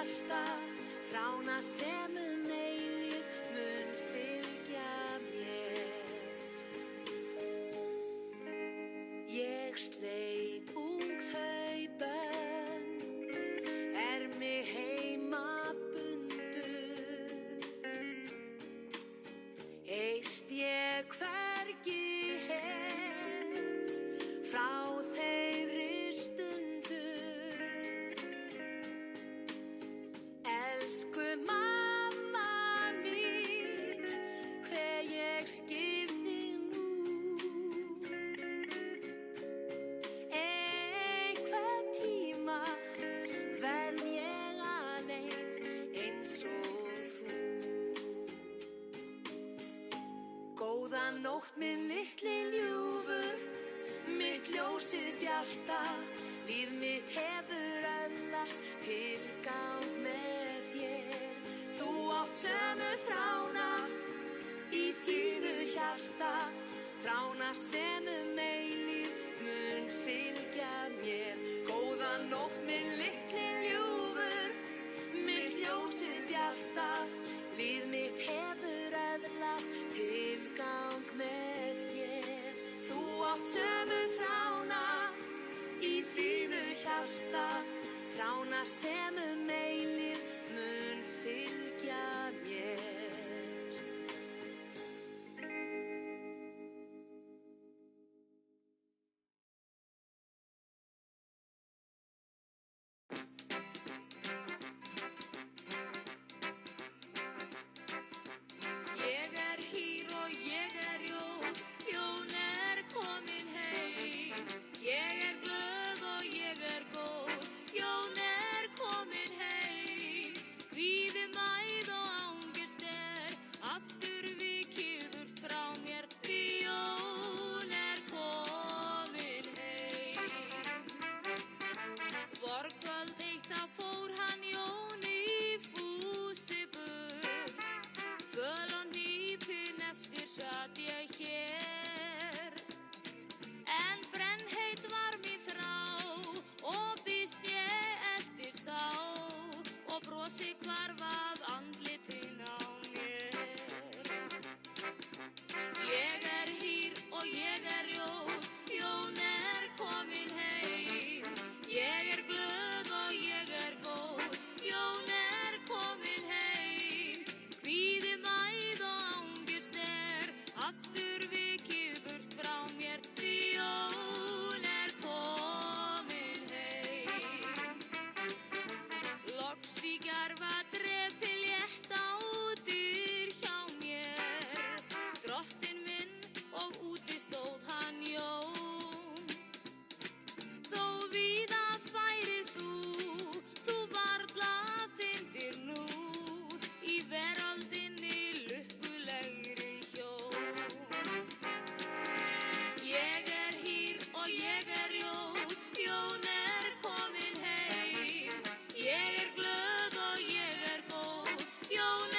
bjarta, þrána sem eilíf mun fylgja mér. Ég sleit þau bönd, mig heima bundu. Eist ég hvergi hef frá þeirri stundu. Elsku mamma mín, hve ég skil þig nú. Einhvern tíma verð ég alein eins og þú. Góða nótt minn litli ljúfur, mitt ljósið bjarta, líf mitt hefur öðlast tilgang með þér. Þú átt sömu þrána í þínu hjarta, þrána sem eilíf mun fylgja mér. Góða nótt minn litli ljúfur, mitt ljósið bjarta, líf mitt hefur öðlast tilgang með þér. Þú átt sömu þrána í þínu hjarta, þrána sem eilíf mun fylgja mér. Ég hýr og ég jól, Jón kominn heim. Ég glöð og ég góð, Jón kominn heim. Kvíði, mæð og angist aftur vikið burt frá mér, því Jón kominn heim. Vorkvöld eitt þá fór hann Jón í fúsi burt. Föl og nýpinn eftir satt ég hér, en brennheit var mín þrá og býst ég eftir þá, og brosi hvarf af andlitin á mér. Ég hýr og ég jól, Jón kominn heim. Ég glöð og ég góð, Jón kominn heim. Kvíði, mæð og angist aftur vikið burt frá mér, því Jón kominn heim. Loks í garfa drepi létta útir hjá mér, drottinn minn og úti stóð hann Jón. Þó víða færir þú varla fyndir nú í veröldinni lukkulegri hjón. Ég hýr og ég jól, Jón kominn heim. Ég glöð og ég góð, Jón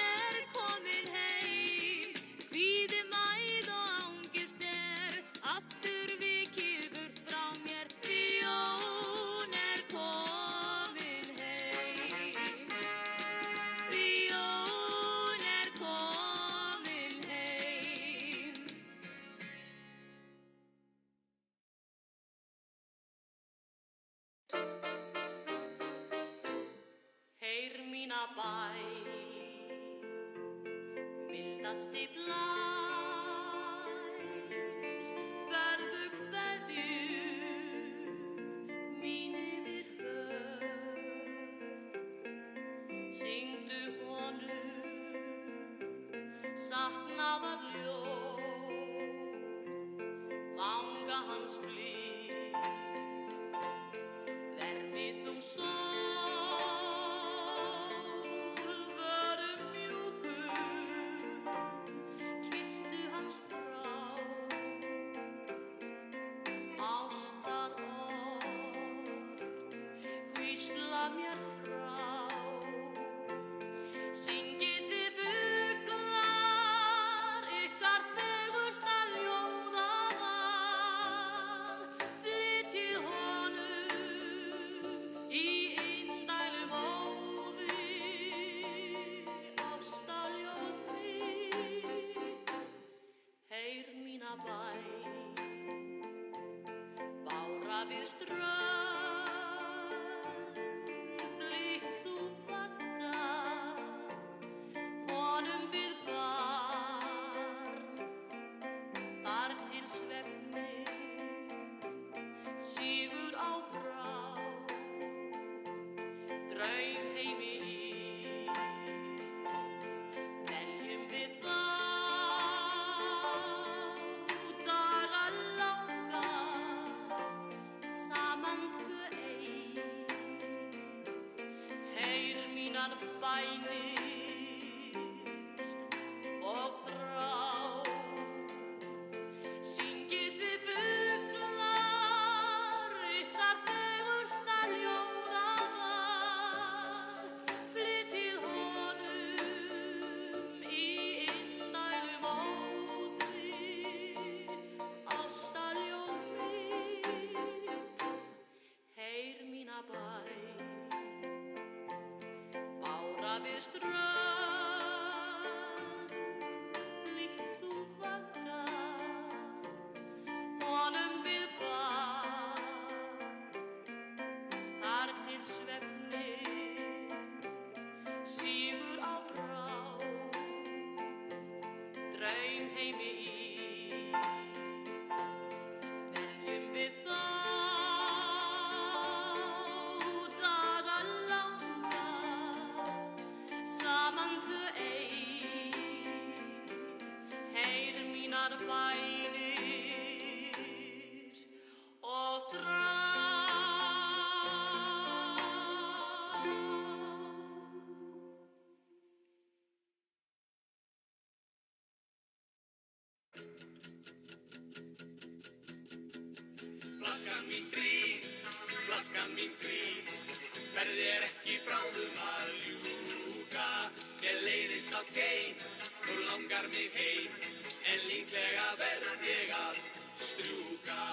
kominn heim. Kvíði, mæð og angist aftur vikið burt frá mér, því Jón kominn heim. Því Jón kominn heim. Heyr mína bæn, mildasti blær, berðu kveðju mín yfir höf. Syngdu honum saknaðarljóð, vanga hans blíð, vermi þú sól, vörum mjúkum, kistu hans brá. Ástarorð hvísla mér frá. Syngið þið fuglar ykkar fegursta ljóðaval, við strönd, líkt þú vaggar, honum við barn, þar til svefninn sígur á brá, draumheimi í. Veljum við þá daga langa, saman tvö ein, heyr mínar bænir og þrá. Syngið þið fuglar ykkar fegursta ljóðaval, flytjið honum í indælum óði, ástaljóð mitt, heyr mína bæn, bára við strönd, líkt þú vaggar, honum við barn, þar til svefninn sígur á brá, draumheimi í. Veljum við þá daga langa, saman tvö ein, heyr mínar bænir og þrá. Flaskan mín grín, verð þér ekki bráðum að ljúka. Ég leiðist á geim, nú langar mig heim, en líklega verð ég að strjúka.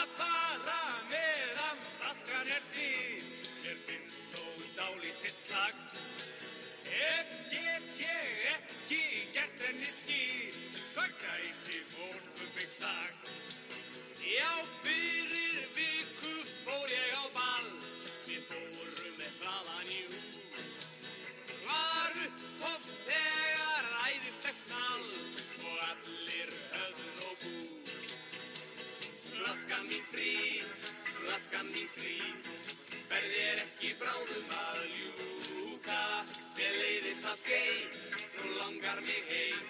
Að fara meðan flaskan til, mér finnst þó dálítið slakt. Ef get ég ekki gert henni skil, hvað gæti fólk mig sagt? Já, fyrir viku fór ég á ball, við fórum með hraðan í hús. Var upphófst þegar æðislegt skall og allir höfðu nóg bús. Flaskan mín frín, verð þér ekki bráðum að ljúka. Mér leiðist að geim, nú langar mig heim,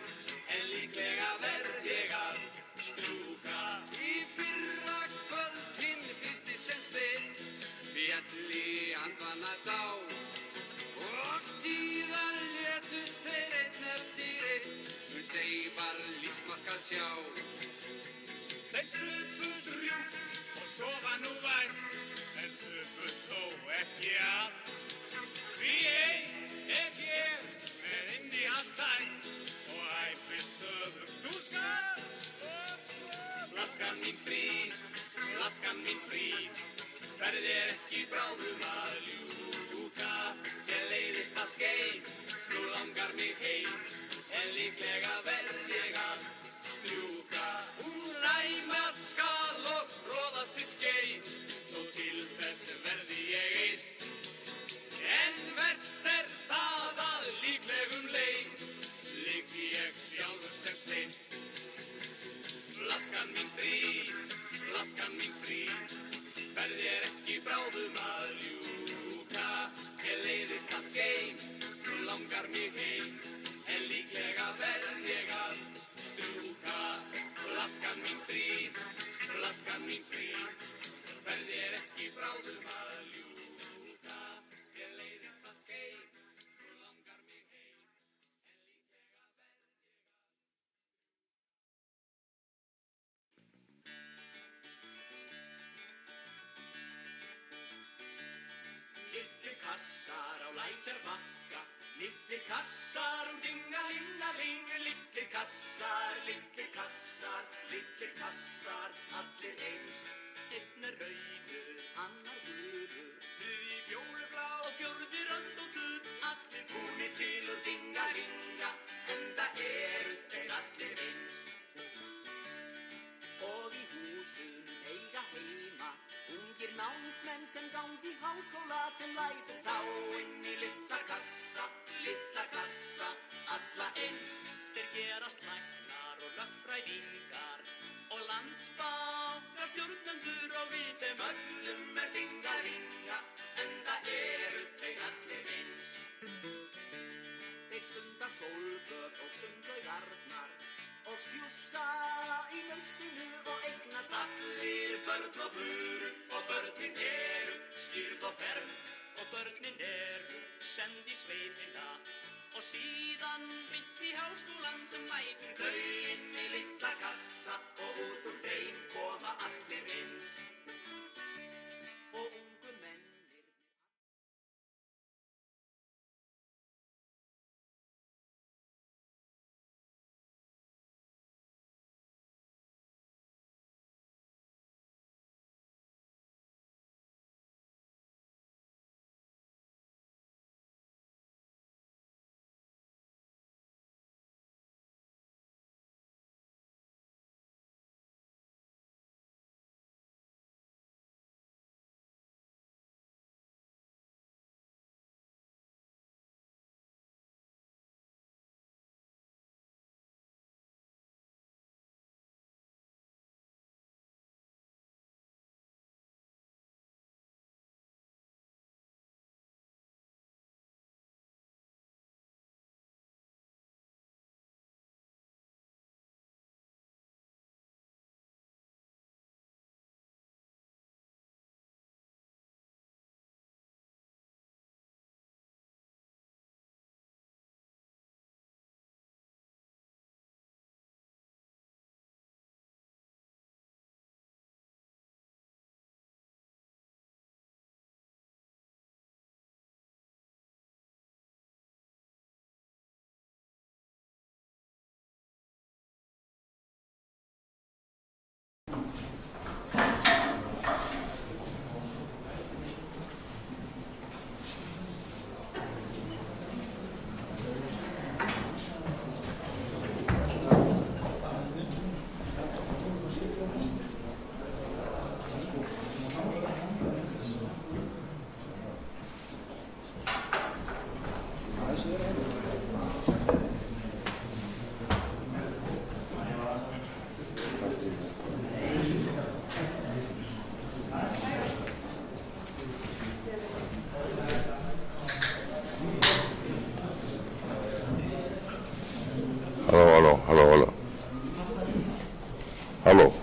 en líklega verð ég að strjúka. Í fyrra kvöld hinn fyrsti sem steinn, félli andvana dá, og síðan létust þeir einn eftir einn, seifar lífsmark að sjá. Þeir supu drjúgt og sofa nú vært, en supu þó ekki allt. Því ein ég með innihaldtækt og æpi stöðugt þú skall. Flaskan mín frín, verð þér ekki bráðum að ljúka. Ég leiðist að geim, nú langar mig heim, en líklega verð ég að strjúka. Hún ræma skal og froða sitt skeið, þó til þess verði ég einn. En verst það að líklegum leið, ligg ég sjálfur sem steinn. Flaskan mín frín, verð þér ekki bráðum að ljúka. Ég leiðist að geim, nú langar mig heim, en líklega verð ég að strjúka. Flaskan mín frín, verð þér ekki bráðum að ljúka. Ég leiðist að geim, nú langar mig heim, en líklega verð ég að. Litlir kassar á Lækjarbakka, litlir kassar úr dingalingaling. Litlir kassar, allir eins. Einn rauður, annar gulur, þriðji fjólublá og fjórði röndóttur. Allir búnir til úr dingalinga, enda eru þeir allir eins. Og í húsum eiga heima ungir lætur þá inn í litla kassa, alla eins. Þeir gerast læknar og lögfræðingar og landsbankastjórnendur og við þeim Öllum dingalinga, enda eru þeir allir eins. Þeir stunda sólböð og sundlaugarnar og sjússa í naustinu og eignast allir börn og buru og börnin eru skýrð og ferm og börnin eru send í sveitina og síðan beint í háskólann sem lætur þau inn í litla kassa og út úr þeim koma allir eins. Og ungu mennir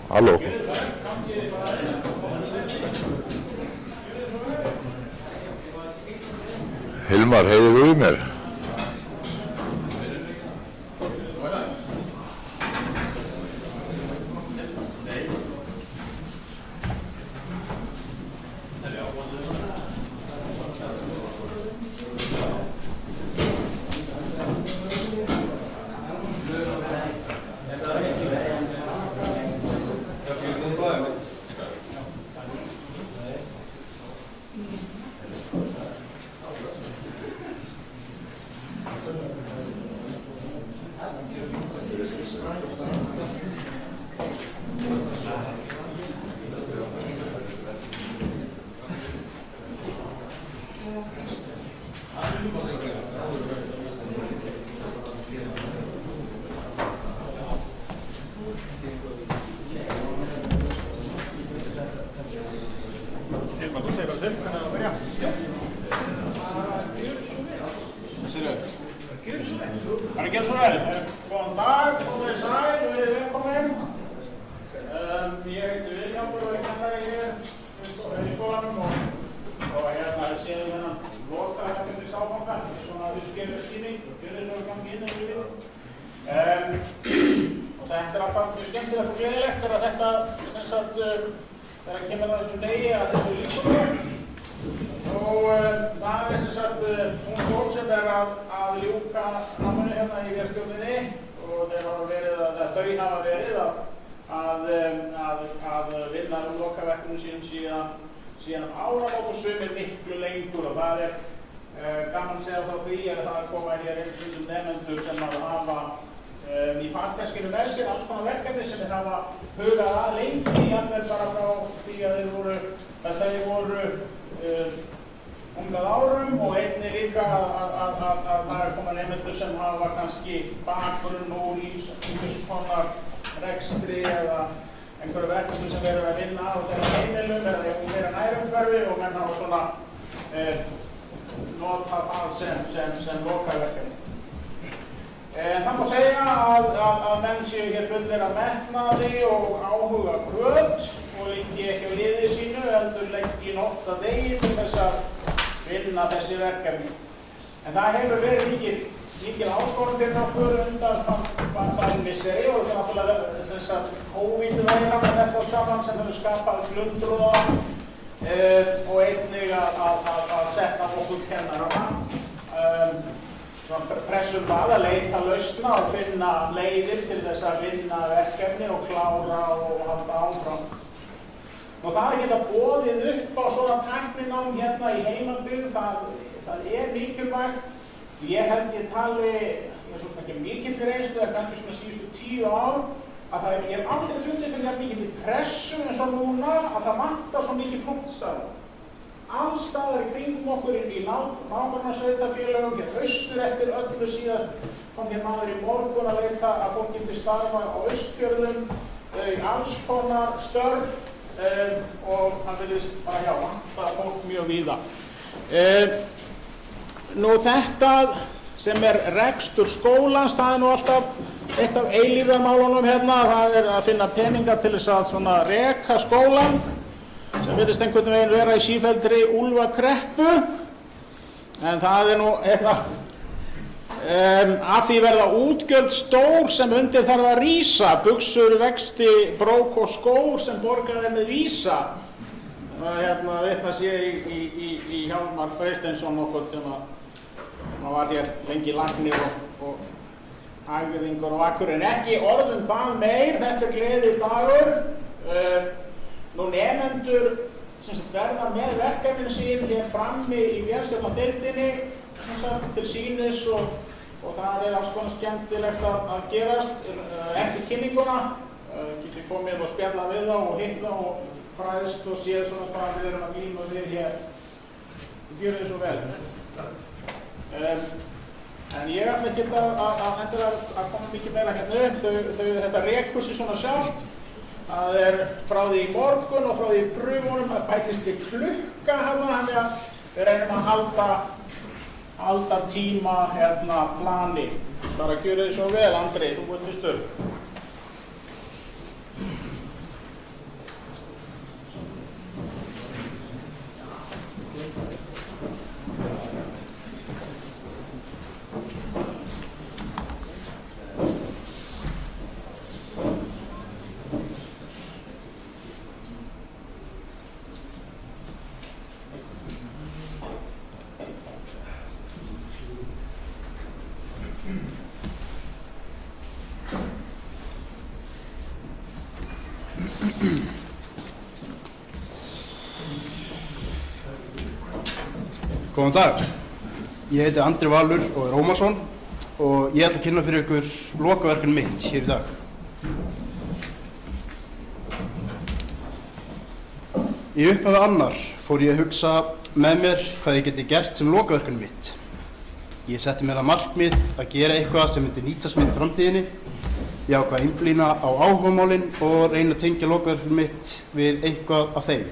Halló. Hilmar, heyrðu í mér? ungað árum og einnig líka að það koma nemendur sem hafa kannski bakgrunn úr ýmis konar rekstri eða einhverju verkefni sem verður að vinna á þeirra heimilum eða í þeirra nærumhverfi og menn hafa svona notað það sem lokaverkefni. Það má segja að menn séu hér fullir af metnaði og áhuga hvöt og liggi ekki á liði sínu, heldur leggi nótt að degi til þess að vinna þessi verkefni. En það hefur verið mikil áskorun fyrir okkur undanfarin misseri og það er náttúrulega þess að COVID-veiran með þetta allt saman sem hefur skapað glundroða og einnig að setja okkur kennarana. Pressum að leita lausna og finna leiðir til þess að vinna verkefni og klára og halda áfram. Og það að geta boðið upp á svona tækninám hérna í heimabyggð, það er mikilvægt. Ég held ég tali, ég er svo sem ekki mikilvægt reynslu, eða kannski svona síðustu 10 ár, að ég hef aldrei fundið fyrir það mikil pressu eins og núna að það vantar svo mikil punktstarf. Alls staðar í kringum okkur inn í nágrannasveitarfélögum, hér austur eftir öllu síðast kom hér maður í morgun að leita að fólk geti starfa á Austfjörðum, alls konar störf og það virðist bara vanta fólk mjög víða. Nú þetta sem er rekstur skólans, það er nú alltaf eitt af eilífðarmálunum hérna, það er að finna peninga til þess að svona reka skólan sem virðist einhvern veginn vera í sífelldri úlfakreppu, en það er nú af því verða útgjöld stór sem undir þarf að rísa, buxur, vexti, brók og skór sem borgað er með vísa. Vitna sé í Hjálmar Freysteinsson okkur sem var hér lengi læknir og hagyrðingur og vakkur, en ekki orðum það meir, þetta er gleði dagur. Nú nemendur verða með verkefnin sín hér frammi í vélstjórnardeildinni til sýnis og það er alls konar skemmtilegt að gerast eftir kynninguna. Getið komið og spjalla við þá og hitt þá og fræðst og séð svona hvað við erum að glíma við hér. Við gjörum þið svo vel. En ég ætla ekki að koma mikið meira hérna upp. Þetta rekur sig svona sjálft. Það er frá því í morgun og frá því í prufunum að bætist við klukka hérna, þannig að við reynum að halda tíma hérna plani. Bara gjörðu þið svo vel, Andri, þú ert fyrstur. Góðan dag, ég heiti Andri Valur og er Ómarsson og ég ætla að kynna fyrir ykkur lokaverkefni mitt hér í dag. Í upphafi annar fór ég að hugsa með mér hvað ég geti gert sem lokaverkefni mitt. Ég setti mér það markmið að gera eitthvað sem myndi nýtast mér í framtíðinni. Ég ákvað að einblína á áhugamálin og reyna að tengja lokaverkefni mitt við eitthvað af þeim.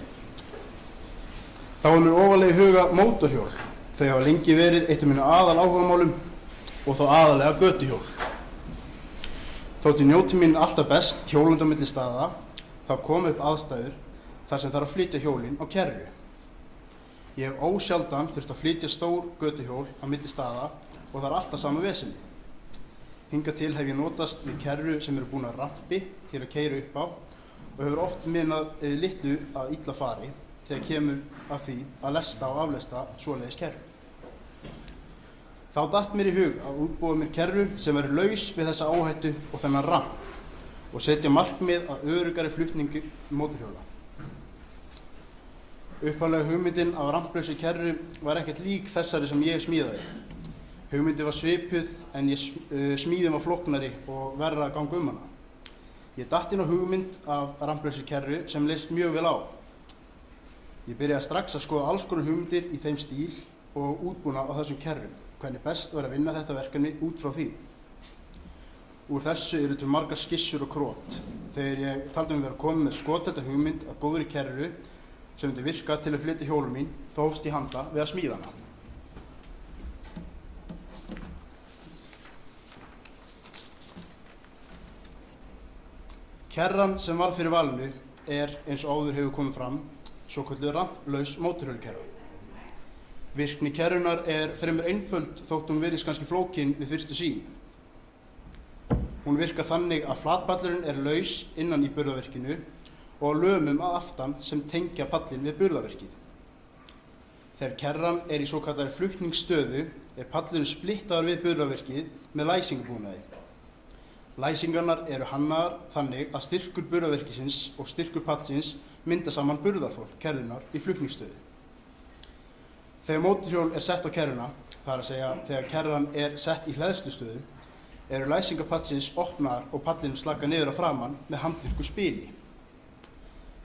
Þá var mér ofarlega í huga mótorhjól. Þau hafa lengi verið eitt af mínu aðal áhugamálum og þá aðalega götuhjól. Þótt ég njóti mín alltaf best hjólandi á milli staða, þá kom upp aðstæður þar sem þarf að flytja hjólin á kerru. Ég hef ósjaldan þurft að flytja stór götuhjól á milli staða og það er alltaf sama vesenni. Hingað til hef ég notast við kerru sem eru búin að rampi til að keyra upp á og hefur oft minnað litlu að illa fari þegar kemur að því að lesta og aflesta svoleiðis kerru. Þá datt mér í hug að útbúa mér kerru sem verður laus við þessa áhættu og þennan ramp og setja markmið að öruggari flutningi mótorhjóla. Upphaflega hugmyndin af ramplausu kerru var ekkert lík þessari sem ég smíðaði. Hugmyndin var svipuð en smíðin var flóknari og verra að ganga hana. Ég datt inn á hugmynd af ramplausu kerru sem leist mjög vel á. Ég byrjaði strax að skoða alls konar hugmyndir í þeim stíl og útbúna á þessum kerrum, hvernig best var að vinna þetta verkefni út frá því. Úr þessu eru til margar skissur og krot. Þegar ég taldi vera komið með skothelda hugmynd að góðri kerru sem myndi virka til að flytja hjólum mín, þá hófst ég handa við að smíða hana. Kerran sem varð fyrir valinu eins og áður hefur komið fram, svokölluð ramplaus mótorhjólakerra. Virkni kerrunnar fremur einföld þótt hún virðist kannski flókin við fyrstu sýn. Hún virkar þannig að flatpallurinn laus innan í burðarvirkinu og á lömum að aftan sem tengja pallinn við burðarvirkið. Þegar kerran í svokallari flutningsstöðu pallurinn splittaður við burðarvirkið með læsingabúnaði. Læsingarnar hannaðar þannig að styrkur burðarvirkisins og styrkur pallsins mynda saman burðarþol kerrunnar í flutningsstöðu. Þegar mótorhjól sett á kerruna, það er að segja þegar kerran sett í hleðslustöðu, læsingar pallsins opnaðar og pallinn slakað niður að framan með handvirku spili.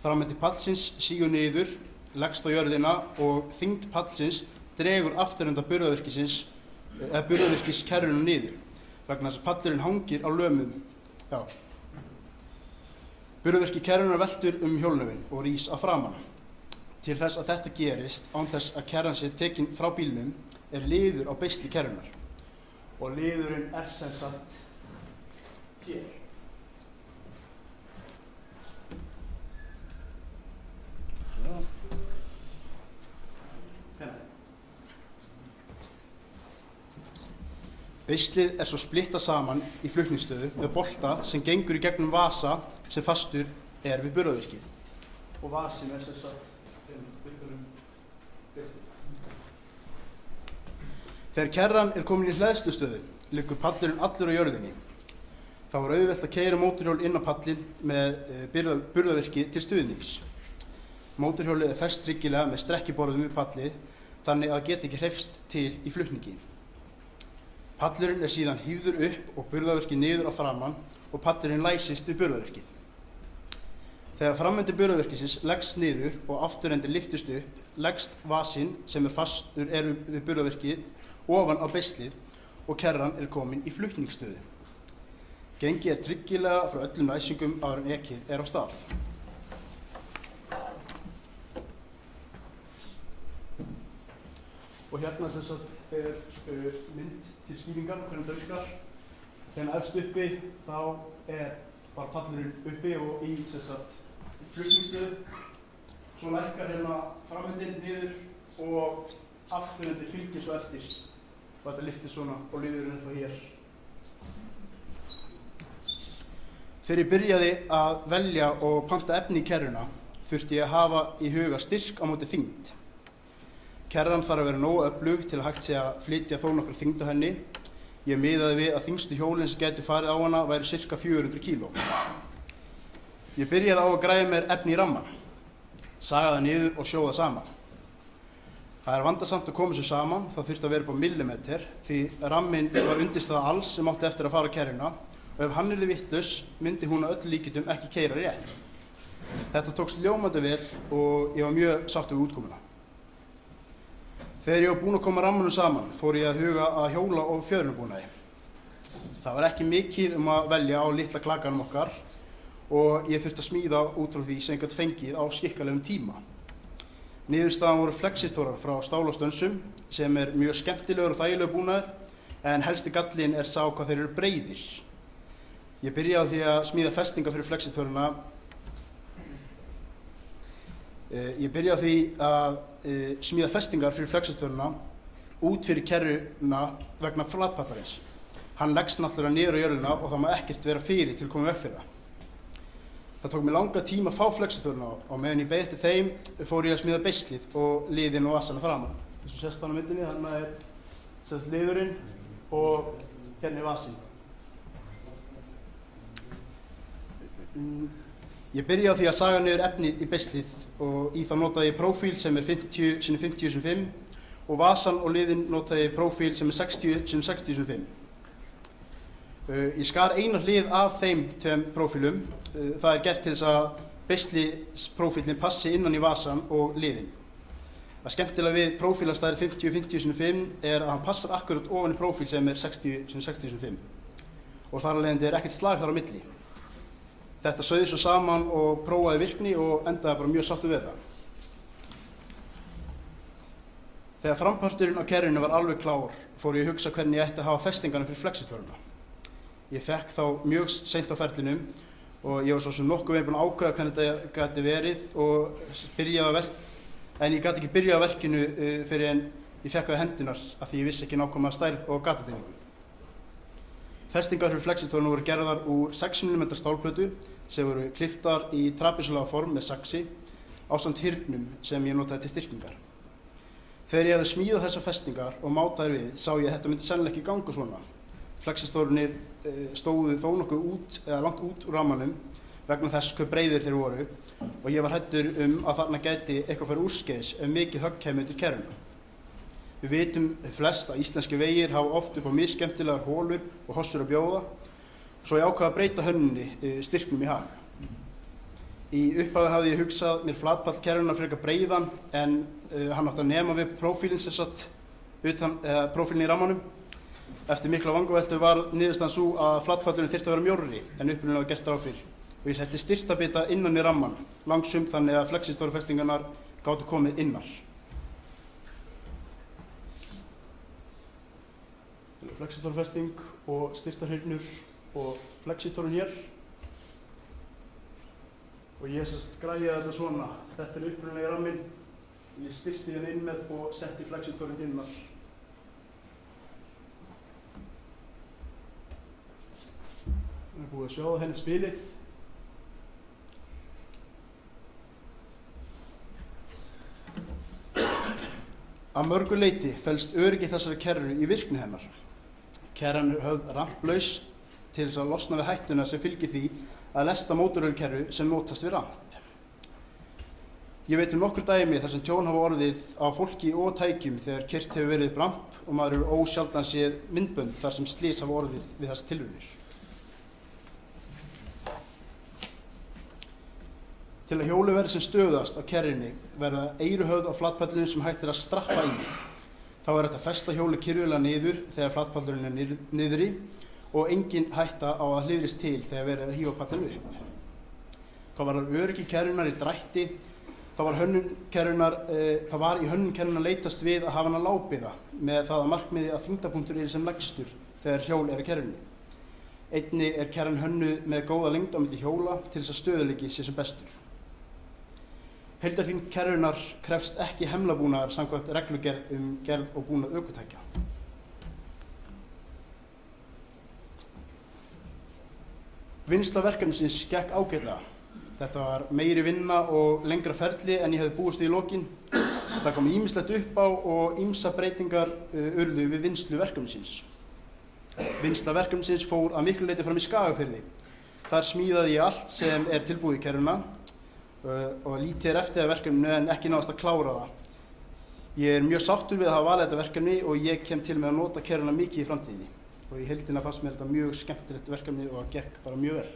Frammendi pallsins sígur niður, leggst á jörðina og þyngd pallsins dregur afturenda burðarvirkis kerruna niður, vegna þess að pallurinn hangir á lömum. Burðarvirki kerrunar veltur hjólnöfin og rís að framan. Til þess að þetta gerist án þess að kerran sé tekin frá bílnum liður á beisli kerrunar. Og liðurinn sem sagt hér. Beislið svo splittað saman í flutningsstöðu með bolta sem gengur í gegnum vasa sem fastur við burðarvirkið. Og vasin sem sagt utan beislið. Þegar kerran komin í hleðslustöðu, liggur pallurinn allur á jörðinni. Þá auðvelt að keyra mótorhjól inn á pallinn með burðarvirkið til stuðnings. Mótorhjólið fest tryggilega með strekkiborðum við pallið, þannig að það geti ekki hreyfst til í flutningi. Pallurinn síðan hífður upp og burðarvirkið niður á framan og pallurinn læsist við burðarvirkið. Þegar framendi burðarvirkisins leggst niður og afturendi lyftist upp, leggst vasinn sem fastur við burðarvirkið ofan á beislið og kerran komin í flutningsstöðu. Gengið tryggilega frá öllum læsingum áður en ekið á stað. Og hérna sem sagt mynd til skýringar hvernig það virkar. Hérna efst uppi þá bara pallurinn uppi og í sem sagt flutningsstöðu. Svo lækkar hérna framendinn niður og afturendi fylgir svo eftir. Og þetta lyftir svona og liðurinn þá hér. Þegar ég byrjaði að velja og panta efni í kerruna þurfti ég að hafa í huga styrk á móti þyngd. Kerran þarf að vera nógu öflug til að hægt sé að flytja þó nokkra þyngd á henni. Ég miðaði við að þyngstu hjólinn sem gætu farið á hana væri sirka 400 kíló. Ég byrjaði á að græja mér efni í ramman, saga það niður og sjóða saman. Það vandasamt að koma þessu saman, það þurfti að vera upp á millimeter því ramminn var undirstaða alls sem átti eftir að fara á kerruna og ef hann vitlaus myndi hún að öllu líkindum ekki keyra rétt. Þetta tókst ljómandi vel og ég var mjög sáttur við útkomuna. Þegar ég var búinn að koma rammanum saman fór ég að huga að hjóla og fjörunarbúnaði. Það var ekki mikið að velja á litla klakanum okkar og ég þurfti að smíða út frá því sem ég gat fengið á skikkalegum tíma. Niðurstaðan voru flexistórar frá stál og stönsum sem mjög skemmtilegur og þægilegur búnaður en helsti gallinn sá hvað þeir eru breiðir. Ég byrjaði á því að smíða festingar fyrir flexistóruna. Út fyrir kerruna vegna flatpallarins. Hann leggst náttúrulega niður á jörðina og það má ekkert vera fyrir til að koma veg fyrir það. Það tók mig langa tíma að fá flexistóruna og meðan ég beið eftir þeim fór ég að smíða beislið og liðinn og vasana framan. Eins og sést hann á myndinni, þarna liðurinn og hérna vasinn. Ég byrjaði á því að saga niður efnið í beislið og í það notaði ég prófíl sem 50x50x5 og vasan og liðinn notaði ég prófíl sem 60x60x5. Ég skar eina hlið af þeim tveim prófílum. Það gert til þess að beisliprófílinn passi innan í vasan og liðinn. Það skemmtilega við prófílastæðir 50x50x5 er að hann passar akkurat ofan í prófíl sem er 60x60x5 og þar af leiðandi er ekkert slag þar á milli. Þetta sauði svo saman og prófaði virkni og endaði bara mjög sáttur við þetta. Þegar framparturinn á kerrinu var alveg klár fór ég að hugsa hvernig ég ætti að hafa festingarna fyrir flexitöruna. Ég fekk þá mjög seint á ferlinum og ég var svo sem nokkuð verið búinn að ákveða hvernig þetta gæti verið en ég gat ekki byrjað á verkinu fyrir en ég fekk það í hendunar af því ég vissi ekki nákvæmlega stærð og gatadeilingu. Festingar fyrir flexitöruna voru gerðar úr 6 mm stálplötu sem voru klipptar í trapezulega form með saxi ásamt hyrnum sem ég notaði til styrkingar. Þegar ég hefði smíðað þessar festingar og mátaði við, sá ég að þetta myndi sennilega ekki ganga svona. Flexistórunir stóðu þó nokkuð langt út úr rammanum vegna þess hve breiðir þeir voru og ég var hræddur að þarna gæti eitthvað farið úrskeiðis ef mikið högg kæmi undir kerruna. Við vitum flest að íslenski vegir hafa oft upp á misskemmtilegar holur og hossur að bjóða, svo ég ákvað að breyta hönnunni styrknum í hag. Í upphafi hafði ég hugsað mér flatpall kerruna frekar breiðan en hann átti að nema við prófílinn sem satt prófílinn í rammanum. Eftir mikla vangaveltu var niðurstaðan sú að flatpallurinn þyrfti að vera mjórri en upprunalega var gert ráð fyrir og ég setti styrtabita innan í ramman, langsum þannig að flexistórufestingarnar gátu komið innar. Flexistórufesting og styrtarhyrnur og flexistórun hér. Og ég græjaði þetta svona. Þetta er upprunalegi ramminn. Ég styrti hann inn með og setti flexitórinn innar. Það er búið að sjóða henni spilið. Að mörgu leyti felst öryggi þessari kerru í virkni hennar. Kerran er höfð ramplaus til þess að losna við hættuna sem fylgir því að lesta mótorhjólkerru sem notast við ramp. Ég veit nokkur dæmi þar sem tjón hafa orðið á fólki og tækjum þegar keyrt hefur verið upp ramp og maður hefur ósjaldan séð myndbönd þar sem slys hafa orðið við þessar tilraunir. Til að hjólið verði sem stöðast á kerrinni verða eyruhöfð á flatpallurinn sem hægt er að strappa í. Þá er hægt að festa hjólið kyrfilega niður þegar flatpallurinn er niðri og engin hætta á að hliðrist til þegar verið að hífa pallinu upp. Hvað varðar öryggi kerrunnar í drætti, það var í hönnun kerrunnar leitast við að hafa hana lágbyggða með það að markmiði að þyngdarpunktur er sem lægstur þegar hjól er á kerrunni. Einnig er kerran hönnuð með góða lengd á milli hjóla til þess að stöðugleiki sé sem bestur. Heildarþyngd kerrunnar krefst ekki hemlabúnaðar samkvæmt reglugerð gerð og búnað ökutækja. Vinnsla verkefnisins gekk ágætlega. Þetta var meiri vinna og lengra ferli en ég hefði búist við í lokin. Það kom ýmislegt upp á og ýmsa breytingar urðu við vinnslu verkefnisins. Vinnsla verkefnisins fór að miklu leyti fram í Skagafirði. Þar smíðaði ég allt sem er tilbúið í kerruna og lítið er eftir að verkefninu en ekki náðast að klára það. Ég er mjög sáttur við að hafa valið þetta verkefni og ég kem til með að nota kerruna mikið í framtíðinni. Og í heildina fannst mér þetta mjög skemmtilegt verkefni og það gekk bara mjög vel.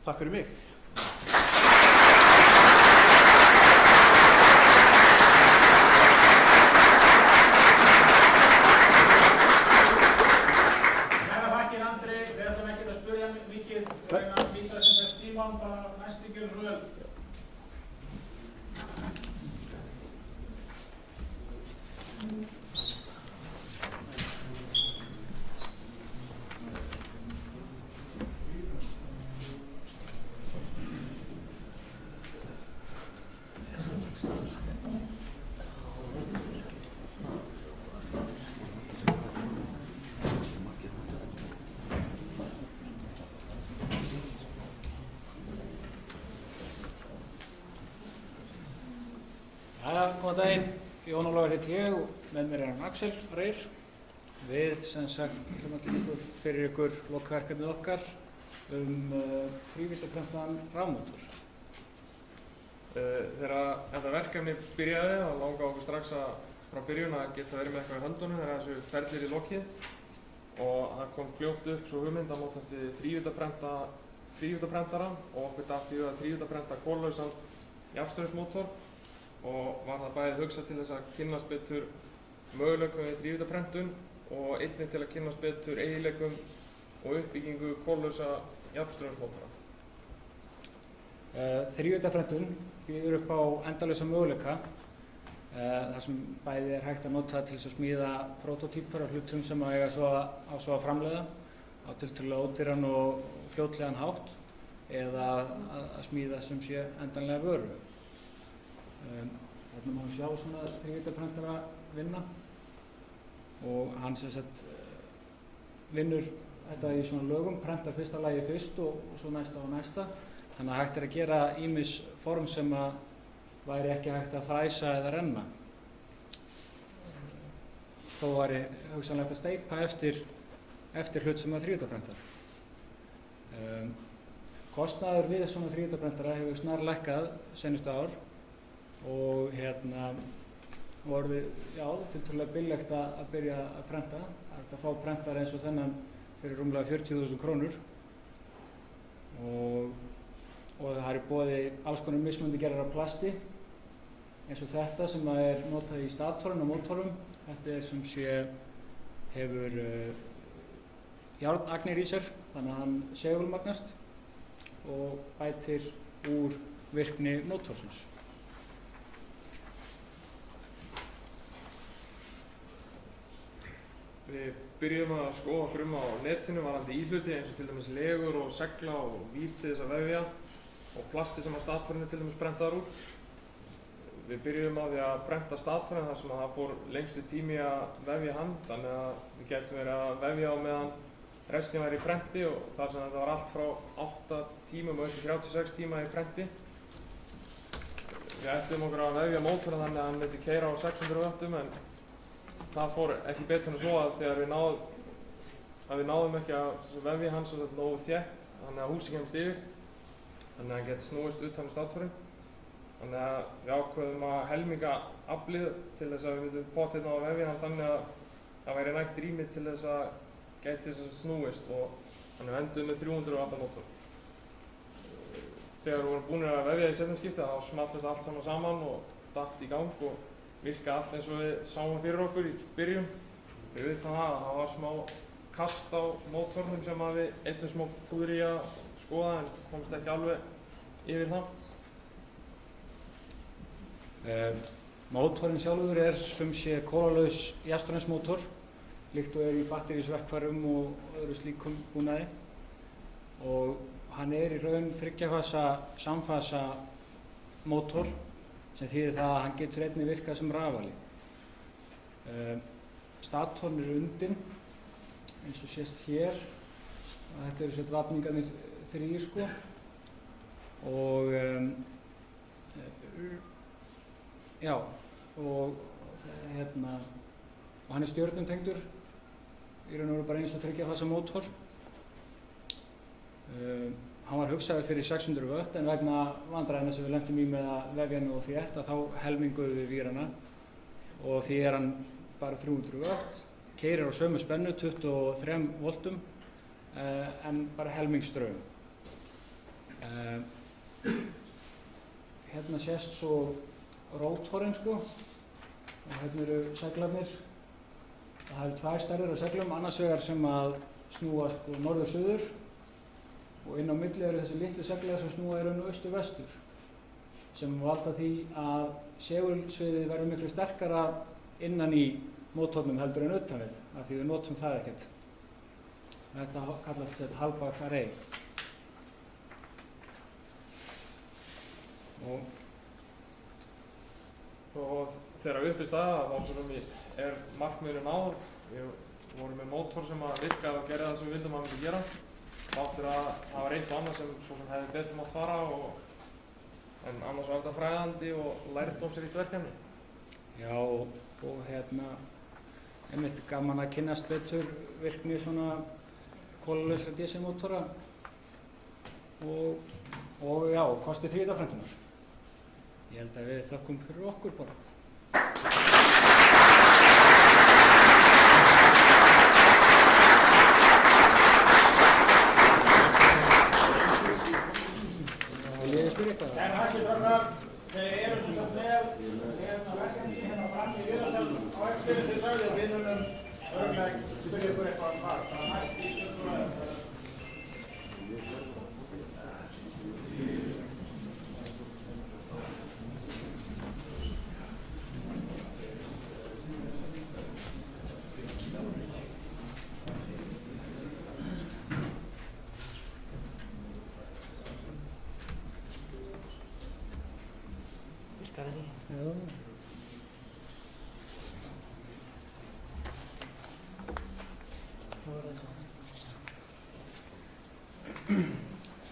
Takk fyrir mig. Kærar þakkir Andri, við ætlum ekki að spyrja mikið, reyna að nýta sem best tímann, bara næstu gjöru svo vel. Góðan daginn, Jón Ólafur heiti ég og með mér er hann Axel Reyr. Við sem sagt ætlum að kynna fyrir ykkur lokaverkefnið okkar þrívíddarprentaðan rafmótor. Þegar þetta verkefni byrjaði þá langaði okkur strax frá byrjun að geta verið með eitthvað í höndunum þegar þessu ferli er í lokið og það kom fljótt upp svo hugmynd að notast við þrívíddarprenta þrívíddarprentara og okkur datt í hug að þrívíddarprenta kollausan jafnstraumsmótor og var það bæði hugsað til þess að kynnast betur möguleikum við þrívíddarprentun og einnig til að kynnast betur eiginleikum og uppbyggingu kollausa jafnstraumsmótora. Þrívíddarprentun býður upp á endalausa möguleika þar sem bæði hægt að nota til þess að smíða protótípur af hlutum sem eiga svo að framleiða á tiltölulega ódýran og fljótlegan hátt eða að smíða sem sé endanlega vöru. Þarna má við sjá svona þrívíddarprentara vinna og hann sem sagt vinnur þetta í svona lögum, prentar fyrsta lagi fyrst og svo næsta og næsta. Þannig að hægt að gera ýmis form sem að væri ekki hægt að fræsa eða renna. Þó væri hugsanlegt að steypa eftir hlut sem að þrívíddarprentar. Kostnaður við svona þrívíddarprentara hefur snarlækkað seinustu ár og orðið tiltölulega billegt að byrja að prenta. Það er hægt að fá prentar eins og þennan fyrir rúmlega 40.000 krónur og það er í boði alls konar mismunandi gerðar af plasti eins og þetta sem er notað í statorinn og mótorum. Þetta er sem sé hefur járnagnir í sér þannig að hann segulmagnast og bætir úr virkni mótorsins. Við byrjum að skoða okkur á netinu varðandi íhluti eins og til dæmis legur og segla og vír til þess að vefja og plasti sem að statorinn til dæmis prentaðar úr. Við byrjum á því að prenta statorinn þar sem að það fór lengstu tími að vefja hann þannig að við getum verið að vefja á meðan restin væri í prenti og þar sem þetta var allt frá 8 tímum og upp í 36 tíma í prenti. Við ætlum okkur að vefja mótorinn þannig að hann myndi keyra á 600 vöttum en það fór ekki betur en svo að þegar við náðum ekki að vefja hann svo nógu þétt þannig að húsið kemst yfir þannig að hann geti snúist utan í statorinn. Þannig að við ákveðum að helminga aflið til þess að við myndum potið ná að vefja hann þannig að það væri nægt rými til þess að geti þess að snúist og þannig við endum með 300 watta mótor. Þegar við vorum búinir að vefja í seinna skiptið þá small þetta allt saman og datt í gang og virkaði allt eins og við sáum fyrir okkur í byrjun. Við vitum að það var smá kast á mótornum sem að við eittum smá púður í að skoða en komst ekki alveg yfir það. Mótorinn sjálfur er sem sé kólalaus jafnstraumsmótor líkt og er í batterísverkfærum og öðru slíkum búnaði og hann er í raun 3-fasa samfasa mótor sem þýðir það að hann getur einnig virkað sem rafali. Statorinn er undinn eins og sést hér og þetta eru sett vafningarnir 3 sko og og hann er stjörnumtengdur í raun og veru bara eins og 3-fasa mótor. Hann var hugsaður fyrir 600 vött en vegna vandræðina sem við lentum í með að vefja nú og þétt að þá helminguðum við vírana og því er hann bara 300 vött, keyrir á sömu spennu 23 voltum en bara helmingsstraum. Hérna sést svo rótorinn sko og hérna eru seglarnir. Það eru 2 stærðir af seglum, annars vegar sem að snúa sko norður-suður og inn á milli eru þessi litlu seglar sem snúa í raun og austur-vestur sem valda því að segulsviðið verður miklu sterkara innan í mótornum heldur en utan við af því við notum það ekkert. Þetta kallast halfback array. Og þegar við upp í staða þá er markmiðurinn náð. Við vorum með mótor sem að virkaði og gerði það sem við vildum að hann myndi gera. Þáttur að það var eitt og annað sem hefði betur mátt fara en annars var þetta fræðandi og lærdómsríkt verkefni. Já og einmitt gaman að kynnast betur virkni svona kólalausra DC-mótora og já, kosti þrívíddarprentunar. Ég held að við þökkum fyrir okkur bara. eins og ég sagði, við munum örglega spyrja ykkur eitthvað þar. Það er næst í stjórnmálaðið.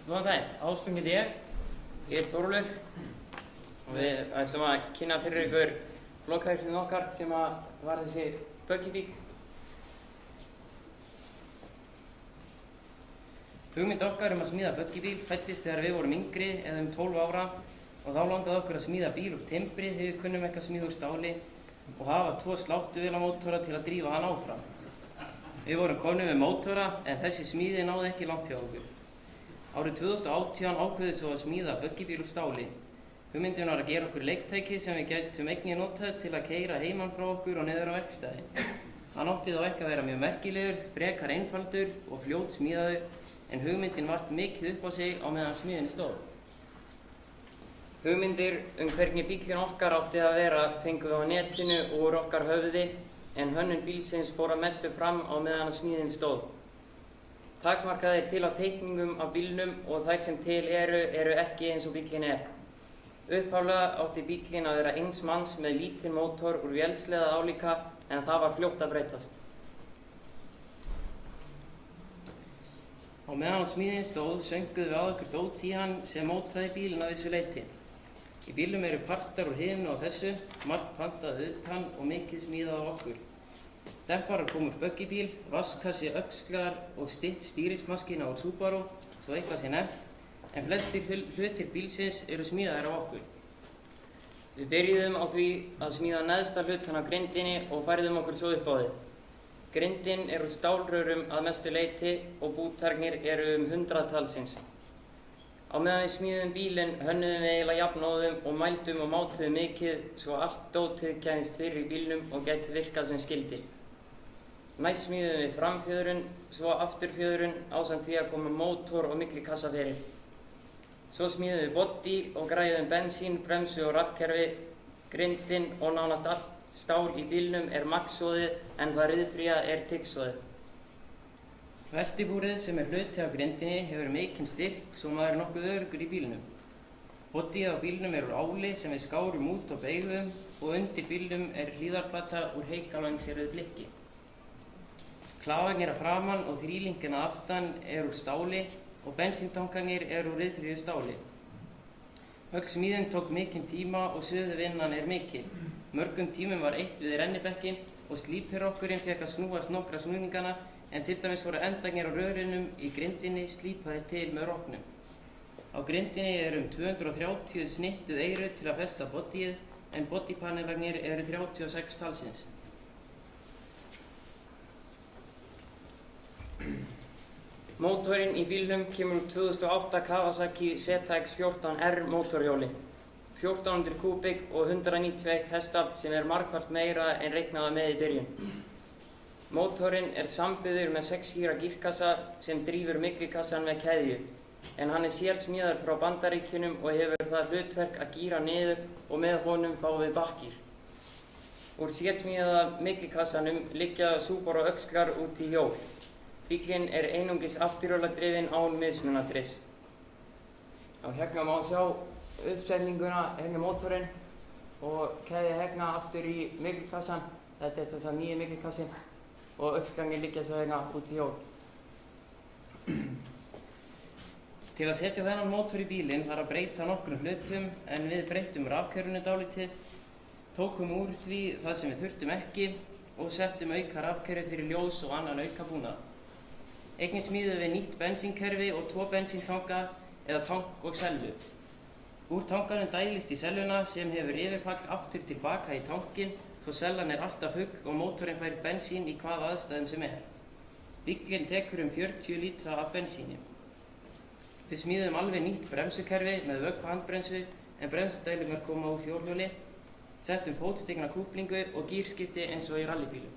Góðan daginn, Ásbjörn heiti ég er Þórólfur og við ætlum að kynna fyrir ykkur lokaverkefnið okkar sem var þessi böggibíl. Hugmynd okkar að smíða böggibíl fæddist þegar við vorum yngri eða 12 ára og þá langaði okkur að smíða bíl úr timbri þegar við kunnum ekki að smíða úr stáli og hafa 2 sláttuvélamótora til að drífa hann áfram. Við vorum komnir með mótora en þessi smíði náði ekki langt hjá okkur. Árið 2018 ákveðum svo að smíða böggibíl úr stáli. Hugmyndin var að gera okkur leiktæki sem við gætum einnig notað til að keyra heiman frá okkur og niður á verkstæði. Hann átti þá ekki að vera mjög merkilegur, frekar einfaldur og fljótt smíðaður en hugmyndin vart mikið upp á sig á meðan smíðinni stóð. Hugmyndir hvernig bílinn okkar átti að vera fengum við á netinu og úr okkar höfði en hönnun bílsins fór að mestu fram á meðan smíðin stóð. Takmarkað er til á teikningum af bílnum og þær sem til eru ekki eins og bílinn er. Upphaflega átti bílinn að vera eins manns með lítinn mótor úr vélsleða álíka en það var fljótt að breytast. Á meðan smíðin stóð sönguðum við að okkur dót í hann sem mótaði bílinn að vissu leyti. Í bílnum eru partar úr hinu og þessu, margt pantað utan og mikið smíðað á okkur. Demparar kom úr böggibíl, vasskassi, öxlar og stytt stýrismaskína úr Subaru, svo eitthvað sé nefnt, en flestir hlutir bílsins eru smíðaðir á okkur. Við byrjuðum á því að smíða neðsta hlutann á grindinni og færðum okkur svo upp á þið. Grindin er úr stálrörum að mestu leyti og bútarnir eru 100 talsins. Á meðan við smíðum bílinn hönnuðum við eiginlega jafnóðum og mældum og mátuðum mikið svo allt dótið kæmist fyrir í bílnum og gæti virkað sem skyldi. Næst smíðum við framfjöðrun, svo afturfjöðrun ásamt því að koma mótor og millikassa fyrir. Svo smíðum við body og græðum bensín, bremsu og rafkerfi. Grindin og nánast allt stál í bílnum er magsóðið en það ryðfría er tyggsóðið. Veltibúrið sem er hluti af grindinni hefur mikinn styrk svo maður er nokkuð öruggur í bílnum. Bodyið á bílnum er úr áli sem við skárum út og beygðum og undir bílnum er hlíðarplata úr heykalangsýrðu blikki. Klafanir að framan og þrílingin að aftan er úr stáli og bensíntankarnir er úr ryðfríu stáli. Öll smíðin tók mikinn tíma og suðuvinnan er mikil. Mörgum tímum var eitt við rennibekkin og slíphyrokkurinn fekk að snúast nokkra snúningana en til dæmis voru endarnir á rörinum í grindinni slípaðir til með roknum. Á grindinni eru 230 snittuð eyru til að festa bodyið en bodypanelarnir eru 36 talsins. Mótorinn í bílnum kemur 2008 Kawasaki ZX-14R mótorhjóli. 1400 kúbík og 191 hestafl sem er margfalt meira en reiknaði með í byrjun. Mótorinn er sambyggður með 6 gíra gírkassa sem drífur millikassan með keðju, en hann er sérsmíðaður frá Bandaríkjunum og hefur það hlutverk að gíra niður og með honum fáum við bakkgír. Úr sérsmíðaða millikassanum liggja Subaru öxlar út í hjól. Bíllinn er einungis afturhjóladrifinn án mismunadrifs. Hérna má sjá uppsetninguna hérna mótorinn og keðja hérna aftur í millikassan. Þetta er þess að nýji millikassin og öxlarnir liggja svo hérna út í hjól. Til að setja þennan mótor í bílinn þarf að breyta nokkrum hlutum en við breyttum rafkerfinu dálítið, tókum úr því það sem við þurftum ekki og settum auka rafkerfi fyrir ljós og annan aukabúnað. Einnig smíðum við nýtt bensínkerfi og 2 bensíntanka eða tank og selvu. Úr tankanum dælist í selluna sem hefur yfirfall aftur tilbaka í tankin svo sellan er alltaf hugg og mótorinn fær bensín í hvaða aðstæðum sem er. Bíllinn tekur 40 lítra af bensíni. Við smíðum alveg nýtt bremsukerfi með vökvahandbremsu en bremsudælurnar koma úr fjórhjóli. settum fótstigna kúplingu og gírskipti eins og í rallybílum.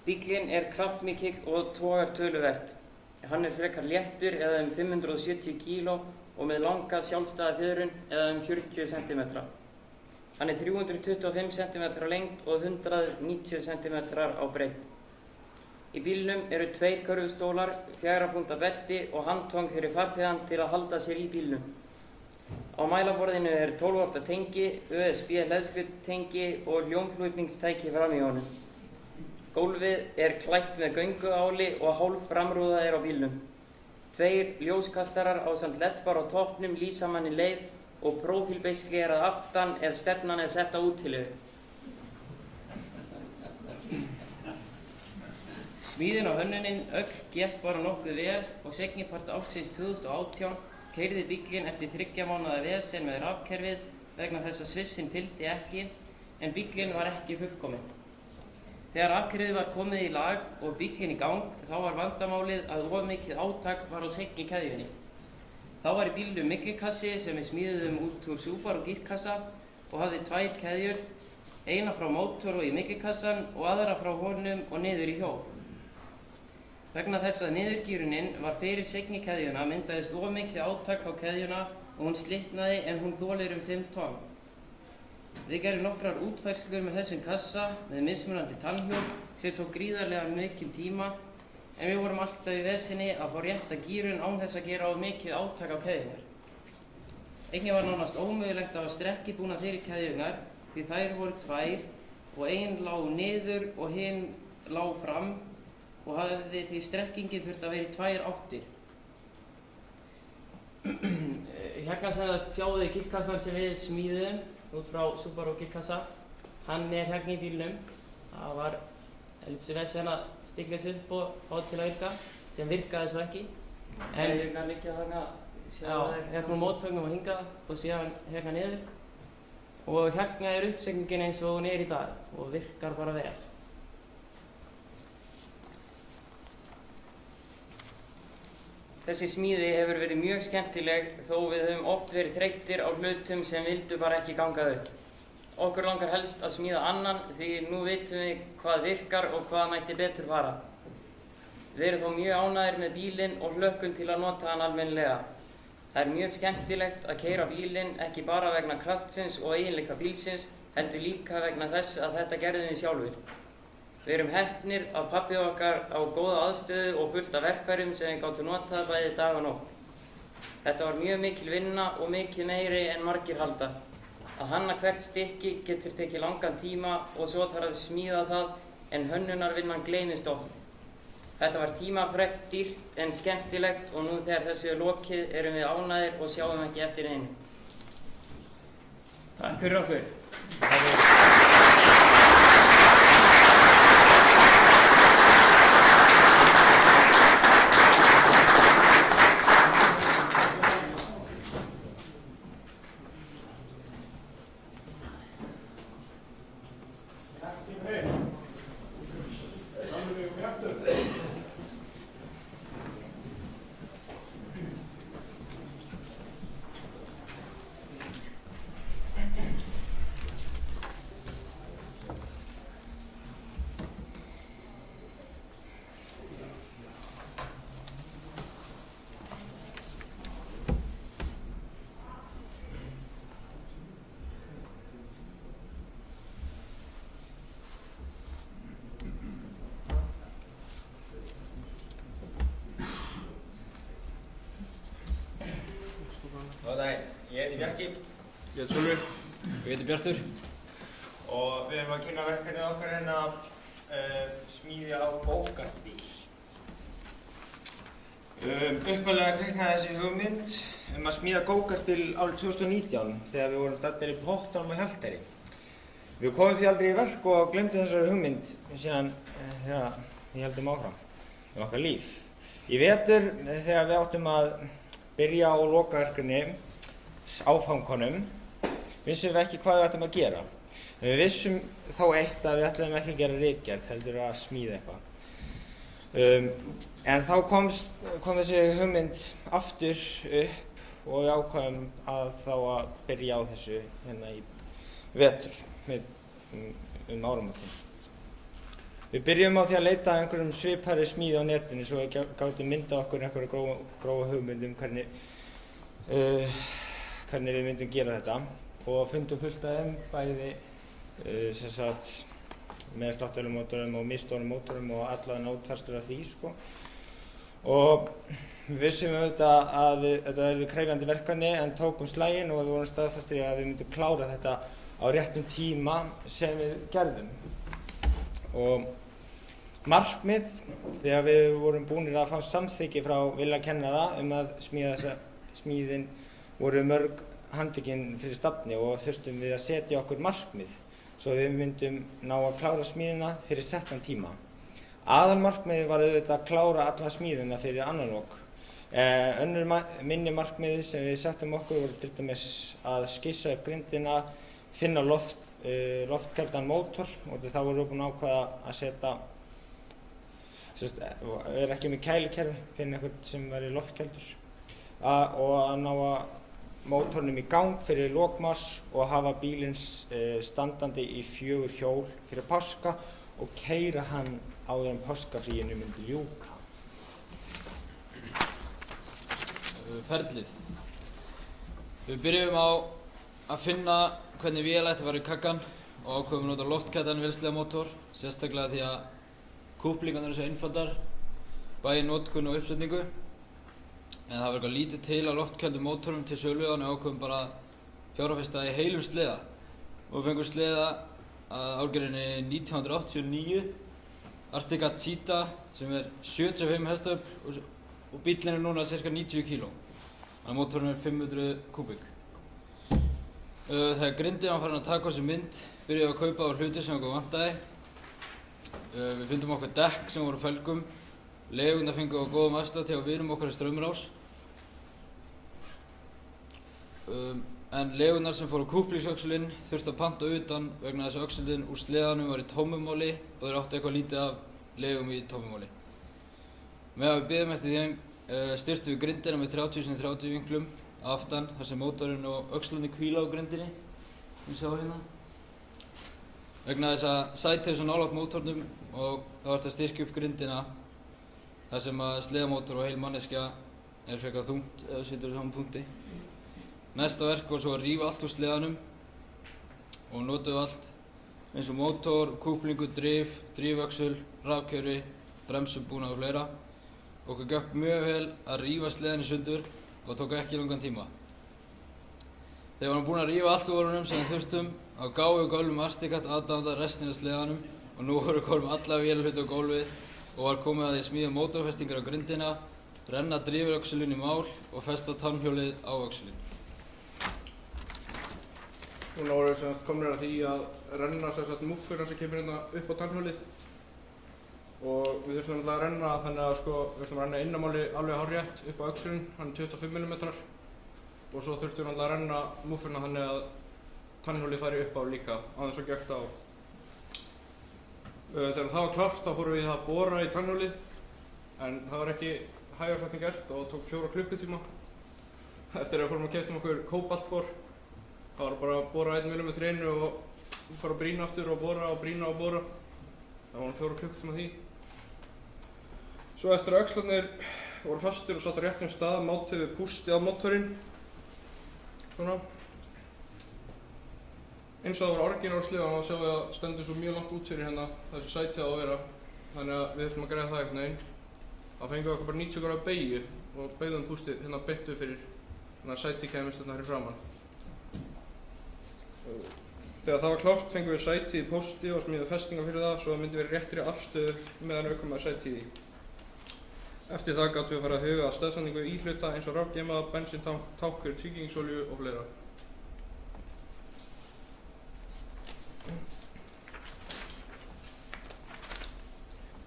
Bíllinn er kraftmikill og togar töluvert. Hann er frekar léttur eða 570 kíló og með langa sjálfstæða hliðrun eða 40 cm. Hann er 325 cm á lengd og 190 cm á breidd. Í bílnum eru 2 körfustólar, 4 punkta belti og handfang fyrir farþegann til að halda sér í bílnum. Á mælaborðinu er 12 V tengi, USB hleðslutengi og hljómflutningstæki fram í honum. Gólfið er klætt með gönguáli og hálf framrúða er á bílnum. 2 ljóskastarar ásamt LED-bar á toppnum lýsa manni leið og prófílbeiskli er að aftan ef stefnan er sett á útilegu. Smíðin og hönnunin öll gekk bara nokkuð vel og seinnipart ársins 2018 keyrði bíllinn eftir 3 mánaða vesen með rafkerfið vegna þess að svissinn fylgdi ekki en bíllinn var ekki fullkominn. Þegar rafkerfið var komið í lag og bíllinn í gang þá var vandamálið að of mikið átak var á segnikeðjunni. Þá var í bílnum myglikassi sem við smíðuðum út úr Subaru gírkassa og hafði 2 keðjur, eina frá mótor og í myglikassan og aðra frá honum og niður í hjól. Vegna þess að niðurgýrunin var fyrir segnikeðjuna myndaðist of mikið átak á keðjuna og hún slitnaði en hún þolir 5 tonn. Við gerum nokkrar útfærslur með þessum kassa með mismunandi tannhjól sem tók gríðarlega mikinn tíma en við vorum alltaf í vesinni að fá rétta gírun án þess að gera of mikið átak á keðjurnar. Einnig var nánast ómögulegt að hafa strekkibúna fyrir keðjurnar því þær voru 2 og ein lá niður og hin lá fram og hafði því strekkingin þurft að vera í 2 áttir. Hérna sem að sjáðu þið gírkassan sem við smíðum út frá Subaru gírkassa. Hann er hérna í bílnum. Það var heldur vesen að stikla þessu upp og fá til að virka, sem virkaði svo ekki. En hérna liggja þarna, hérna úr móttögnum og hingað og síðan hérna niður. Og hérna er uppsegningin eins og hún er í dag og virkar bara vel. Þessi smíði hefur verið mjög skemmtileg þó við höfum oft verið þreyttir á hlutum sem vildu bara ekki ganga upp. Okkur langar helst að smíða annan því nú vitum við hvað virkar og hvað mætti betur fara. Við erum þó mjög ánægðir með bílinn og hlökkum til að nota hann almennilega. Það er mjög skemmtilegt að keyra bílinn ekki bara vegna kraftsins og eiginleika bílsins, heldur líka vegna þess að þetta gerðum við sjálfur. Við erum heppnir að pabbi okkar á góða aðstöðu og fullt af verkfærum sem við gátum notað bæði dag og nótt. Þetta var mjög mikil vinna og mikið meiri en margir halda. Að hanna hvert stykki getur tekið langan tíma og svo þarf að smíða það en hönnunarvinnan gleymist oft. Þetta var tímafrekt, dýrt en skemmtilegt og nú þegar þessu er lokið erum við ánægðir og sjáum ekki eftir einu. Takk fyrir okkur. Góðan daginn, ég heiti Bjarki. Ég heiti Sölvi. Ég heiti Bjartur. Og við erum að kynna verkefnið okkar hérna smíði á go-kartbíl. Upphaflega kviknaði þessi hugmynd að smíða go-kartbíl árið 2019 þegar við vorum staddir í Pottunum og Hjalteyri. Við komum því aldrei í verk og glemdi þessari hugmynd síðan þegar við heldum áfram með okkar líf. Í vetur þegar við áttum að byrja á lokaverkefni áfangunum vissum við ekki hvað við ættum að gera. Við vissum þá eitt að við ætlum ekki að gera ritgerð, heldur að smíða eitthvað. En þá kom þessi hugmynd aftur upp og við ákváðum að þá að byrja á þessu hérna vetur áramótin. Við byrjum á því að leita að einhverjum svipari smíði á netinu svo við gátum mynda okkur einhverja grófa hugmyndum hvernig við myndum gera þetta og fundum fullt af þeim bæði með sláttvélumótorum og misstórum mótorum og allavega útfærslur af því sko. Og við vissum auðvitað að þetta verði krefjandi verkefni en tókum slaginn og við vorum staðfastir í að við myndum klára þetta á réttum tíma sem við gerðum. Og markmið, þegar við vorum búnir að fá samþykki frá Villa kennara að smíða þessa smíðin voru mörg handtökin fyrir stafni og þurftum við að setja okkur markmið svo við myndum ná að klára smíðina fyrir settan tíma. Aðalmarkmiðið var auðvitað að klára alla smíðina fyrir annan lok. Önnur minni markmiðið sem við settum okkur voru til dæmis að skissa upp grindina, finna loftkældan mótor og þá vorum við búin að ákveða að setja vera ekki með kælikerfi, finna eitthvað sem væri loftkældur og að ná að mótornum í gang fyrir lokmars og hafa bílinn standandi í 4 hjól fyrir páska og keyra hann áður en páskafríinu myndi ljúka. Ferlið. Við byrjum á að finna hvernig vél ætti að fara í kakkan og ákveðum að nota loftkældan vélsleðamótor, sérstaklega því að kúplingarnar eru svo einfaldar, bæði notkun og uppsetningu. En það var eitthvað lítið til af loftkældum mótorum til sölu og við ákveðum bara að fjárfesta í heilum sleða. Og við fengum sleða að árgerðinni 1989, Arctica Cheetah sem er 75 hestafl og bíllinn er núna ca. 90 kg. Þannig að mótorinn er 500 kubík. Þegar grindin var farin að taka á sig mynd, byrjuðum við að kaupa á hluti sem okkur vantaði. Við fundum okkur dekk sem voru felgum, leigurnar fengum á góðum afslætti hjá vinum okkar í Straumrás. En leigurnar sem fóru á kúplingsöxulinn þurfti að panta utan vegna þess að öxullinn úr sleðanum var í tómumáli og þeir áttu eitthvað lítið af leigum í tómumáli. Meðan við biðum eftir þeim styrktum við grindina með 30x30 vinklum aftan þar sem mótorinn og öxlunni hvíla á grindinni, sem við sjáum hérna. Vegna þess að sætið er svo nálægt mótornum og það var að styrkja upp grindina þar sem að sleðamótor og heil manneskja er frekar þungt ef það situr á sama punkti. Næsta verk var svo að rífa allt úr sleðanum og notuðu allt eins og mótor, kúplingu, driföxul, rafkerfi, bremsubúnað og fleira. Okkur gekk mjög vel að rífa sleðan í sundur og tók ekki langan tíma. Þegar við varum búin að rífa allt úr honum sem við þurftum á gáfu og gólfum Arctica aðdáanda restina af sleðanum og nú voru komin alla vélhluti á gólfið og var komið að því að smíða mótorfestingar á grindina, renna driföxulinn í mál og festa tannhjólið á öxulinn. Núna vorum við komnir að því að renna múffurna sem kemur hérna upp á tannhjólið og við þurftum að renna þannig að við þurftum að renna innamáli alveg hárrétt upp á öxulinn, hann er 25 mm og svo þurftum við að renna múffurna þannig að tannhjólið færi upp á líka á þess að gökta á. Þegar það var klárt þá fórum við að bora í tannhjólið en það var ekki hægar hvernig gert og tók 4 klukkutíma. Eftir að við fórum að keyptum okkur kóbaltbor. Það var bara að bora 1 mm í einu og fara að brýna aftur og bora og brýna og bora. Það var 4 klukkutíma því. Svo eftir að öxlarnir voru fastir og satt á réttum stað mátuðu við pústi á mótorinn. Svona. Eins og það var orginál sleðan og þá sjáum við að stendur svo mjög langt út fyrir hérna þessi sætið á að vera. Þannig að við þurfum að greiða það einhvern veginn. Þá fengum við okkur bara 90 gráðu beygju og beygðum pústið hérna beint upp fyrir þannig að sætið kæmist hérna fyrir framan. Þegar það var klárt fengum við sætið í pósti og smíðum festingar fyrir það svo það myndi verið réttri afstöðu meðan ökumaður sætið í. Eftir það gátum við að fara að huga að staðsetningu íhluta eins og rafgeyma, bensíntank, tankur, tvígingsolíu og fleira.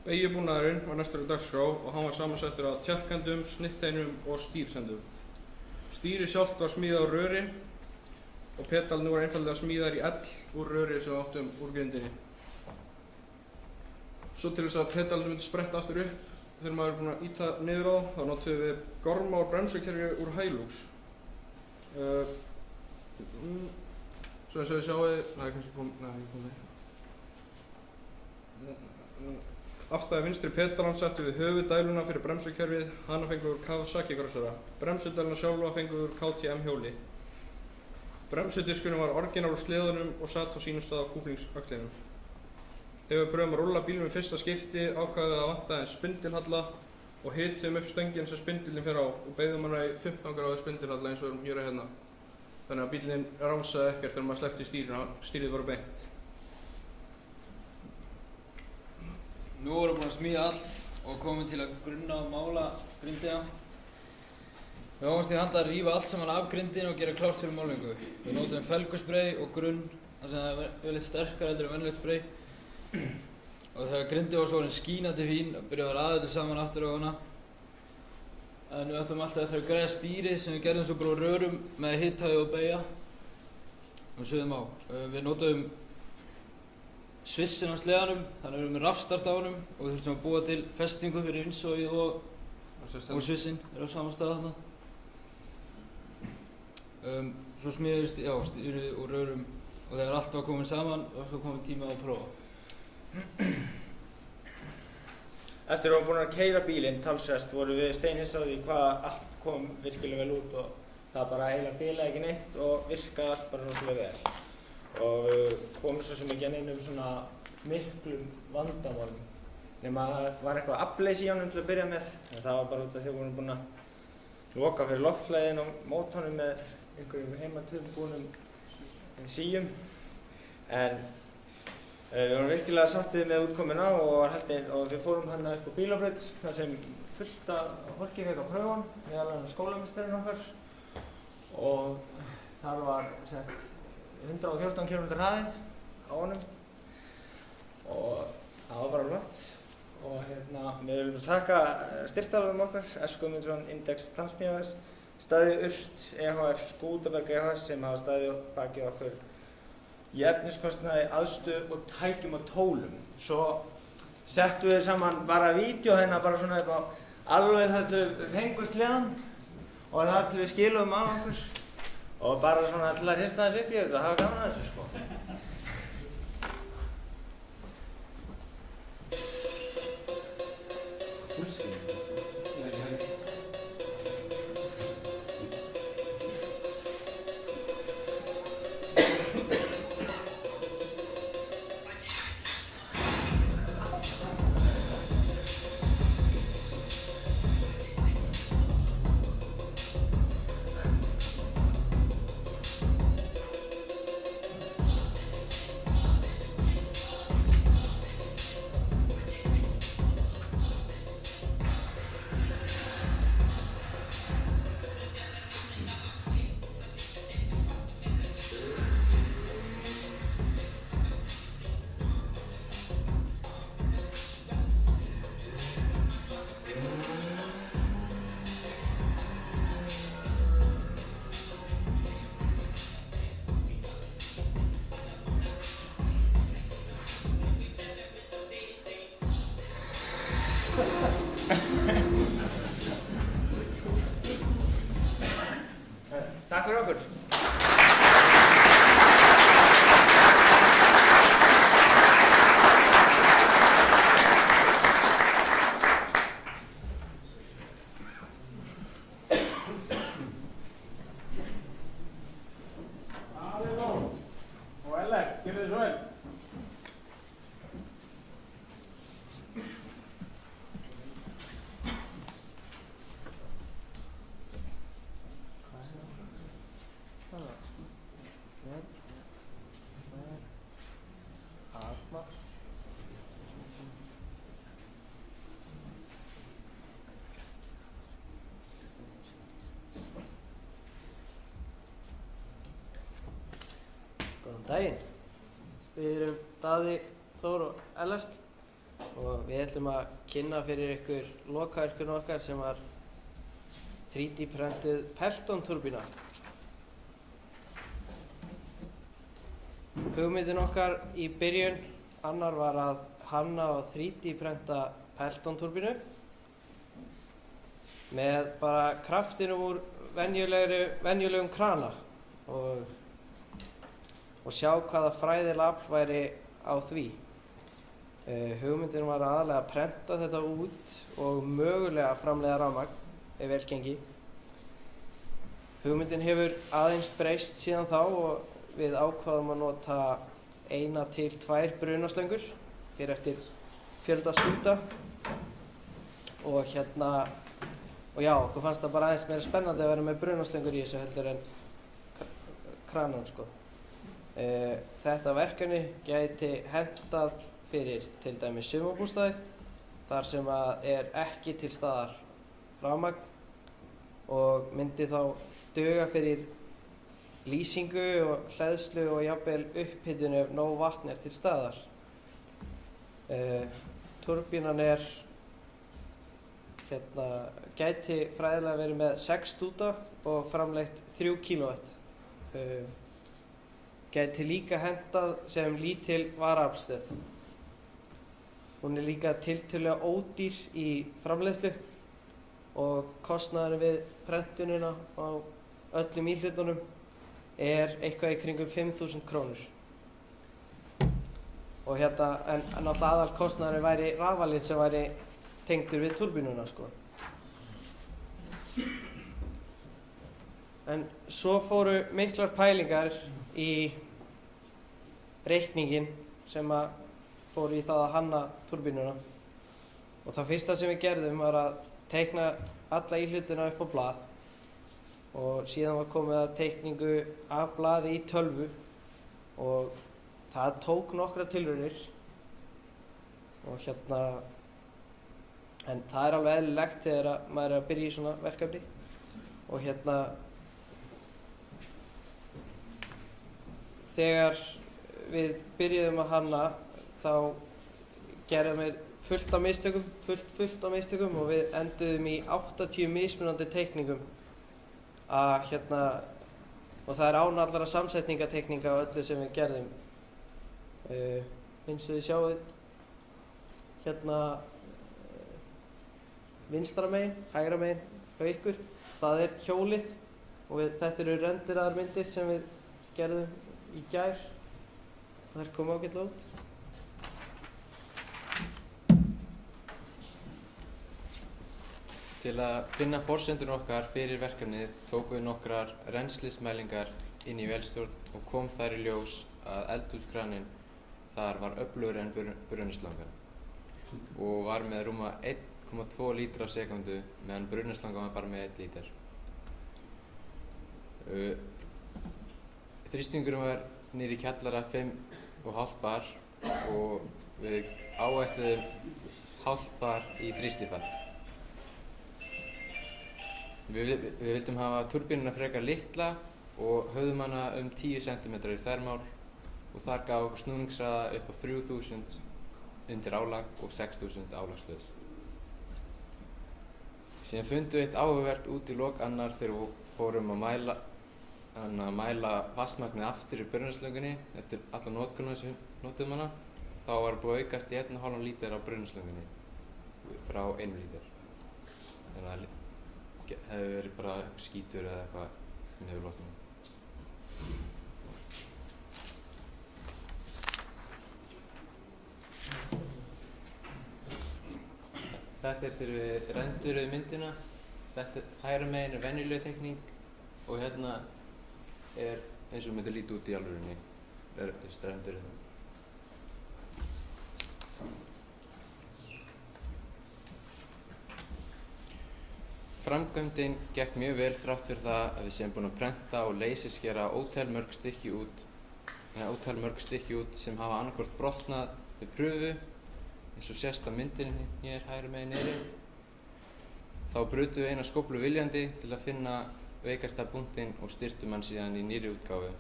Beygjubúnaðurinn var næstur á dagskrá og hann var samansettur af tjakkendum, snitteinum og stýrsendum. Stýrið sjálft var smíðað á röri og pedalinn voru einfaldlega smíðar í ell úr röri sem við áttum úr grindinni. Svo til þess að pedalinn myndi spretta aftur upp þegar maður er búinn að ýta niður á þá notuðum við gorma og bremsukerfi úr Hilux. Svo eins og þið sjáið, það er kannski komið. Aftæði vinstri Petran settum við höfuðdæluna fyrir bremsukerfið, hana fengum við úr Kawasaki grossara. Bremsudæluna sjálfa fengum við úr KTM hjóli. Bremsudiskurinn var orginál úr sleðunum og satt á sínum stað á kúplingsöxlinum. Þegar við pröfum að rúlla bílum í fyrsta skipti ákváðum við að vantaði aðeins spindilhalla og hituðum upp stöngin sem spindilinn fer á og beygðum hana í 15 gráðu spindilhalla eins og við erum hér hérna. Þannig að bílinn rásaði ekkert þegar maður sleppti stýrið var beint. Nú vorum við búin að smíða allt og komum til að grunna og mála grindina. Við hófumst í handa að rífa allt saman af grindinu og gera klárt fyrir málingu. Við notum felguspray og grunn, þar sem það er litt sterkara heldur en venjulegt spray. Og þegar grindin var svo orðin skínandi fín, byrjaði að raða þetta saman aftur á hana. En við ættum alltaf eftir að græða stýri sem við gerðum svo bara úr rörum með hitaði og beygja og suðum á. Við notum svissin á sleðanum, þannig að við erum með rafstart á honum og við þurftum að búa til festingu fyrir innsogið og svissin er á sama stað þarna. Svo smíðist stýrið úr rörum og þegar allt var komin saman var svo komin tími á að prófa. Eftir að við varum búin að keyra bílinn talsvert vorum við steinhissa á því hvað allt kom virkilega vel út og það bara eiginlega bilaði ekki neitt og virkaði allt bara rosalega vel. Og komum svo sem ekki að neinum svona miklum vandamálum nema það var eitthvað afleysi í honum til að byrja með en það var bara út af því að við vorum búin að loka fyrir loftleiðin á mótornum með einhverjum heimatilbúnum síum en við vorum virkilega sáttið með útkomuna og við fórum hérna upp á bílabraut þar sem fullt af fólki fekk að prófa hann meðal annars skólameistarinn okkar og þar var sett 114 km hraði á honum og það var bara flott og við viljum þakka styrktaraðilum okkar S. Guðmundsson, Index Tannsmíðaverks, Staði Urt, EHF Skútaberg EHF sem hafa staðið baki okkur í efniskostnaði, aðstöðu og tækjum og tólum. Svo settum við saman bara vídeo hérna bara svona eitthvað alveg þar til við fengum sleðan og þar til við skilum af okkur og bara svona til að hrista þessu upp í þetta, það var gaman að þessu sko. Takk fyrir okkur. Og Ellert, gerðu þið svo vel. Góðan daginn. Við erum Daði, Þór og Ellert og við ætlum að kynna fyrir ykkur lokaverkinu okkar sem var 3D prentuð Pelton-túrbína. Hugmyndin okkar í byrjun annar var að hanna og 3D prenta Pelton-túrbínu með bara kraftinum úr venjulegum krana og og sjá hvaða fræðilega afl væri á því. Hugmyndin var aðalega að prenta þetta út og mögulega framleiða rafmagn ef vel gengi. Hugmyndin hefur aðeins breyst síðan þá og við ákváðum að nota 1 til 2 brunaslöngur fyrir eftir fjölda stúta og já, okkur fannst það bara aðeins meira spennandi að vera með brunaslöngur í þessu heldur en kranan sko. Þetta verkefni gæti hentað fyrir til dæmis sumarbústaði þar sem að ekki til staðar rafmagn og myndi þá duga fyrir lýsingu og hleðslu og jafnvel upphitun ef nóg vatn til staðar. Turbínan gæti fræðilega verið með 6 stúta og framleitt 3 kW. Gæti líka hentað sem lítil varaaflsstöð. Hún líka tiltölulega ódýr í framleiðslu og kostnaðurinn við prentunina á öllum íhlutunum eitthvað í kringum 5.000 krónur. Og en náttúrulega aðalkostnaðurinn væri rafalinn sem væri tengdur við turbínuna sko. En svo fóru miklar pælingar í reikningin sem að fóru í það að hanna turbínuna og það fyrsta sem við gerðum var að teikna alla íhlutina upp á blað og síðan var komið að teikningu af blaði í tölvu og það tók nokkra tilraunir og en það alveg eðlilegt þegar maður að byrja í svona verkefni og þegar við byrjuðum að hanna þá gerðum við fullt af mistökum og við enduðum í 80 mismunandi teikningum og það án allra samsetningateikninga á öllu sem við gerðum. Eins og þið sjáið vinstra megin, hægra megin hjá ykkur, það hjólið og þetta eru renderaðar myndir sem við gerðum í gær. Það kom ágætlega út. Til að finna forsendur okkar fyrir verkefnið tókum við nokkrar rennslismælingar inn í vélstjórn og kom þar í ljós að eldhúskraninn þar var öflugri en brunaslangan og var með rúma 1,2 lítra á sekundu meðan brunaslangan var bara með 1 lítar. Þrýstingurinn var niður í kjallara 5,5 bar og við áætluðum 0,5 bar í þrýstifall. Við vildum hafa turbínuna frekar litla og höfðum hana 10 cm í þvermál og þar gaf okkur snúningshraða upp á 3000 undir álag og 6000 álagslaus. Síðan fundum við eitt áhugavert út í lok annar þegar við fórum að mæla vatnsmagnið aftur í brunaslöngunni eftir alla notkunina sem við notuðum hana. Þá var búið að aukast í 1,5 lítra á brunaslöngunni frá 1 lítra. Þannig að hefði verið bara skítur eða eitthvað sem hefur lotið með. Þetta þegar við rendurum myndina. Þetta hægra megin venjuleg teikning og hérna eins og myndi líta út í alvörunni. Rendurinn. Framkvæmdin gekk mjög vel þrátt fyrir það að við séum búin að prenta og leysiskera ótal mörg stykki út sem hafa annaðhvort brotnað við pröfu eins og sést á myndinni hér hægri megin niðri. Þá brutum við eina skóflu viljandi til að finna veikasta punktinn og styrktum hann síðan í nýrri útgáfu.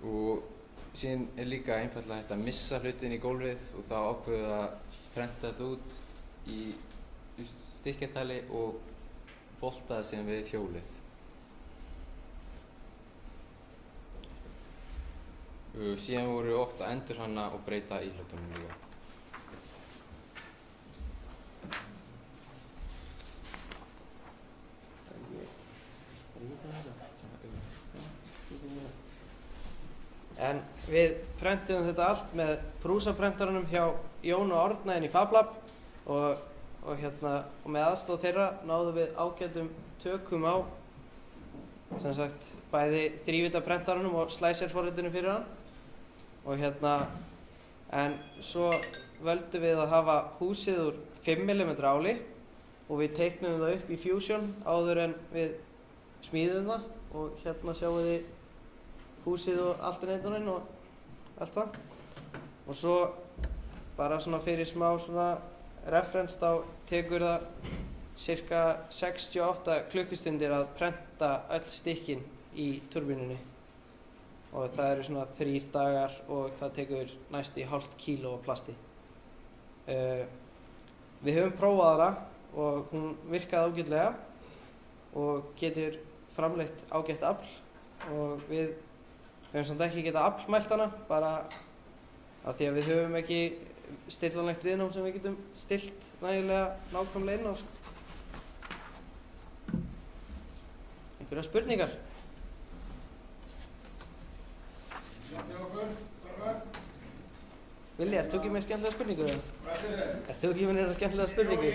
Og síðan líka einfaldlega hægt að missa hlutin í gólfið og þá ákveðum við að prenta þetta út í stykkjatali og bolta það síðan við hjólið. Síðan voru ofta að endurhanna og breyta íhlutunum líka. En við prentum þetta allt með prúsaprentaranum hjá Jón og Árna inn í FabLab og með aðstoð þeirra náðum við ágætum tökum á sem sagt bæði þrívitaprentaranum og slicer-forritinu fyrir hann og en svo völdum við að hafa húsið úr 5 mm áli og við teiknum það upp í Fusion áður en við smíðum það og sjáum við húsið og alternatorinn og allt það og svo bara svona fyrir smá svona reference þá tekur það cirka 68 klukkustundir að prenta öll stykkin í turbínunni og það eru svona 3 dagar og það tekur næstu hálft kíló af plasti. Við höfum prófað hana og hún virkaði ágætlega og getur framleitt ágætt afl og við höfum samt ekki getað aflmælt hana bara af því að við höfum ekki stillanlegt viðnám sem við getum stilt nægilega nákvæmlega inn á. Einhverjar spurningar? Villi, ert þú ekki með skemmtilega spurningu? Ert þú ekki með neina skemmtilega spurningu?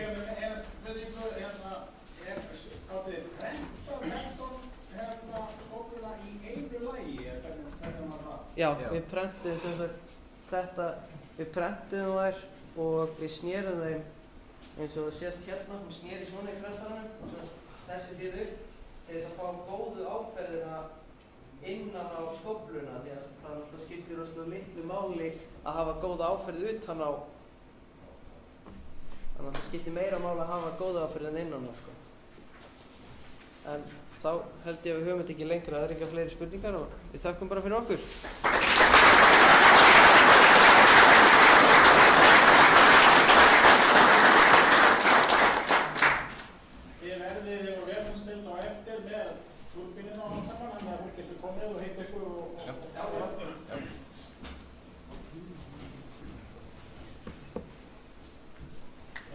Gátu þið prentað skófluna í einu lagi, hvernig var það? Já, við prentuðum sem sagt við prentuðum þær og við snérum þeim eins og það sést hérna, hún sneri svona í prentaranum og þessi býður til þess að fá góðu áferðina innan á skófluna því að það alltaf skiptir rosalega litlu máli að hafa góða áferð utan á þannig að það skiptir meira máli að hafa góða áferð en innan á En þá held ég að við höfum þetta ekki lengra, það engar fleiri spurningar og við þökkum bara fyrir okkur. Þið verðið og velumstild á eftir með túrbíninu og allt saman, þannig að fólk getur komið og hitt ykkur og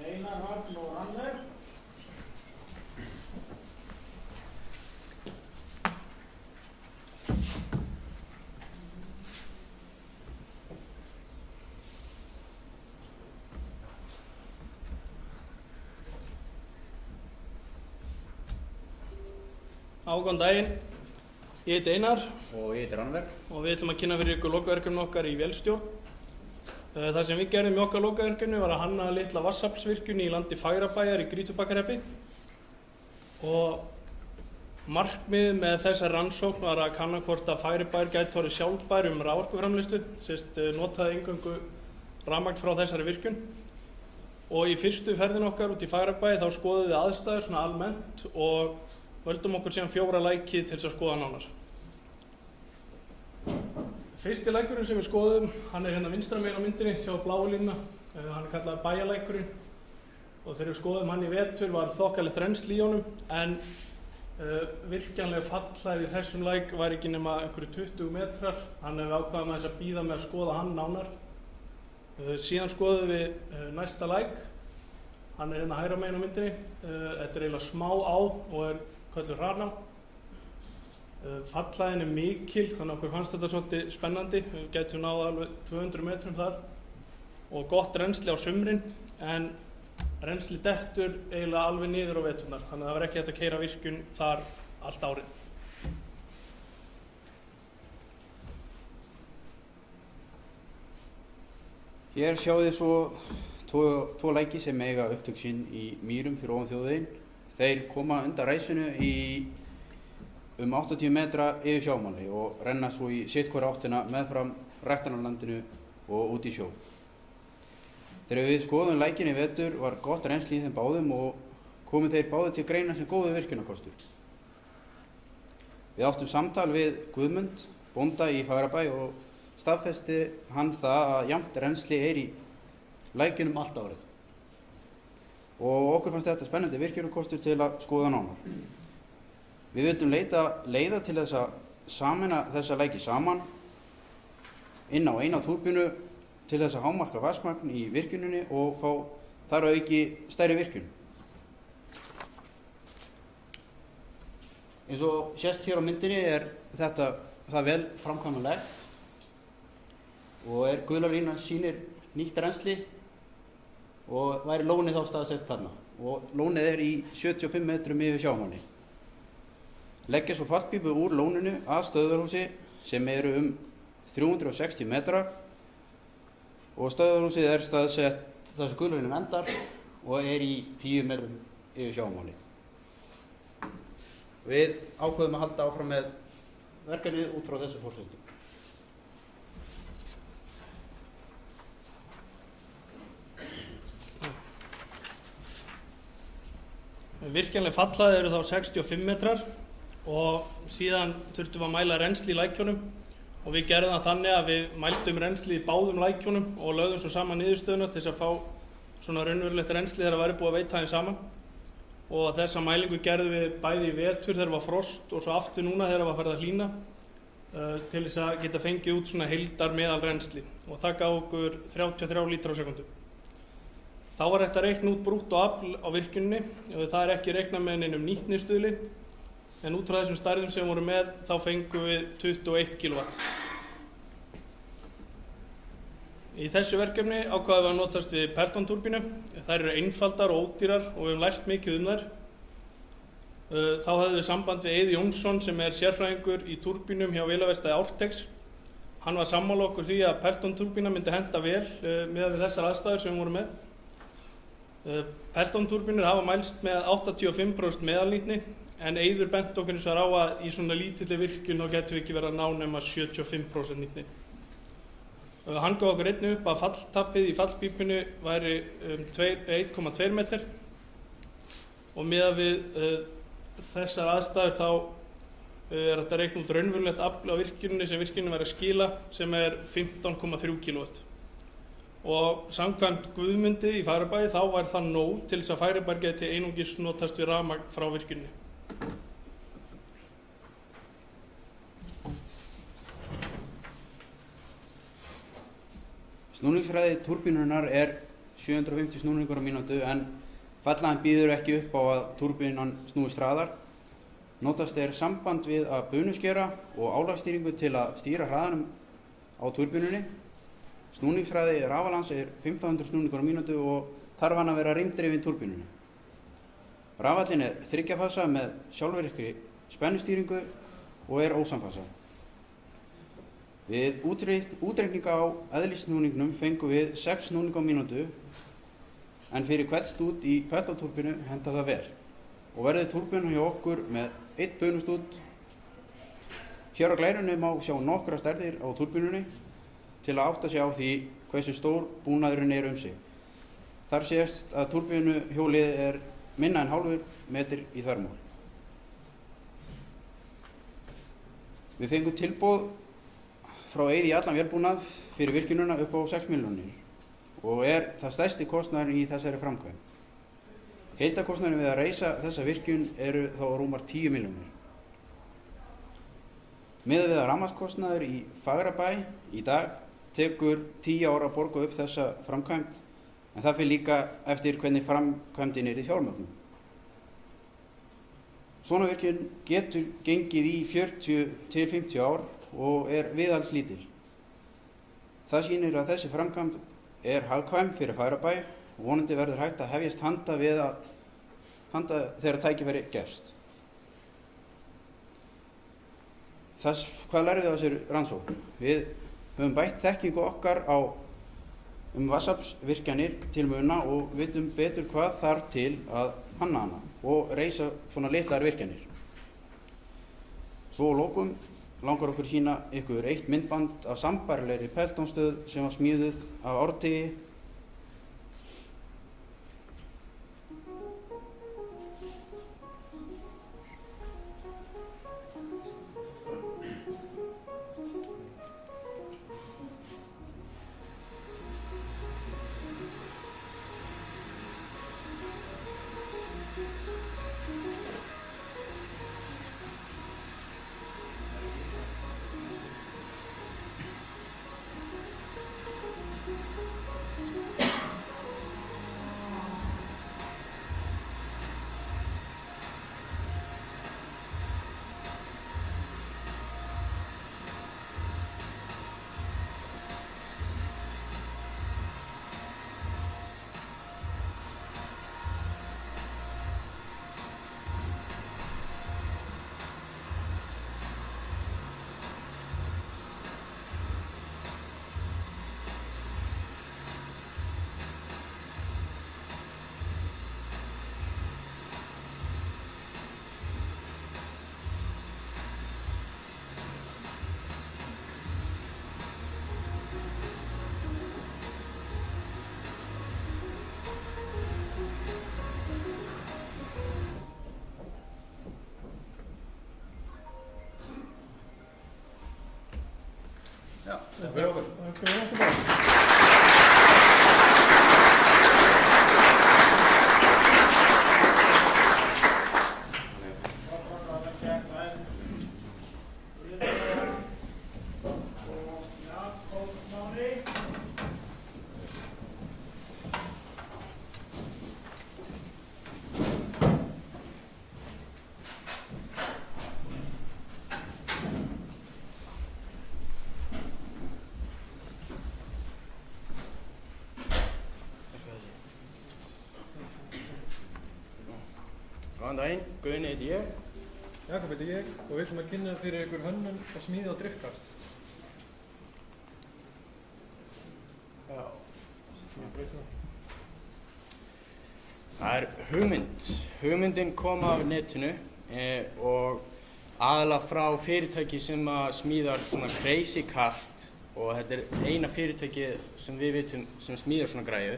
Einar, Hrafn og Rannver. Góðan daginn, ég heiti Einar og ég heiti Rannver og við ætlum að kynna fyrir ykkur lokaverkefni okkar í vélstjórn. Það sem við gerðum í okkar lokaverkefni var að hanna litla vatnsaflsvirkjun í landi Fagrabæjar í Grýtubakkahreppi og markmiðið með þessa rannsókn var að kanna hvort að Fagrabæjar gæti orðið sjálfbær raforkuframleiðslu, notaði eingöngu rafmagn frá þessari virkjun. Og í fyrstu ferðin okkar út í Fagrabæi þá skoðum við aðstæður svona almennt og völdum okkur síðan 4 læki til þess að skoða nánar. Fyrsti lækurinn sem við skoðum, hann hérna vinstra megin á myndinni, sjá bláu línuna, hann kallaður Bæjalækurinn og þegar við skoðum hann í vetur var þokkalegt rennsli í honum en virkjanleg fallhæð í þessum læk var ekki nema einhverju 20 metrar, þannig að við ákvaðum aðeins að bíða með að skoða hann nánar. Síðan skoðum við næsta læk, hann hérna hægra megin á myndinni, þetta eiginlega smá á og kölluð Hraná. Fallhæðin mikil, þannig að okkur fannst þetta svolítið spennandi. Við gætum náð alveg 200 metrum þar og gott rennsli á sumrin en rennsli dettur eiginlega alveg niður á veturnar, þannig að það var ekki hægt að keyra virkjun þar allt árið. Hér sjáum þið svo tvo læki sem eiga upptök sín í Mýrum fyrir ofan þjóðveginn. Þeir koma undan ræsinu í 80 metra yfir sjávarmáli og renna svo í sitthvora áttina meðfram ræktunarlandinu og út í sjó. Þegar við skoðum lækin í vetur var gott rennsli í þeim báðum og komu þeir báðir til greina sem góður virkjunarkostur. Við áttum samtal við Guðmund, bónda í Fagrabæ og staðfesti hann það að jafnt rennsli í lækjunum allt árið. Og okkur fannst þetta spennandi virkjunarkostur til að skoða nánar. Við vildum leita leiða til þess að sameina þessa læki saman inn á eina túrbínu til þess að hámarka vatnsmagn í virkjuninni og fá þar að auki stærri virkjun. Eins og sést hér á myndinni þetta það vel framkvæmanlegt og gula línan sýnir nýtt rennsli og væri lónið þá staðsett þarna og lónið í 75 metrum yfir sjávarmáli. Leggja svo fallpípu úr lóninu að stöðvarhúsi sem eru 360 metrar og stöðvarhúsið staðsett þar sem gula línan endar og í 10 metrum yfir sjávarmáli. Við ákveðum að halda áfram með verkefnið út frá þessu forsendum. Virkjanleg fallhæð eru þá 65 metrar og síðan þurftum við að mæla rennsli í lækjunum og við gerðum það þannig að við mældum rennsli í báðum lækjunum og lögðum svo saman niðurstöðuna til þess að fá svona raunverulegt rennsli þegar það væri búið að veita þeim saman. Og þessa mælingu gerðum við bæði í vetur þegar var frost og svo aftur núna þegar var farið að hlýna til þess að geta fengið út svona heildar meðal rennsli og það gaf okkur 33 lítra á sekundu. Þá var þetta reikna út brútt og afl á virkjuninni og það ekki reikna með neinum nýtnistuðli en út frá þessum stærðum sem voru með þá fengum við 21 kW. Í þessu verkefni ákváðum við að notast við Pelton-túrbínu. Þær eru einfaldar og ódýrar og við höfum lært mikið þær. Þá höfðum við samband við Eiði Jónsson sem sérfræðingur í túrbínum hjá vélaverkstæði Ártex. Hann var sammála okkur því að Pelton-túrbína myndi henta vel miðað við þessar aðstæður sem við vorum með. Pelton-túrbínur hafa mælst með 85% meðalnýtni en Eiður bent okkur hins vegar á að í svona lítilli virkjun þá getum við ekki verið að ná nema 75% nýtni. Hann gaf okkur einnig upp að falltappið í fallpípunni væri 1,2 metr og miðað við þessar aðstæður þá þetta reikna út raunverulegt afl á virkjuninni sem virkjunin væri að skila sem 15,3 kW. Og samkvæmt Guðmundi í Fagrabæ þá var það nóg til þess að Fagrabær geti einungis notast við rafmagn frá virkjuninni. Snúningshraði túrbínunar 750 snúningur á mínútu en fallhæðin býður ekki upp á að túrbínan snúist hraðar. Notast samband við að bunuskera og álagsstýringu til að stýra hraðanum á túrbínunni. Snúningshraði rafalans 1500 snúningur á mínútu og þarf hann að vera reimdrifin túrbínunni. Rafallin 3 fasa með sjálfvirkri spennustýringu og ósamfasa. Við útreikninga á eðlisnúningnum fengum við 6 snúninga á mínútu en fyrir hvert stút í Pelton-túrbínu henta það vel og verður túrbínan hjá okkur með 1 bunustút. Hér á glærunni má sjá nokkra stærðir á túrbínunni til að átta sig á því hversu stór búnaðurinn sig. Þar sést að túrbínuhjólið minna en hálfur metr í þvermál. Við fengum tilboð frá Eiði í allan vélbúnað fyrir virkjunina upp á 6 milljónir og það stærsti kostnaðurinn í þessari framkvæmd. Heildarkostnaðurinn við að reisa þessa virkjun þá rúmar 10 milljónir. Miðað við að rafmagnskostnaður í Fagrabæ í dag tekur 10 ár að borga upp þessa framkvæmd en það fer líka eftir hvernig framkvæmdin í fjármögnun. Svona virkjun getur gengið í 40 til 50 ár og viðhaldslítil. Það sýnir að þessi framkvæmd hagkvæm fyrir Fagrabæ og vonandi verður hægt að hefjast handa þegar tækifæri gefst. Hvað lærðum við á þessari rannsókn? Við höfum bætt þekkingu okkar vatnsaflsvirkjanir til muna og vitum betur hvað þarf til að hanna hana og reisa svona litlar virkjanir. Svo að lokum langar okkur sýna ykkur eitt myndband af sambærilegri Pelton-stöð sem var smíðuð af Ártegi. Takk fyrir okkur. Takk fyrir okkur. Góðan daginn, Guðni heiti ég. Jakob heiti ég og við ætlum að kynna fyrir ykkur hönnun og smíði á driftkart. Já. Það er hugmynd. Hugmyndin kom af netinu og aðalega frá fyrirtæki sem að smíðar svona crazy kart og þetta er eina fyrirtæki sem við vitum sem smíðar svona græðu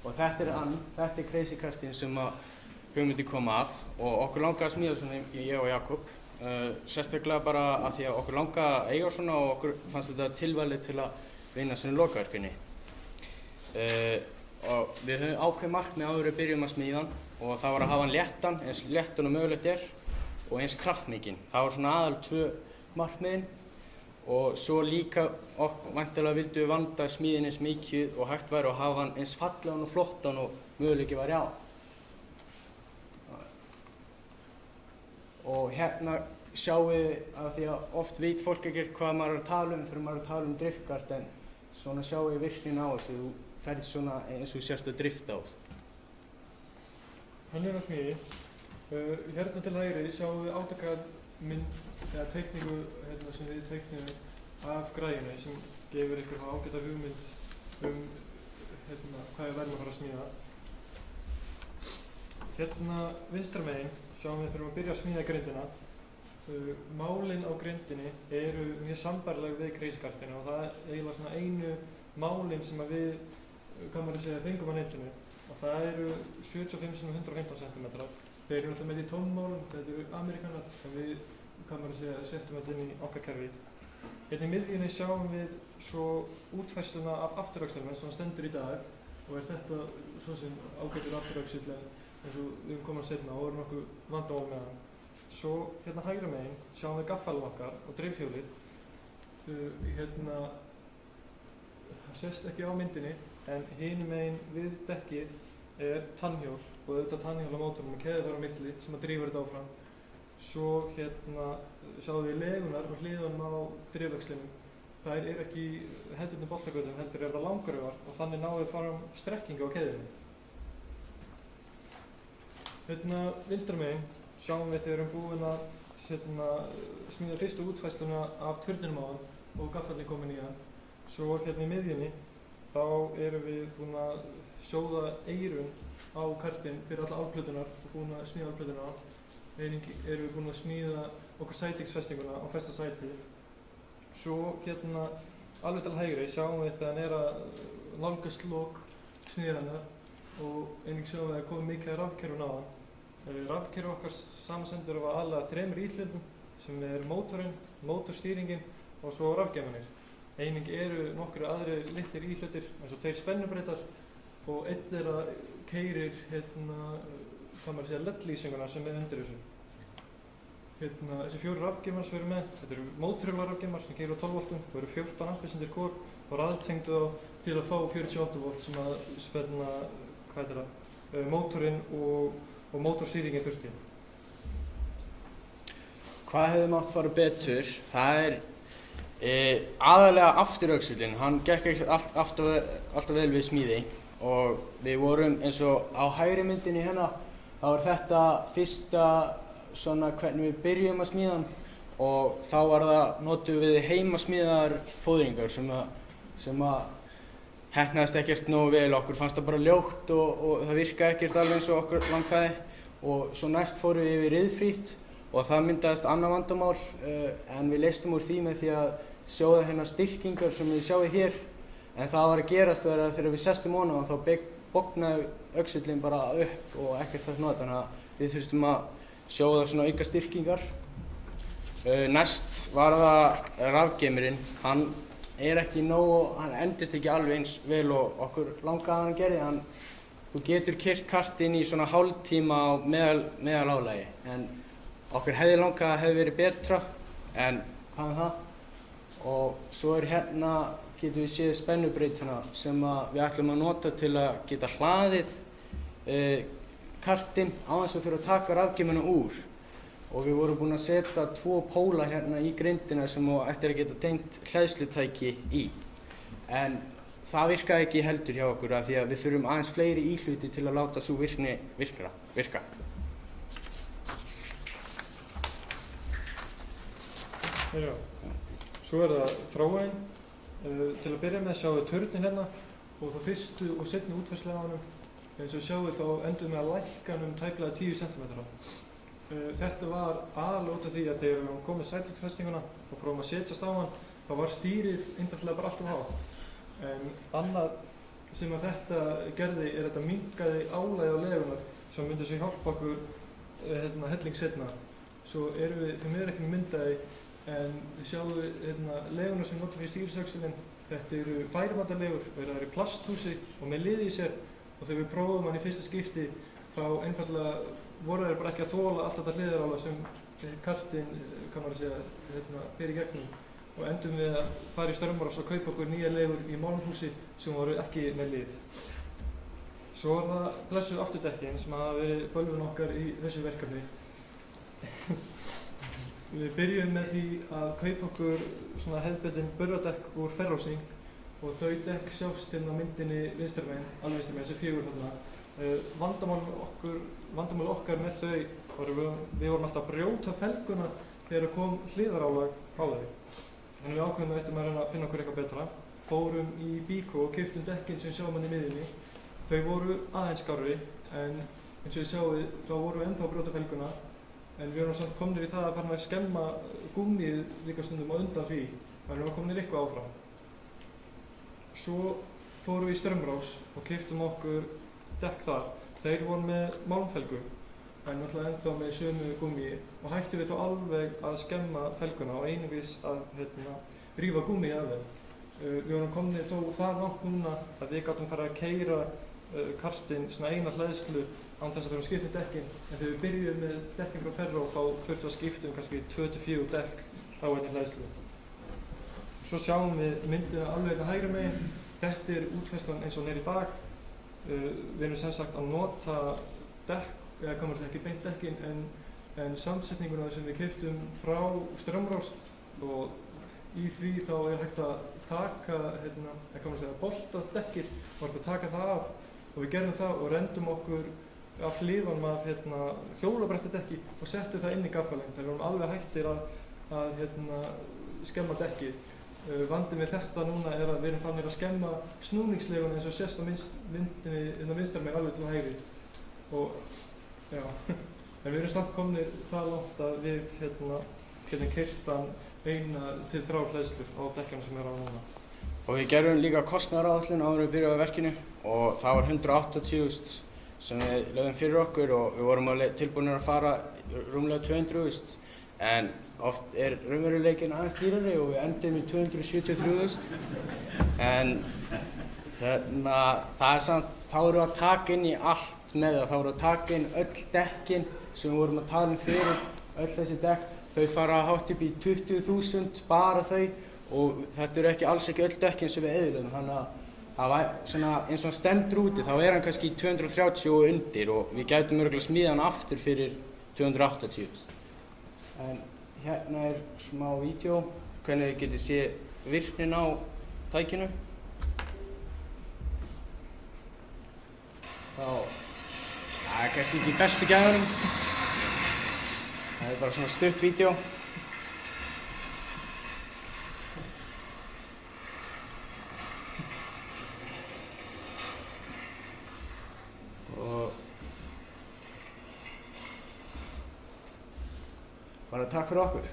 og þetta er crazy kartin sem að hugmyndin kom af og okkur langaði að smíða svona, ég og Jakob, sérstaklega bara af því að okkur langaði að eiga svona og okkur fannst þetta tilvalið til að vinna svona lokaverkefni. Og við höfum ákveðið markmið áður við byrjum að smíða hann og það var að hafa hann léttan, eins léttan og mögulegt er og eins kraftmikinn. Það var svona aðal 2 markmiðin og svo líka væntanlega vildum við vanda smíðin eins mikið og hægt væri að hafa hann eins fallegan og flottan og möguleiki væri á. Og hérna sjáum við að því að oft veit fólk ekki hvað maður er að tala þegar maður er að tala driftkart en svona sjáum við virknin á þessu, þú ferð svona eins og þú sért að drifta á. Hönnun og smíði. Hérna til hægri sjáum við átakað eða teikningu sem við teiknum af græjunni sem gefur ykkur ágæta hugmynd hvað við verðum að fara að smíða. Hérna vinstra megin sjáum við þurfum að byrja að smíða grindina. Málin á grindinni eru mjög sambærileg við crazy-kartinu og það er eiginlega svona einu málin sem að við, hvað maður að segja, fengum á netinu. Og það eru 75 x 115 cm. Þeir eru náttúrulega með í tómmálum, þetta eru Amerikanar, en við, hvað maður að segja, setjum þetta inn í okkar kerfi. Hérna í miðjunni sjáum við svo útfærsluna af afturöxlunum eins og hann stendur í dag og er þetta svo sem ágætur afturöxl eins og við komum seinna og vorum nokkuð vandamál með hann. Svo hérna hægra megin sjáum við gaffalinn okkar og dreifhjólið. Hérna, það sést ekki á myndinni en hinum megin við dekkið er tannhjól og auðvitað tannhjól á mótornum með keðjur á milli sem að drífur þetta áfram. Svo hérna sjáum við legunar og hliðunum á driföxlinum. Þær eru ekki hendurinn boltagötum, heldur er það langröfar og þannig náum við fram strekkingu á keðjunni. Hérna vinstra megin sjáum við þegar við erum búin að smíða fyrstu útfærsluna af turninum á hann og gaffallinn komin í hann. Svo hérna í miðjunni þá erum við búin að sjóða eyrun á kartinn fyrir alla álplötunar og búin að smíða álplötuna á hann. Einnig erum við búin að smíða okkar sætingsfestinguna á festa sæti. Svo hérna alveg til hægri sjáum við þegar hann er að nálgast lok smíðarinnar og einnig sjáum við að komið mikið rafkerfun á hann. Rafkerfi okkar samanstendur af aðalega 3 íhlutum sem er mótorinn, mótorstýringin og svo rafgeymarnir. Einnig eru nokkru aðri litlir íhlutir eins og 2 spennubreytar og einn þeirra keyrir hvað maður segja LED-lýsinguna sem er undir þessu. Þessi 4 rafgeymar sem við erum með, þetta eru mótorrjóla rafgeymar sem keyrir á 12 voltum og eru 14 amperesendir hvor og raðtengdu þá til að fá 48 volt sem að spenna mótorinn og mótorstýringin þurfti. Hvað hefði mátt fara betur? Það er aðalega afturöxullinn, hann gekk ekki alltaf vel við smíði og við vorum eins og á hægri myndinni hérna, þá er þetta fyrsta svona hvernig við byrjum að smíða hann og þá notum við heimasmíðaðar fóðringar sem að heppnaðist ekkert nógu vel, okkur fannst það bara ljótt og það virkaði ekkert alveg eins og okkur langaði og svo næst fórum við yfir ryðfrítt og það myndaðist annað vandamál en við leystum úr því með því að sjóða hérna styrkingar sem við sjáum hér en það var að gerast þegar við sestum ofan á hann þá bognaði öxullinn bara upp og ekkert þess nota þannig að við þurftum að sjóða svona auka styrkingar. Næst var það rafgeymirinn, hann ekki nóg, hann endist ekki alveg eins vel og okkur langaði hann gerði. Þú getur keyrt kartinn í svona hálftíma á meðal álagi, en okkur hefði langað að hefði verið betra, en hvað með það? Og svo hérna getum við séð spennubreytuna sem við ætlum að nota til að geta hlaðið kartinn á þess að þurfa að taka rafgeymina úr. Og við vorum búin að setja 2 póla hérna í grindina sem ættir að geta tengt hleðslutæki í. En það virkaði ekki heldur hjá okkur af því að við þurfum aðeins fleiri íhluti til að láta sú virkni virka. Já. Svo það þróun. Til að byrja með sjáum við turnin hérna og þá fyrstu og seinni útfærslu á honum. Eins og sjáum við þá endum við að lækka hann tæplega 10 cm. Þetta var aðalega út af því að þegar við komum sætlingsfestinguna og prófum að setjast á hann, þá var stýrið einfaldlega bara allt hátt. En annað sem að þetta gerði er að þetta minnkaði álagið á legunar sem myndi svo hjálpa okkur helling seinna. Svo erum við því miður ekki með myndaði, en við sjáum legunar sem notum við stýrisöxulinn. Þetta eru færimatalegur, það eru í plasthúsi og með liði í sér, og þegar við prófum hann í fyrsta skipti þá einfaldlega voru þeir bara ekki að þola allt þetta hliðarálag sem kartinn fer í gegnum, og endum við að fara í Strömrás og kaupa okkur nýja legur í málmhúsi sem voru ekki með lið. Svo var það blessuð afturdekkin sem hafa verið bölvun okkar í þessu verkefni. Við byrjum með því að kaupa okkur svona hefðbundin burðardekk úr Ferrósing, og þau dekk sjást hérna á myndinni vinstra megin, alveg vinstra megin, þessi 4 þarna. Vandamál okkar með þau var við vorum alltaf að brjóta felguna þegar kom hliðarálag á þau. Þannig við ákveðum að við ættum að reyna að finna okkur eitthvað betra. Fórum í Bíkó og keyptum dekkin sem við sjáum hann í miðjunni. Þau voru aðeins skárri, en eins og við sjáum þá vorum við ennþá að brjóta felguna, en við vorum samt komnir í það að fara að skemma gúmmið líka stundum á undan því, þannig við vorum komnir eitthvað áfram. Svo fórum við í Strömrás og keyptum okkur dekk þar. Þeir voru með málmfelgu, en náttúrulega ennþá með sömu gúmmíi, og hættum við þá alveg að skemma felguna og einungis að rífa gúmmíi af þeim. Við vorum komnir þó það langt núna að við gátum fara að keyra kartinn svona eina hleðslu án þess að þurfum að skipta um dekkin, en þegar við byrjuðum með dekkin frá Ferró þá þurftum að skipta kannski 2-4 dekk á einni hleðslu. Svo sjáum við myndina alveg að hægri megin. Þetta útfærslan eins og hún í dag. Við erum sem sagt að nota dekk, eða komur þetta ekki beint dekkin, en samsetninguna sem við keyptum frá Strömrás, og í því þá hægt að taka, boltað dekkið og hægt að taka það af, og við gerðum það og rendum okkur af hliðanum af hjólabrettadekki og settum það inn í gaffalinn. Þegar við erum alveg hættir að skemma dekkið. Vandinn við þetta núna er að við erum farnir að skemma snúningsleguna eins og sést á myndinni vinstra megin alveg til hægri. En við erum samt komnir það langt að við getum keyrt hann 1-3 hleðslur á dekkjunum sem á núna. Og við gerðum líka kostnaðaráætlun áður en við byrjuðum á verkinu, og það var 180.000 sem við lögðum fyrir okkur, og við vorum tilbúinir að fara rúmlega 200.000, en oft raunveruleikinn aðeins dýrari og við endum í 273.000. En það er samt, þá erum við að taka inn í allt með það. Þá erum við að taka inn öll dekkin sem við vorum að tala fyrir, öll þessi dekk. Þau fara hátt upp í 20.000 bara þau, og þetta eru alls ekki öll dekkin sem við eyðilögum. Þannig að það var svona, eins og hann stendur úti, þá er hann kannski 230 og undir, og við gætum örugglega smíða hann aftur fyrir 280.000. En hérna er smá vídeó, hvernig þið getið séð virknin á tækinu. Það er kannski ekki bestu gæðunum. Það er bara svona stutt vídeó. Og bara takk fyrir okkur.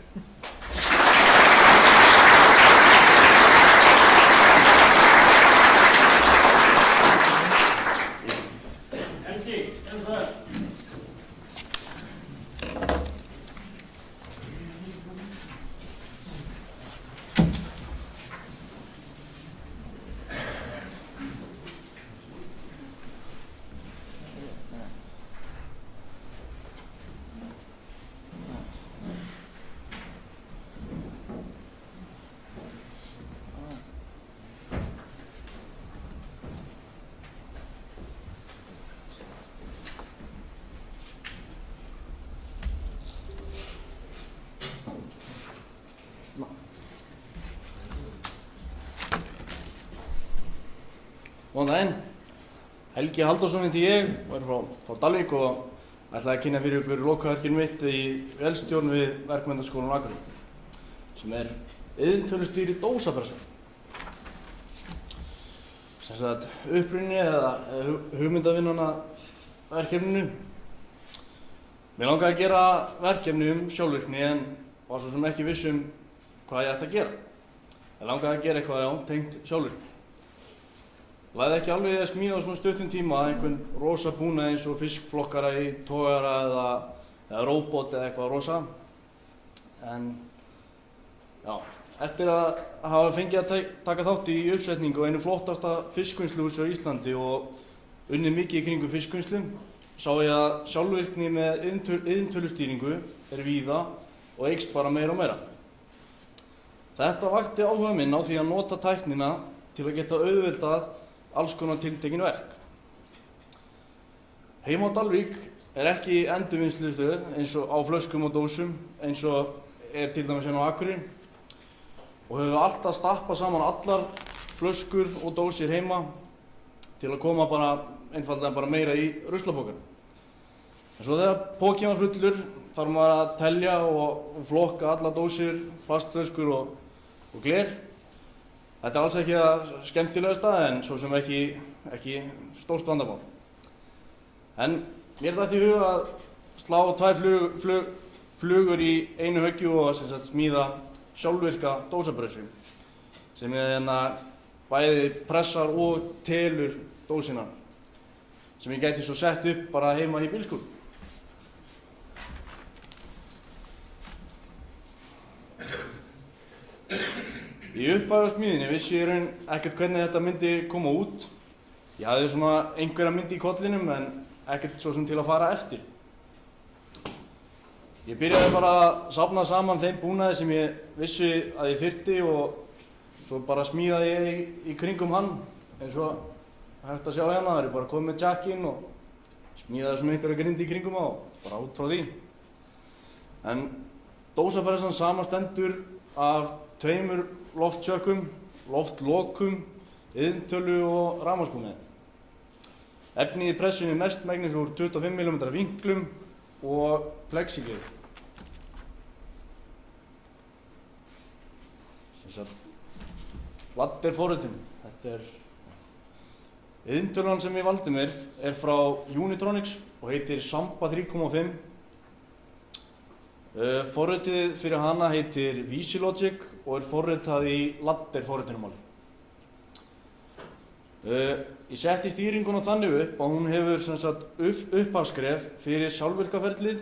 Góðan daginn. Helgi Halldórsson heiti ég og er frá Dalvík og ætlaði að kynna fyrir ykkur lokaverkinu mitt í vélstjórn við Verkmenntaskólann á Akureyri sem er iðntölustýri dósapressa. Sem sagt uppruni eða hugmyndavinnan að verkefninu. Mér langaði að gera verkefni sjálfvirkni en var svo sem ekki viss hvað ég ætti að gera. Ég langaði að gera eitthvað tengt sjálfvirkni. Lagði ekki alveg að smíða á svona stuttum tíma einhvern rosa búnað eins og fiskflokkara í togara eða róbot eða eitthvað rosa. En já, eftir að hafa fengið að taka þátt í uppsetningu á einu flottasta fiskvinnsluhúsi á Íslandi og unnið mikið í kringum fiskvinnslu, sá ég að sjálfvirkni með iðntölustýringu er víða og eykst bara meira og meira. Þetta vakti áhuga minn á því að nota tæknina til að geta auðveldað alls konar tiltekin verk. Heima á Dalvík er ekki endurvinnslustöð eins og á flöskum og dósum eins og er til dæmis hérna á Akureyri og höfum alltaf stappað saman allar flöskur og dósir heima til að koma einfaldlega meira í ruslapókann. En svo þegar pókinn var fullur þarf maður að telja og flokka allar dósir, plastflöskur og gler. Þetta er alls ekki það skemmtilegasta en svo sem ekki stórt vandamál. En mér datt í hug að slá tvær flugur í einu höggju og smíða sjálfvirka dósapressu sem bæði pressar og telur dósina sem ég gæti svo sett upp bara heima í bílskúr. Í upphafi á smíðinni vissi ég raun ekkert hvernig þetta myndi koma út. Ég hafði svona einhverja myndi í kollinum en ekkert svo sem til að fara eftir. Ég byrjaði bara að safna saman þeim búnaði sem ég vissi að ég þyrfti og svo bara smíðaði ég í kringum hann eins og hægt að sjá hérna. Það er bara komið með jackinn og smíðaði svona einhverja grind í kringum á bara út frá því. En dósapressan samastendur af tveimur loftsjökkum, loftlokum, iðntölu og rafmagnsbúnaði. Efnið í pressunni er mestmegnis úr 25 mm vinklum og plexigleri. Ladderforritinu. Þetta er iðntölan sem ég valdi mér er frá Unitronics og heitir Samba 3.5. Forritið fyrir hana heitir VisiLogic og er forritað í ladderforritunumáli. Ég setti stýringuna þannig upp að hún hefur upphafskref fyrir sjálfvirkaferlið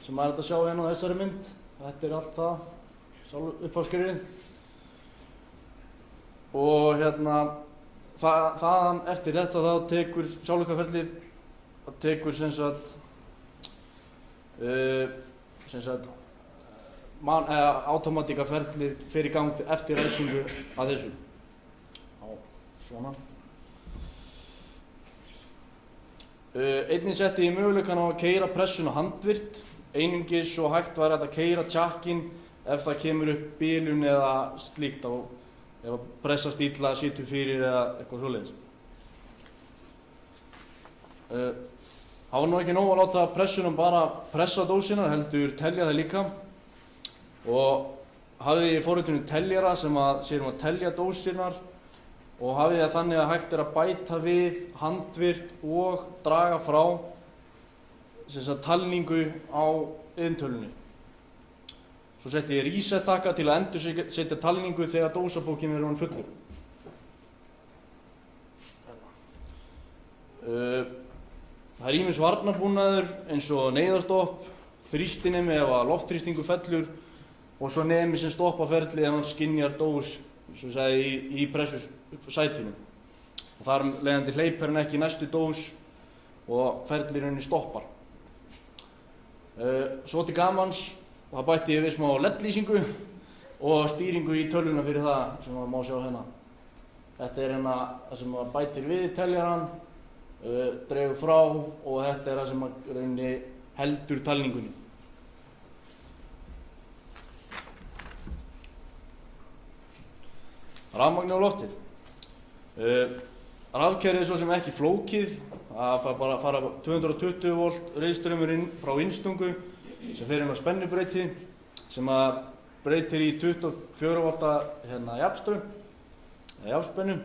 sem er hægt að sjá hérna á þessari mynd. Þetta er allt það, upphafskrefið. Og þaðan eftir þetta þá tekur sjálfvirkaferlið automatíkaferlið fer í gang eftir ræsingu að þessu. Svona. Einnig setti ég möguleikann á að keyra pressuna handvirkt, einungis svo hægt væri að keyra tjakkinn ef það kemur upp bilun eða slíkt ef pressastílla situr fyrir eða eitthvað svoleiðis. Það var nú ekki nóg að láta pressunum bara pressa dósina, heldur telja það líka og hafði ég í forritinu teljara sem sér að telja dósirnar og hafði það þannig að hægt er að bæta við handvirkt og draga frá talningu á iðntölunni. Svo setti ég reset-takka til að endursetja talningu þegar dósapókinn er orðinn fullur. Það er ýmis varnarbúnaður eins og neyðarstopp, þrýstinemi ef að loftþrýstingur fellur og svo nemi sem stoppa ferlið ef hann skynjar dós, eins og sagði, í pressusætinu. Og þar leiðandi hleypir hann ekki næstu dós og ferlið rauninni stoppar. Svo til gamans það bætti ég við smá LED-lýsingu og stýringu í tölvuna fyrir það sem maður má sjá hérna. Þetta er hérna það sem maður bætir við teljaran, dregur frá og þetta er það sem rauninni heldur talningunni. Rafmagn á loftið. Rafkerfið er svo sem ekki flókið, það fær bara að fara 220 volt reiðstraumurinn frá innstungu sem fer inn á spennubreyti sem að breytir í 24 volta jafnstraum, eða jafnspennu,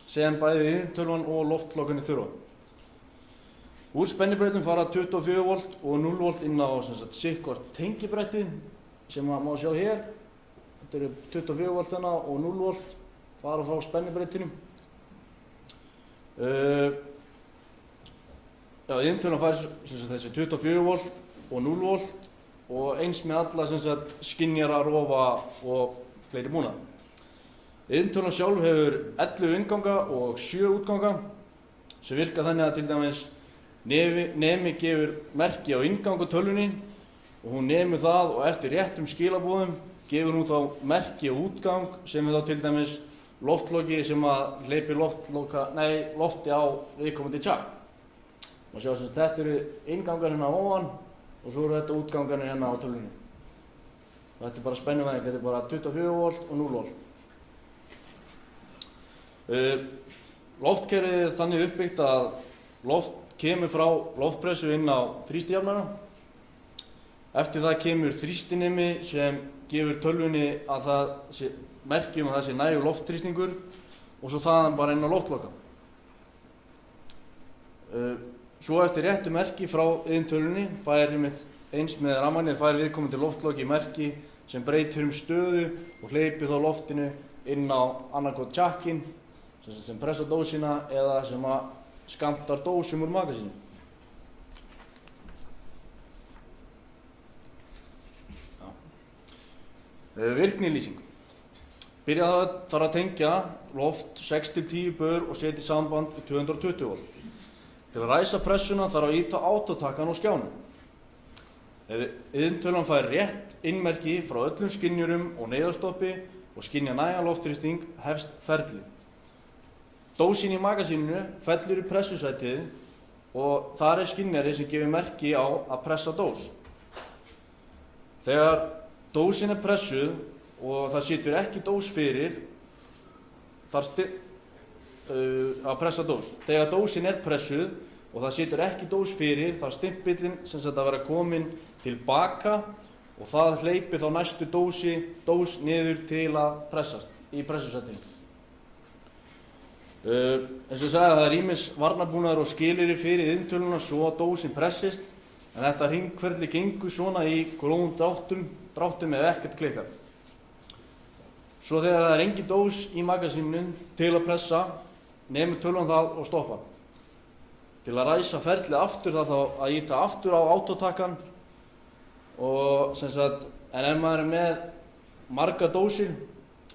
sem bæði iðntölvan og loftlokunni þurfa. Úr spennubreytum fara 24 volt og 0 volt inn á sikkvort tengibrettið sem má sjá hér. Þetta eru 24 voltana og 0 volt fara frá spennubreytinu. Iðntölvan fær þessi 24 volt og 0 volt og eins með alla skynjara, rofa og fleiri búnað. Iðntölvan sjálf hefur 11 innganga og 7 útganga sem virka þannig að til dæmis nemi gefur merki á inngang á tölvunni og hún nemur það og eftir réttum skilaboðum gefur hún þá merki á útgang sem er þá til dæmis loftloki sem að hleypir lofti á viðkomandi tjakk. Og sjá sem þetta eru inngangar hérna ofan og svo eru þetta útgangarnir hérna á tölvunni. Þetta er bara spennuvæðing, þetta er bara 24 volt og 0 volt. Loftkerfið er þannig uppbyggt að loft kemur frá loftpressu inn á þrýstijafnara. Eftir það kemur þrýstinemi sem gefur tölvunni að það sé merki að það sé nægur loftþrýstingur og svo þaðan bara inn á loftloka. Svo eftir réttu merki frá iðntölvunni fær eins með rafmagnið fær viðkomandi loftloki merki sem breytir stöðu og hleypir þá loftinu inn á annarkot tjakkinn sem pressa dósina eða sem að skammtar dósum úr magasínu. Virknilýsing. Þarf að tengja loft 6-10 bör og setja í samband í 220 volt. Til að ræsa pressuna þarf að ýta autotakkan á skjánum. Ef iðntölvan fær rétt innmerki frá öllum skynjurum og neyðarstoppi og skynja nægan loftþrýsting hefst ferlið. Dósin í magasíninu fellur í pressusætið og þar er skynjari sem gefur merki á að pressa dós. Þegar dósin er pressuð og það situr ekki dós fyrir þarf að pressa dós. Þegar dósin er pressuð og það situr ekki dós fyrir þarf stimpillinn sem sagt að vera komin tilbaka og það hleypir þá næstu dós niður til að pressast í pressusætinu. Eins og ég sagði að það er ýmis varnarbúnaður og skilyrði fyrir iðntölvuna svo að dósin pressist en þetta hringferli gengur svona í grófum dráttum ef ekkert klikkar. Svo þegar það er engin dós í magasíninu til að pressa nemur tölvan það og stoppar. Til að ræsa ferlið aftur það þá að ýta aftur á autotakkan og en ef maður er með margar dósir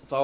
þá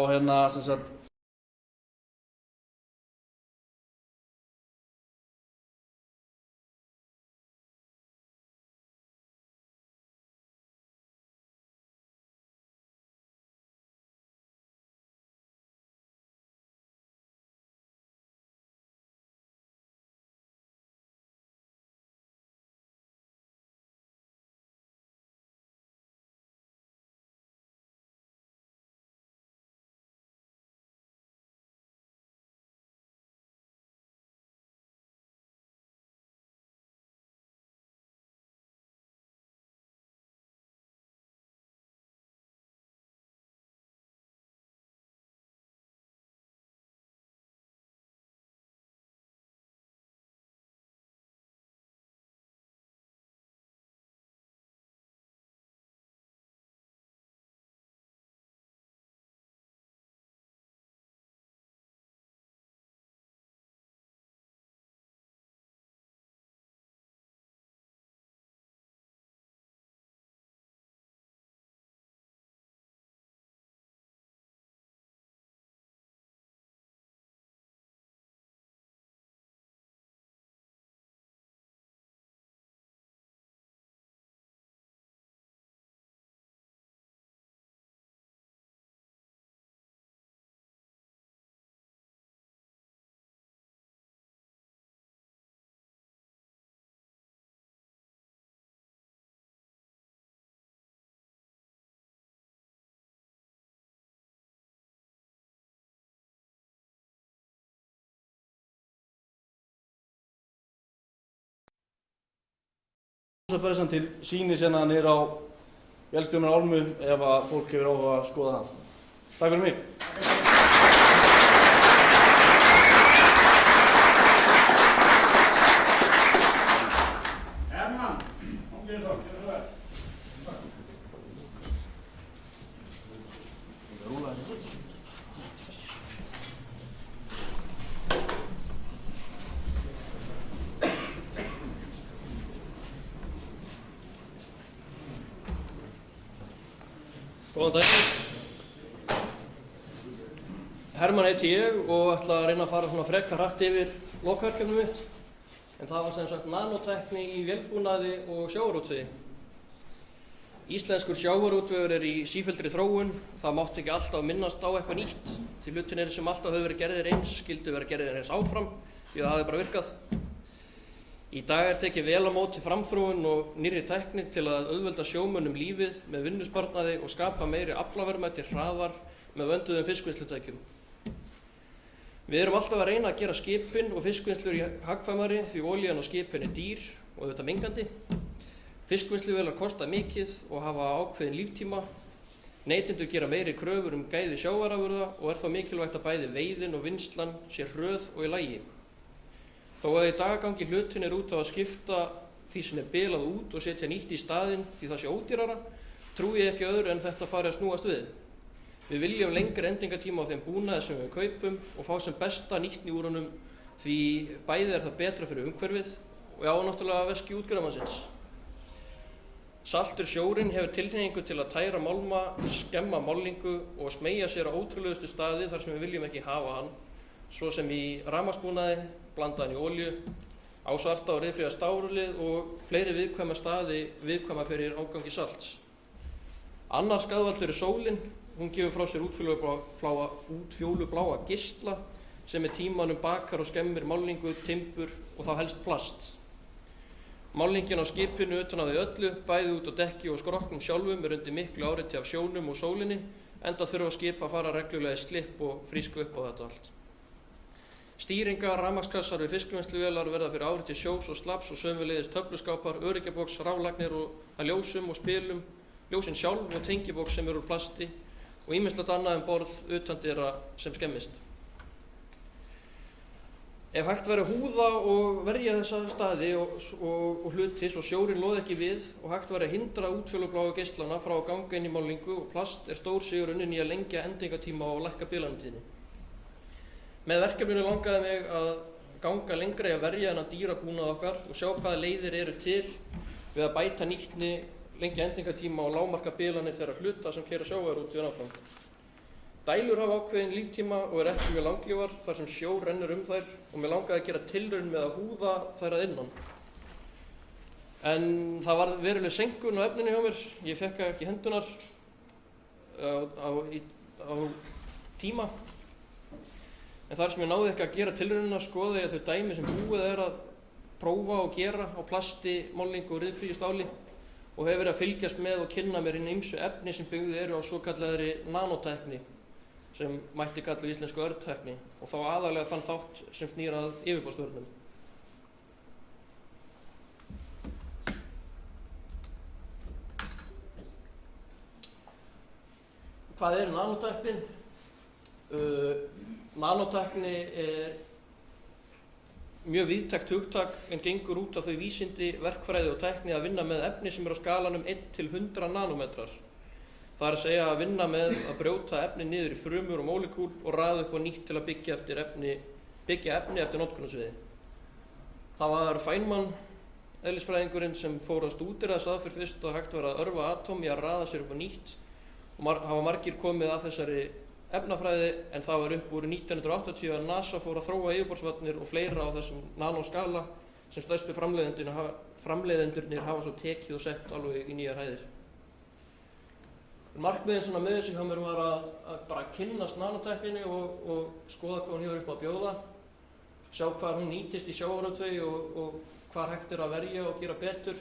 húsapressan til sýnis hérna niður á Vélstjórar Álmu ef að fólk hefur áhuga að skoða það. Takk fyrir mig. Hermann, komdu svo, gjörðu svo vel. Góðan daginn. Hermann heiti ég og ætla að reyna að fara svona frekar hratt yfir lokaverkefnið mitt. En það var sem sagt nanotækni í vélbúnaði og sjávarútvegi. Íslenskur sjávarútvegur í sífelldri þróun. Það mátti ekki alltaf minnast á eitthvað nýtt. Því hlutirnir sem alltaf höfðu verið gerðir eins skyldu vera gerðir eins áfram því það hafði bara virkað. Í dag tekið vel á móti framþróun og nýrri tækni til að auðvelda sjómönnum lífið með vinnusparnaði og skapa meiri aflaverðmæti hraðar með vönduðum fiskvinnslutækjum. Við erum alltaf að reyna að gera skipin og fiskvinnslur í hagkvæmari því olían á skipin dýr og auðvitað mengandi. Fiskvinnsluvélar kosta mikið og hafa ákveðin líftíma. Neytendur gera meiri kröfur gæði sjávarafurða og þá mikilvægt að bæði veiðin og vinnslan sé hröð og í lagi. Þó að í dag gangi hlutinir út á að skipta því sem bilað út og setja nýtt í staðinn því það sé ódýrara, trúi ég ekki öðru en þetta fari að snúast við. Við viljum lengri endingartíma á þeim búnaði sem við kaupum og fá sem besta nýtni úr honum því bæði það betra fyrir umhverfið og já, náttúrulega veski útgerðarmannsins. Saltur sjórinn hefur tilhneigingu til að tæra málma, skemma málningu og smeygja sér á ótrúlegustu staði þar sem við viljum ekki hafa hann, svo sem í rafmagnsbúnaði, blandaðan í olíu, á svarta og ryðfría stárulið og fleiri viðkvæma staði viðkvæma fyrir ágangi salts. Annar skaðvaldur sólin, hún gefur frá sér útfjólubláa geisla sem með tímanum bakar og skemmir málningu, timbur og þá helst plast. Málningin á skipinu utan á því öllu, bæði út á dekki og skrokknum sjálfum undir miklu áreiti af sjónum og sólinni, enda þurfa skip að fara reglulega í slipp og frísku upp á þetta allt. Stýringar, rafmagnskassar við fiskvinnsluvélar verða fyrir áreiti sjós og slaps og sömuleiðis töfluskápar, öryggjabóks, raflagnir og að ljósum og spilum, ljósin sjálf og tengibóks sem eru úr plasti og ýmislegt annað borð utandyra sem skemmist. Ef hægt væri að húða og verja þessa staði og hluti svo sjórinn loði ekki við og hægt væri að hindra útfjólubláu geislana frá að ganga inn í málningu og plast stór sigurinn í að lengja endingartíma og lækka bilantíðni. Með verkefninu langaði mig að ganga lengra í að verja þennan dýrabúnað okkar og sjá hvaða leiðir eru til við að bæta nýtni, lengja endingartíma og lágmarka bilanir þeirra hluta sem keyra sjávarútveginn áfram. Dælur hafa ákveðin líftíma og ekki mjög langlífar þar sem sjór rennur þær og mig langaði að gera tilraun með að húða þær að innan. En það var veruleg senkun á efninu hjá mér, ég fekk ekki hendunar á tíma. En þar sem ég náði ekki að gera tilraunina skoði ég þau dæmi sem búið að prófa og gera á plasti, málningu og ryðfríu stáli og hefur verið að fylgjast með og kynna mér ýmsu efni sem byggð eru á svokallaðri nanotækni sem mætti kalla íslensku örtækni og þá aðalega þann þátt sem snýr að yfirborðsvörnum. Hvað er nanotækni? Nanotækni er mjög víðtækt hugtak en gengur út á þau vísindi, verkfræði og tækni að vinna með efni sem eru á skalanum 1 til 100 nanómetrar. Það er að segja að vinna með að brjóta efni niður í frumur og mólekúl og raða upp á nýtt til að byggja efni eftir notkunarsviði. Það var Feynman, eðlisfræðingurinn, sem fór að stúdera þess aðferð fyrst og hægt var að örva atóm í að raða sér upp á nýtt og hafa margir komið að þessari efnafræði en það var upp úr 1980 að NASA fór að þróa yfirborðsvarnir og fleira á þessum nanoskala sem stærstu framleiðendurnir hafa svo tekið og sett alveg í nýjar hæðir. Markmiðin með þessu hjá mér var að bara kynnast nanotækninni og skoða hvað hún hefur upp á að bjóða, sjá hvar hún nýtist í sjávarútvegi og hvar hægt er að verja og gera betur,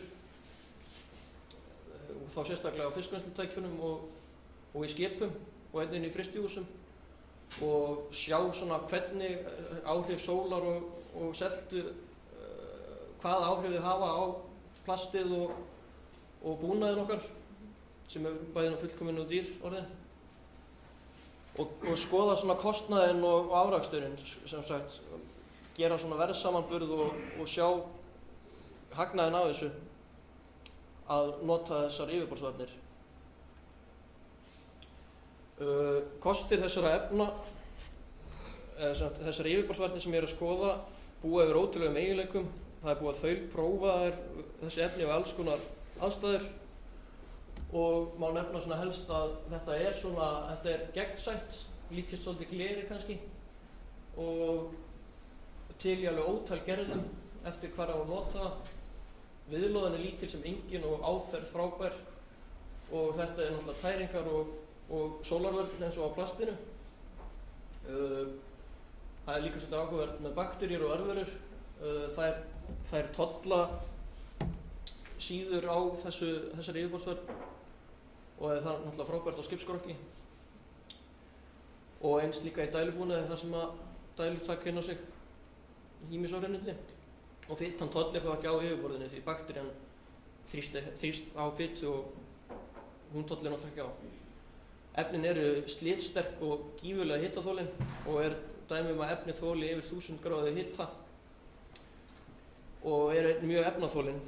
og þá sérstaklega á fiskvinnslutækjunum og í skipum og einnig í frystihúsum og sjá hvernig áhrif sólar og seltu, hvaða áhrif þau hafa á plastið og búnaðinn okkar sem er bæðið fullkominn og dýr orðin og skoða svona kostnaðinn og afraksturinn, sem sagt gera svona verðsamanburð og sjá hagnaðinn af þessu að nota þessar yfirborðsvarnir. Kostir þessara efna, þessar yfirborðsvarnir sem ég er að skoða, búa yfir ótrúlegum eiginleikum. Það er búið að þaulprófa þessi efni við alls konar aðstæður og má nefna svona helst að þetta er gegnsætt, líkist svolítið gleri kannski og til í alveg ótal gerðum eftir hvar á að nota það. Viðlóðin er lítil sem engin og áferð frábær og þetta er náttúrulega tæringar og sólarvörn eins og á plastinu. Það er líka svolítið áhugavert með bakteríur og örverur. Þær tolla síður á þessari yfirborðsvörn og það er náttúrulega frábært á skipskrokki og eins líka í dælubúnaði þar sem að dælur taka inn á sig ýmis áhrifnindi. Og fitan tollir þá ekki á yfirborðinu því bakterían þrýst á fitu og hún tollir náttúrulega ekki á. Efnin eru slitsterk og gífurlega hitaþolin og er dæmi að efni þoli yfir 1000 gráðu hita og eru mjög efnaþolin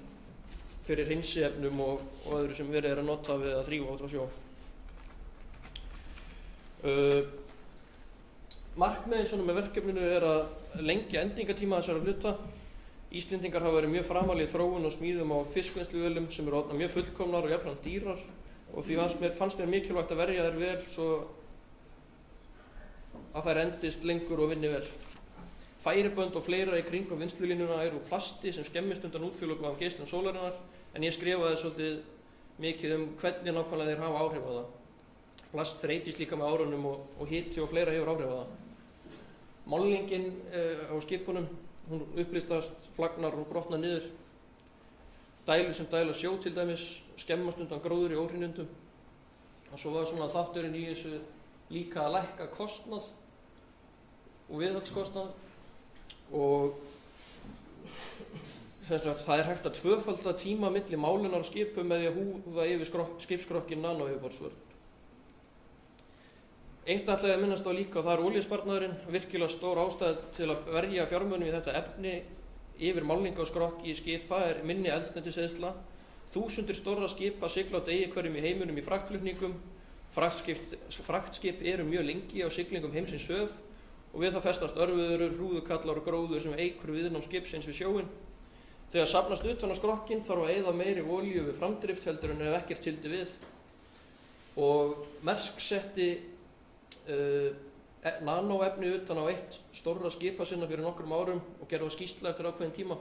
fyrir hreinsiefnum og öðru sem verið er að nota við að þrífa út á sjó. Markmiðin svona með verkefninu er að lengja endingatíma þessara hluta. Íslendingar hafa verið mjög framalega í þróun og smíðum á fiskvinnsluvélum sem eru orðnar mjög fullkomnar og jafnframt dýrar og því fannst mér mikilvægt að verja þær vel svo að þær endist lengur og vinni vel. Færibönd og fleira í kringum vinnslulínuna eru úr plasti sem skemmist undan útfjólubla af geislum sólarinnar en ég skrifaði svolítið mikið hvernig nákvæmlega þeir hafa áhrif á það. Plast þreytist líka með árunum og hiti og fleira hefur áhrif á það. Málningin á skipunum, hún upplýstast, flagnar og brotnar niður. Dælur sem dæla sjó til dæmis, skemmast undan gróður í óhreinindum. Og svo var svona þátturinn í þessu líka að lækka kostnað og viðhaldskostnað og það er hægt að tvöfalda tíma milli málunar á skipum með því að húða yfir skipskrokkin nanóyfirborðsvörn. Eitt ætlaði að minnast á líka og það er olíusparnaðurinn, virkilega stór ástæða til að verja fjármunum í þetta efni yfir málninga og skrokki skipa er minni eldsneytiseyðsla. Þúsundir stórra skipa sigla á degi hverjum í heiminum í fraktflutningum. Fraktskip eru mjög lengi á siglingum heimsins höf og við það festast örvuður, hrúðukallar og gróður sem eykur viðnám skipsins við sjóinn. Þegar safnast utan á skrokkin þarf að eyða meiri olíu við framdrift heldur en ef ekkert hildi við. Og Maersk setti nanóefni utan á eitt stórra skipa sinna fyrir nokkrum árum og gerði skýrslu eftir ákveðin tíma.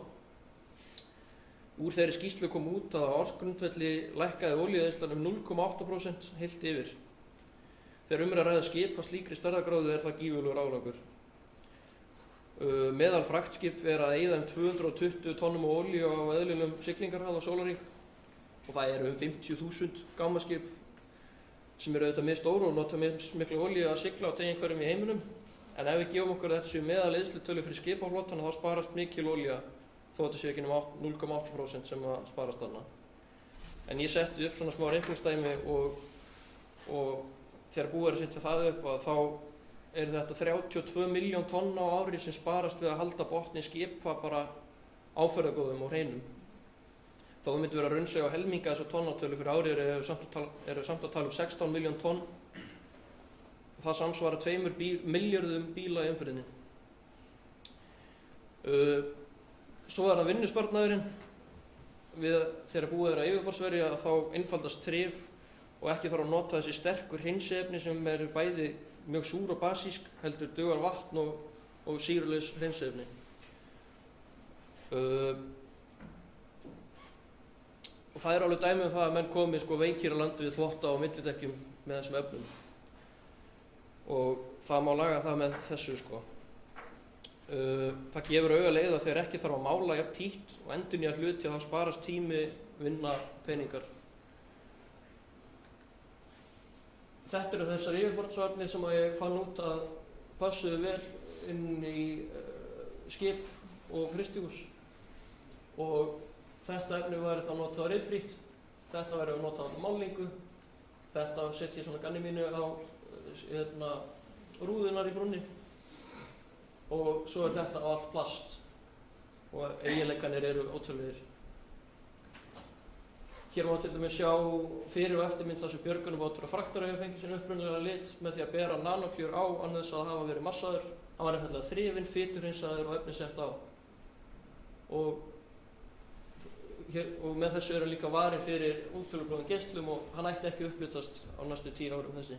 Úr þeirri skýrslu kom út að á ársgrundvelli lækkaði olíueyðslan 0,8% heilt yfir. Þegar er að ræða skip af slíkri stærðargráðu er það gífurlegur árangur. Meðal fraktskip er að eyða 220 tonnum af olíu á eðlilegum siglingarhraða á sólarhring og það eru 50.000 gámaskip sem eru auðvitað mjög stóru og nota mjög miklu olíu að sigla á degi hverjum í heiminum. En ef við gefum okkur að þetta séu meðaleyðslutölu fyrir skipaflotana þá sparast mikil olía þó þetta séu ekki nema 0,8% sem að sparast þarna. En ég setti upp svona smá reikningsdæmi og þegar búið er að setja það upp að þá er þetta 32 miljón tonn á ári sem sparast við að halda botni skipa bara áferðagóðum og hreinum. Þá myndi vera að raunsa á helminga þessar tonnatölu fyrir árið eru samt að tala 16 miljón tonn. Það samsvara 2 milljörðum bíla í umferðinni. Svo er það vinnusparnaðurinn. Þegar búið er að yfirborðsverja þá einfaldast þrif og ekki þarf að nota þessi sterkur hreinsiefni sem eru bæði mjög súr og basísk, heldur dugar vatn og sýrulaus hreinsiefni. Og það er alveg dæmi það að menn komi veikir á landi við þvotta og millidekkjum með þessum efnum. Og það má laga það með þessu Það gefur auga leið að þegar ekki þarf að mála jafn títt og endurnýja hluti að það sparast tími, vinna, peningar. Þetta eru þessar yfirborðsvarnir sem ég fann út að passuðu vel inn í skip og frystihús og þetta efni væri þá notað á reiðfrýtt, þetta væri notað á málningu, þetta setja ég svona ganni á rúðunar í brúnni og svo þetta á allt plast og eiginleikarnir eru ótrúlegir. Hér má til dæmis sjá fyrir og eftirmynd þar sem björgunarbátur á Fraktari hefur fengið sinn upprunalega lit með því að bera nanokljúr á án þess að hafa verið massaður. Hann var einfaldlega þrifinn, fiturhreinsaður og efni sett á. Og með þessu eru líka varin fyrir útfjólubláum geislum og hann ætti ekki upplitast á næstu 10 árum þessi.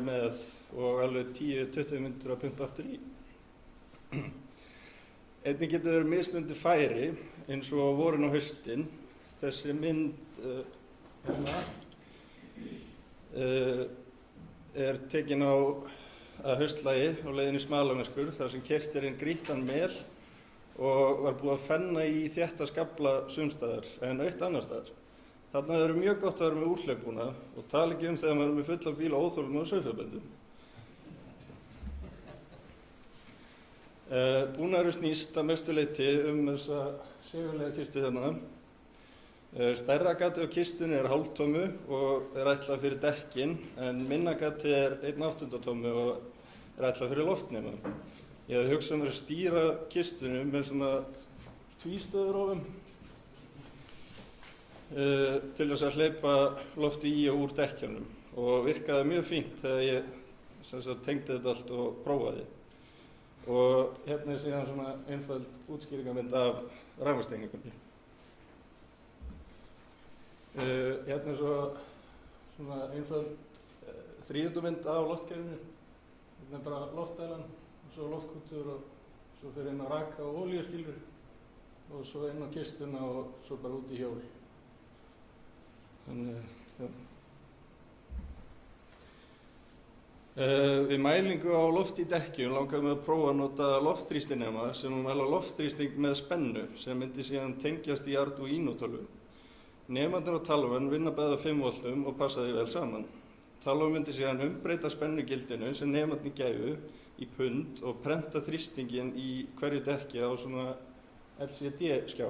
með og alveg 10-20 mínútur að pumpa aftur í. Einnig getur verið mismunandi færi eins og vorin og haustin. Þessi mynd hérna er tekin á að haustlægi á leiðinni Smalameskur þar sem keyrt inn grýttan mel og var búið að fenna í þétta skafla sumstaðar en autt annar staðar. Þarna er mjög gott að vera með úrhlaupbúnað og tala ekki þegar maður er með fulla bíla óþolum og sauðfjárbændum. Búnaðurinn snýst að mestu leyti þessa segulega kistu hérna. Stærra gatið á kistunni er hálftómu og er ætlað fyrir dekkin, en minna gatið er 1/8 tómu og er ætlað fyrir loftnema. Ég hafði hugsað mér að stýra kistunni með svona tvístöðurófum til þess að hleypa lofti í og úr dekkjanum og virkaði mjög fínt þegar ég tengdi þetta allt og prófaði. Og hérna er síðan svona einföld útskýringarmynd af rafmagnstengingunni. Hérna er svona einföld þríhjúndumynd af loftkerfinu. Hérna er bara loftdælan og svo loftkútur og svo fyrir inn á raka og olíuskylfur og svo inn á kistuna og svo bara út í hjól. Þannig, já. Við mælingu á loft í dekkjum langaðum við að prófa að nota loftþrýstinema sem mæla loftþrýsting með spennu sem myndi síðan tengjast í Arduino-tölvu. Nemarnir á tölvan vinna bæði á 5 voltum og passa því vel saman. Tölvan myndi síðan umbreyta spennugildinu sem nemarnir gæfu í pund og prenta þrýstingin í hverju dekki á svona LCD-skjá.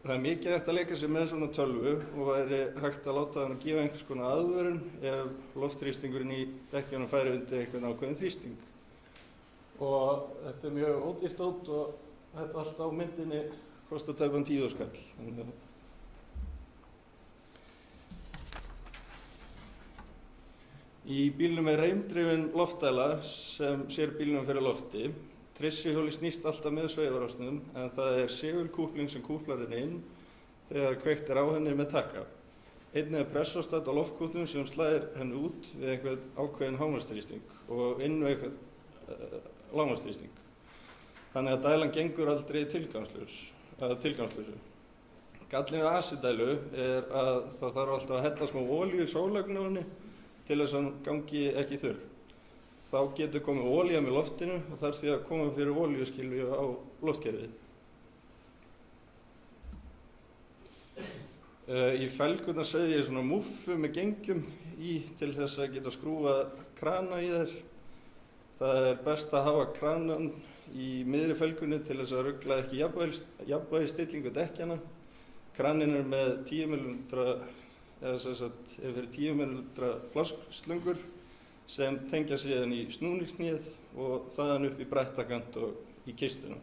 Það er mikið hægt að leika sér með svona tölvu og væri hægt að láta hann að gefa einhvers konar aðvörun ef loftþrýstingurinn í dekkjunum færi undir einhvern ákveðin þrýsting. Og þetta er mjög ódýrt dót og þetta allt á myndinni kostar tæpan 10 skall. Í bílnum er reimdrifin loftdæla sem sér bílnum fyrir lofti. Trissihjóli snýst alltaf með sveifárásnum en það er segulkúpling sem kúplar henni inn þegar kveikt er á henni með takka. Einnig er pressóstat á loftkútnum sem slæðir henni út við einhvern ákveðin hámarksþrýsting og inn við einhvern lágmarksþrýsting. Þannig að dælan gengur aldrei tilgangslausu. Gallinn við AC-dælu er að það þarf alltaf að hella smá olíu í sólarlögn á henni til þess að hann gangi ekki þurr. Þá getur komið olía með loftinu og þarf því að koma fyrir olíuskylfi á loftkerfið. Í felgurnar sauði ég svona múffu með gengjum í til þess að geta skrúfa krana í þær. Það er best að hafa kranan í miðri felgunni til þess að rugla ekki jafnvægisstillingu dekkjana. Kranin er með 10 mm fyrir 10 mm plastslöngur sem tengja síðan í snúningshnéð og þaðan upp í brettakant og í kistuna.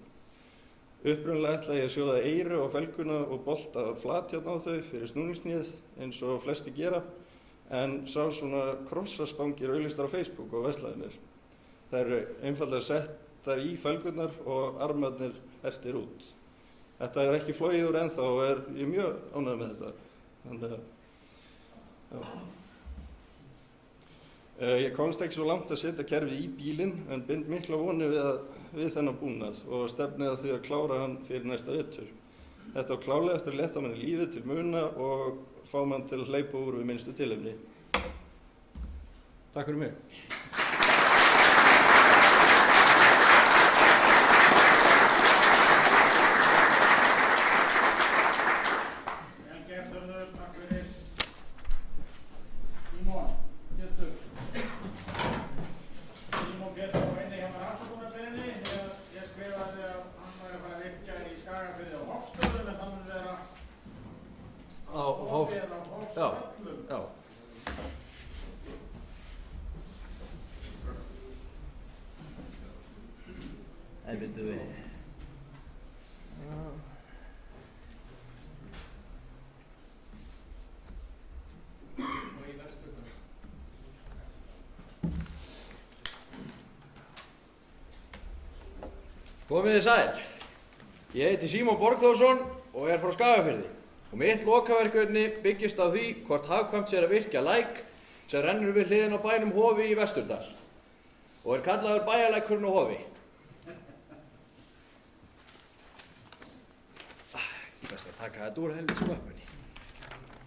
Upprunalega ætlaði ég að sjóða eyru á felguna og bolta flatjárn á þau fyrir snúningshnéð eins og flesti gera, en sá svona krossaspangir auglýstar á Facebook og verslaði mér. Það eru einfaldlega settar í felgunar og armarnir hertir út. Þetta er ekki flogið úr ennþá og ég er mjög ánægður með þetta. Þannig að, já. Ég komst ekki svo langt að setja kerfið í bílinn en bind mikla vonir við þennan búnað og stefnið að því að klára hann fyrir næsta vetur. Þetta á klárlega eftir að létta manni lífið til muna og fá mann til að hleypa úr við minnstu tilefni. Takk fyrir mig. Komið þið sæl. Ég heiti Símon Borgþórsson og er frá Skagafirði og mitt lokaverkefni byggist á því hvort hagkvæmt sé að virkja læk sem rennur við hliðina á bænum Hofi í Vesturdal og er kallaður bæjarlækurinn á Hofi. Ég best að taka þetta úr helvits möppunni.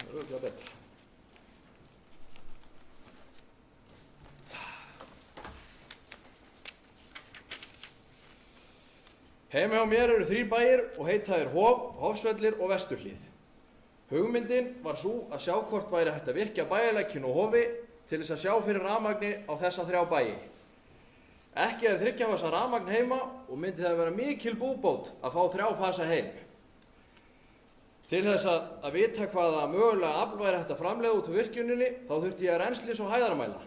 Það er örugglega betra. Heima hjá mér eru 3 bæir og heita þeir Hof, Hofsvellir og Vesturhlíð. Hugmyndin var sú að sjá hvort væri hægt að virkja bæjarlækinn og Hofi til þess að sjá fyrir rafmagni á þessa 3 bæi. Ekki 3 fasa rafmagn heima og myndi það vera mikil búbót að fá 3 fasa heim. Til þess að vita hvaða mögulega afl væri hægt að framleiða út úr virkjuninni þá þurfti ég renslis- og hæðarmæla.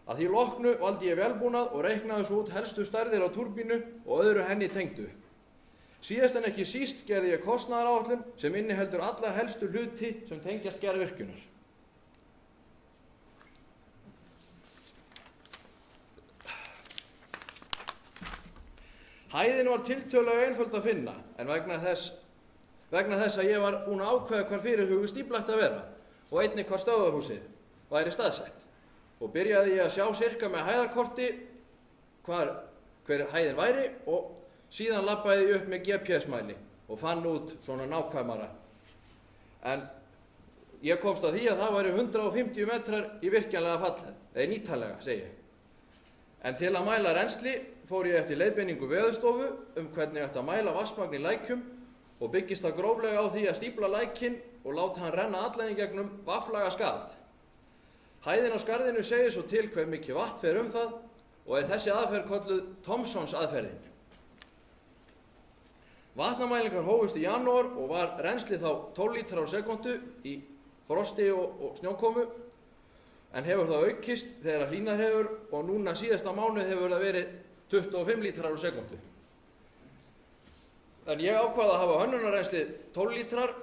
Að því loknu valdi ég velbúnað og reiknaði svo út helstu stærðir á túrbínu og öðru henni tengdu. Síðast en ekki síst gerði ég kostnaðaráætlun sem inniheldur alla helstu hluti sem tengjast gerð virkjunar. Hæðin var tiltölulega einföld að finna en vegna þess að ég var búinn að ákveða hvar fyrirhuguð stífla ætti að vera og einnig hvar stöðvarhúsið væri staðsett. Og byrjaði ég að sjá sirka með hæðarkorti hver hæðin væri og síðan labbaði ég upp með GPS-mæli og fann út svona nákvæmara. En ég komst að því að það væri 150 metrar í virkjanlega fallið, eða nýtanlega, segi ég. En til að mæla rennsli fór ég eftir leiðbeiningu Veðurstofu hvernig ætti að mæla vatnsmagn í lækjum og byggist það gróflega á því að stífla lækinn og láta hann renna allan í gegnum vafflaga skarð. Hæðin á skarðinu segir svo til hve mikið vatn fer það og er þessi aðferð kölluð Thomsons aðferðin. Vatnamælingar hófust í janúar og var rennslið þá 12 lítrar á sekúndu í frosti og snjókomu en hefur það aukist þegar hlýnað hefur og núna síðasta mánuð hefur það verið 25 lítrar á sekúndu. En ég ákvað að hafa hönnunarrennslið 12 lítrar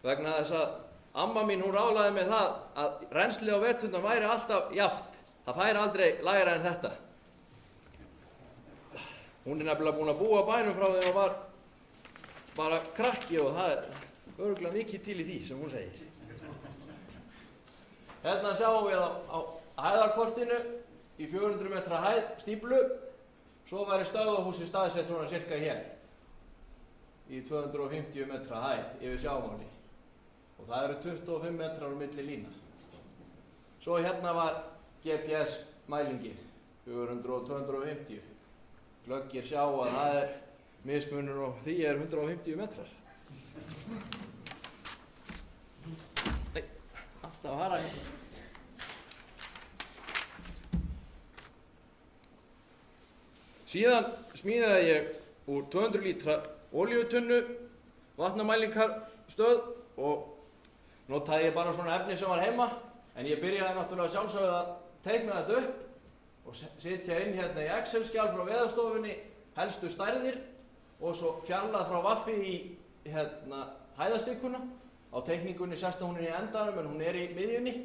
vegna þess að amma mín hún ráðlaði með það að rennslið á veturna væri alltaf jafnt. Það færi aldrei lægra en þetta. Hún er nefnilega búin að búa bænum frá þegar hún var bara krakki og það er örugglega mikið til í því sem hún segir. Hérna sjáum við á hæðarkortinu í 400 metra hæð stíflu, svo væri stöðvarhúsið staðsett svona cirka hér í 250 metra hæð yfir sjávarmáli og það eru 25 metrar á milli lína. Svo hérna var GPS mælingin 400 og 250. Glöggir sjá að það er mismunur og því er 150 metrar. Nei, alltaf að fara hérna. Síðan smíðaði ég úr 200 lítra olíutunnu vatnamælingarstöð og notaði ég bara svona efni sem var heima en ég byrjaði náttúrulega sjálfsögðu að teikna þetta upp og setja inn hérna í Excel-skjal frá Veðurstofunni helstu stærðir og svo fjarlægð frá vaffi í hérna hæðastikkuna. Á teikningunni sést að hún er í endanum en hún er í miðjunni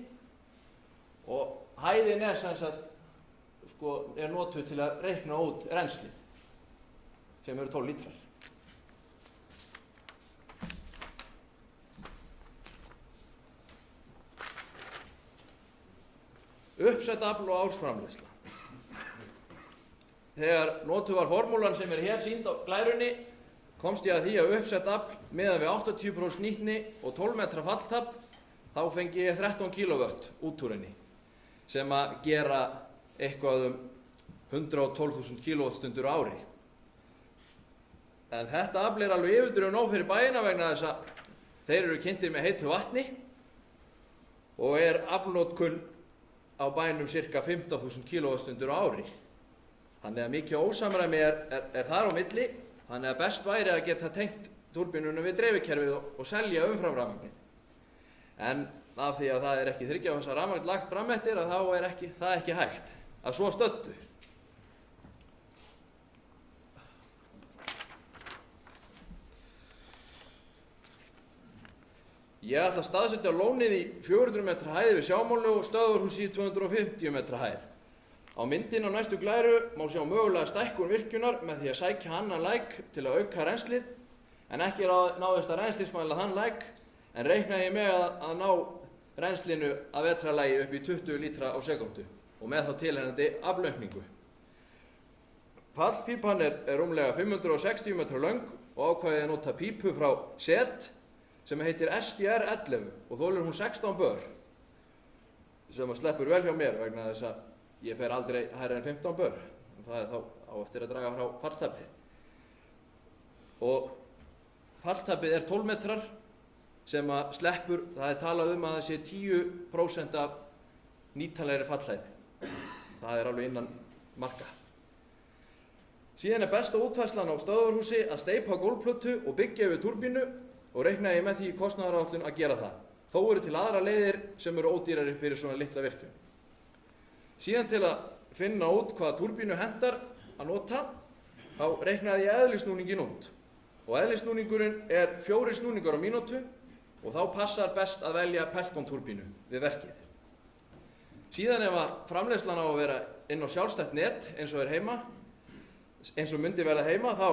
og hæðin er sem sagt er notuð til að reikna út rennslið sem eru 12 lítrar. Uppsett afl og ársframleiðsla. Þegar notuð var formúlan sem er hér sýnd á glærunni komst ég að því að uppsett afl miðað við 80% nýtni og 12 metra falltap þá fengi ég 13 kW út úr henni sem að gera eitthvað 112.000 kWh á ári. En þetta afl er alveg yfirdrifið nóg fyrir bæina vegna þess að þeir eru kynntir með heitu vatni og er aflnotkun á bænum cirka 15.000 kWh á ári. Þannig að mikið ósamræmi er þar á milli, þannig að best væri að geta tengt túrbínunum við dreifikerfið og selja umframrafmagnið. En af því að það er ekki 3 fasa rafmagn lagt fram eftir að þá er það ekki hægt að svo stöddu. Ég ætla að staðsetja lónið í 400 metra hæð við sjávarmáli og stöðvarhúsi í 250 metra hæð. Á myndin á næstu glæru má sjá mögulega stækkun virkjunar með því að sækja annan læk til að auka rennslið en ekki náðist að rennslismæla þann læk en reiknaði ég með að ná rennslinu að vetralagi upp í 20 lítra á sekúndu og með þá tilhennandi aflaukningu. Fallpípan er rúmlega 560 metra löng og ákvæði að nota pípu frá SET sem heitir SDR11 og þolir hún 16 bör sem sleppur vel hjá mér vegna þess að ég fer aldrei hærra en 15 bör og það er þá á eftir að draga frá falltapið. Og falltapið er 12 metrar sem að sleppur, það talað að það sé 10% af nýtanlegri fallhæð. Það alveg innan marka. Síðan besta útfærslan á stöðvarhúsi að steypa gólfplötu og byggja yfir túrbínu og reikna ég með því í kostnaðaráætlun að gera það. Þó eru til aðra leiðir sem eru ódýrari fyrir svona litla virkjun. Síðan til að finna út hvaða túrbínu hendar að nota, þá reiknaði ég eðlisnúningin út. Og eðlisnúningurinn 4 snúningar á mínútu og þá passar best að velja Pelton-túrbínu við verkið. Síðan ef að framleiðslan á að vera inn á sjálfstætt net eins og heima, eins og myndi verða heima, þá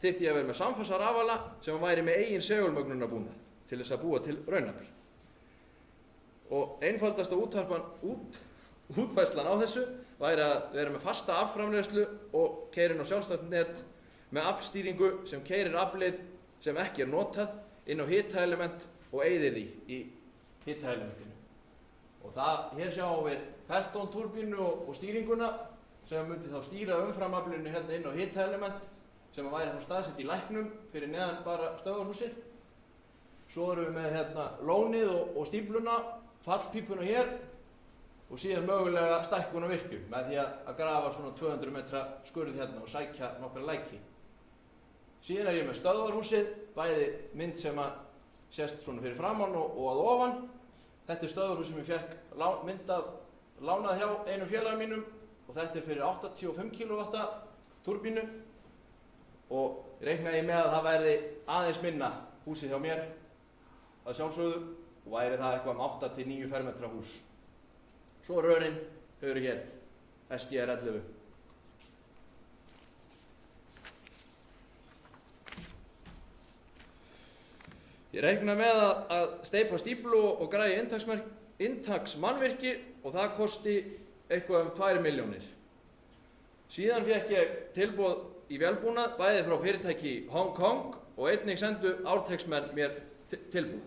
þyrfti ég að vera með samfassarafala sem væri með eigin segulmögnunarbúnað til þess að búa til raunafl. Og einfaldasta útfærslan á þessu væri að vera með fasta aflframleiðslu og keyra inn á sjálfstætt net með aflstýringu sem keyrir aflið sem ekki notað inn á hitaelement og eyðir því í hitaelementinu. Og hér sjáum við Pelton-túrbínu og stýringuna sem myndi þá stýra umframaflinu hérna inn á hitaelement sem væri þá staðsett í læknum fyrir neðan bara stöðvarhúsið. Svo erum við með hérna lónið og stífluna, fallpípuna hér og síðan mögulega stækkun á virkjun með því að grafa svona 200 metra skurð hérna og sækja nokkra læki. Síðan ég með stöðvarhúsið, bæði mynd sem að sést svona fyrir framann og að ofan. Þetta stöðvarhús sem ég fekk mynd af lánað hjá einum félaga mínum og þetta fyrir 85 kW túrbínu og reiknaði ég með að það verði aðeins minna húsið hjá mér að sjálfsögðu og væri það eitthvað 8 til 9 fermetra hús. Svo rörin höfðu hér, SDR11. Ég reikna með að steypa stíflu og græja inntaksmannvirki og það kosti eitthvað 2 milljónir. Síðan fékk ég tilboð í vélbúnað bæði frá fyrirtæki Hong Kong og einnig sendu árteiksmenn mér tilboð.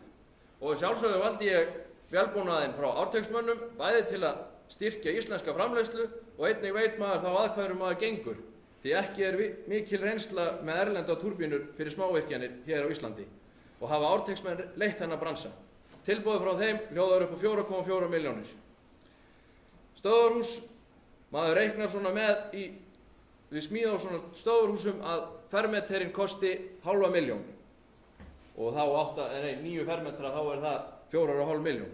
Og sjálfsögðu valdi ég vélbúnaðinn frá árteiksmönnum bæði til að styrkja íslenska framleiðslu og einnig veit maður þá að hverju maður gengur því ekki mikil reynsla með erlenda túrbínur fyrir smávirkjanir hér á Íslandi og hafa árteiksmenn leitt hennar bransa. Tilboðið frá þeim hljóðar upp á 4,4 milljónir. Stöðvarhús, maður reiknar svona með við smíða á svona stöðvarhúsum að fermeterinn kosti 0,5 milljón og þá 9 fermetra þá það 4,5 milljón.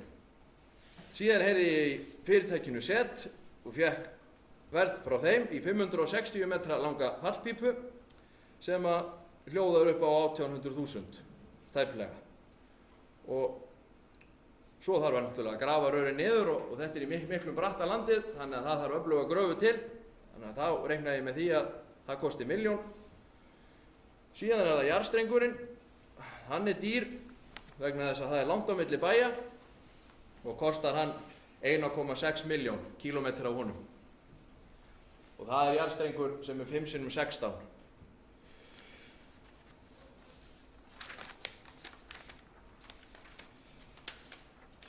Síðan heyrði ég í fyrirtækinu SET og fékk verð frá þeim í 560 metra langa fallpípu sem að hljóðar upp á 1800.000 tæplega. Og svo þarf náttúrulega að grafa rörin niður og þetta í miklum bratta landið þannig að það þarf öfluga gröfu til þannig að þá reiknaði ég með því að það kosti 1 milljón. Síðan það jarðstrengurinn, hann dýr vegna þess að það langt á milli bæja og kostar hann 1,6 milljón kílómetra á honum. Og það jarðstrengur sem 5x16.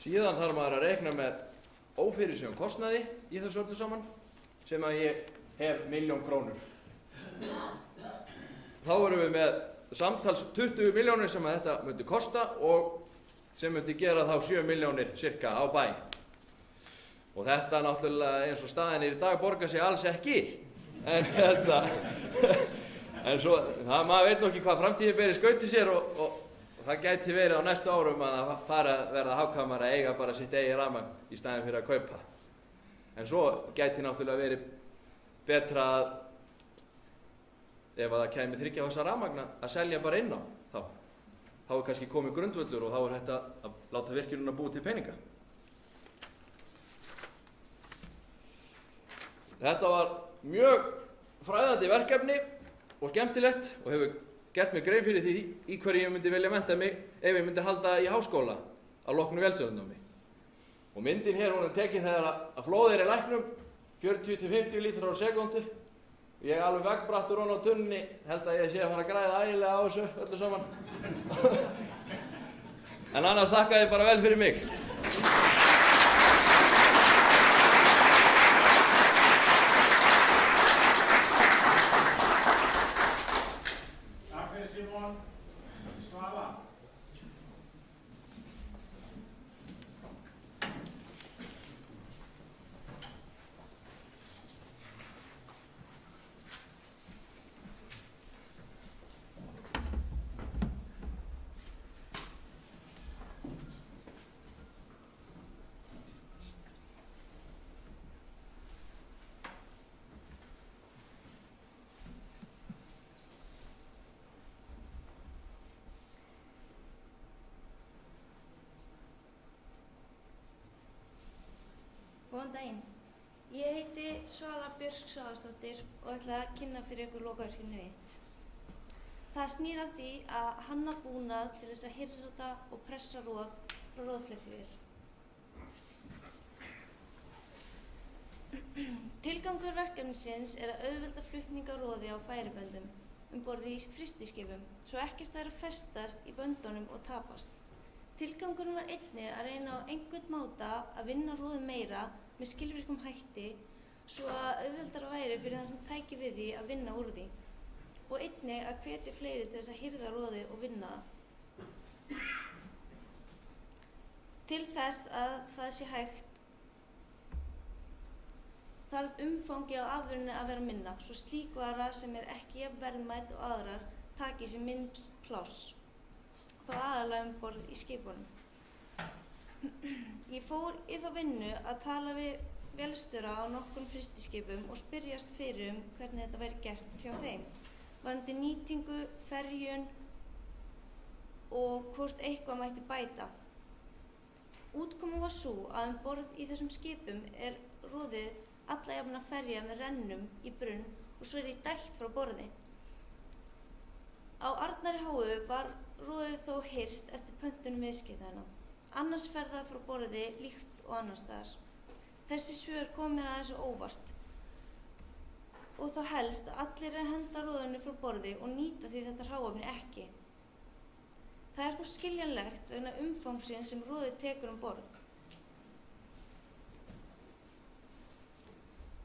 Síðan þarf maður að reikna með ófyrirséðum kostnaði í þessu öllu saman sem að ég hef 1 milljón krónur. Þá erum við með samtals 20 milljónir sem að þetta myndi kosta og sem myndi gera þá 7 milljónir cirka á bæ. Og þetta náttúrulega eins og staðin í dag borgar sig alls ekki. En svo, maður veit nú ekki hvað framtíðin ber í skauti sér og það gæti verið á næstu árum að það fara að verða hagkvæmara að eiga bara sitt eigið rafmagn í staðinn fyrir að kaupa. En svo gæti náttúrulega verið betra að ef að það kæmi 3 fasa rafmagn að selja bara inn á þá kannski komið grundvöllur og þá hægt að láta virkjunina búa til peninga. Þetta var mjög fræðandi verkefni og skemmtilegt og hefur gert mig grein fyrir því í hverju ég myndi velja mennta mig ef ég myndi halda í háskóla að loknu vélstjórnarnámi. Og myndin hér hún tekin þegar að flóðið í læknum 40-50 lítrar á sekúndu. Ég alveg veggbráttur á tunni, held að ég sé að fara að græða ægilega á þessu öllu saman. En annars þakka ég bara vel fyrir mig. Takk fyrir Símon. Svala. Góðan daginn. Ég heiti Svala Björk Svavarsdóttir og ætla að kynna fyrir ykkur lokaverkefni mitt. Það snýr að því að hanna búnað til þess að hirða og pressa roð frá roðflettivél. Tilgangur verkefnisins er að auðvelda flutning á roði á færiböndum borð í frystiskipum, svo ekkert væri að festast í böndunum og tapast. Tilgangurinn var einnig að reyna á einhvern máta að vinna roði meira með skilvirkum hætti svo að auðveldara væri fyrir þann sem tæki við því að vinna úr því og einnig að hvetja fleiri til þess að hirða roði og vinna það. Til þess að það sé hægt þarf umfangi á afurðinni að vera minna, svo slík vara sem ekki jafn verðmæt og aðrar taki sér minnst pláss, þá aðalega borð í skipunum. Ég fór í þá vinnu að tala við vélstjóra á nokkrum frystiskipum og spyrjast fyrir hvernig þetta væri gert hjá þeim, varðandi nýtingu, ferjun og hvort eitthvað mætti bæta. Útkoman var sú að borð í þessum skipum er roðið alla jafna ferja með rennum í brunn og svo er því dælt frá borði. Á Arnari HU var roðið þó hirt eftir pöntunum viðskiptanna. Annars fer það frá borði líkt og annar staðar. Þessi svör kom mér aðeins óvart og þá helst að allir henda roðinu frá borði og nýta því þetta hráefni ekki. Það er þó skiljanlegt vegna umfangsins sem roðið tekur borð.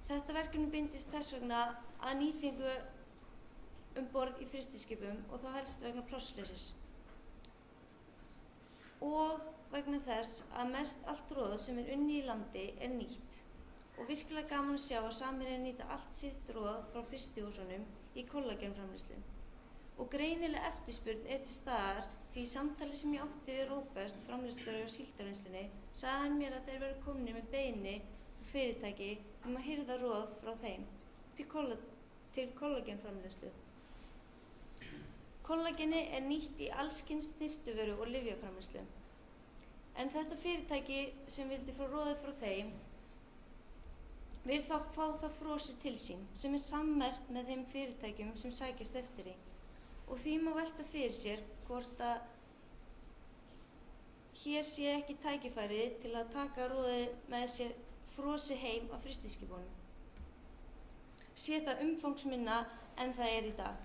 Þetta verkefni bindist þess vegna að nýtingu borð í frystiskipum og þá helst vegna plássleysis. Og vegna þess að mest allt roð sem er unnið í landi er nýtt og virkilega gaman að sjá að Samherji nýta allt sitt roð frá frystihúsunum í kollagenframleiðslu. Og greinilega eftirspurn er til staðar því í samtali sem ég átti við Róbert, framleiðsluþjóra hjá Síldarvinnslunni, sagði hann mér að þeir væru komnir með beiðni fyrirtæki að hirða roð frá þeim til kollagenframleiðslu. Kollageni er nýtt í alls kyns snyrtivöru og lyfjaframleiðslu. En þetta fyrirtæki sem vildi fá roðið frá þeim vil þá fá það frosið til sín sem er sammerkt með þeim fyrirtækjum sem sækjast eftir því. Og því má velta fyrir sér hvort að hér sé ekki tækifæri til að taka roðið með sér frosið heim af frystiskipunum. Sé það umfangsminna en það er í dag.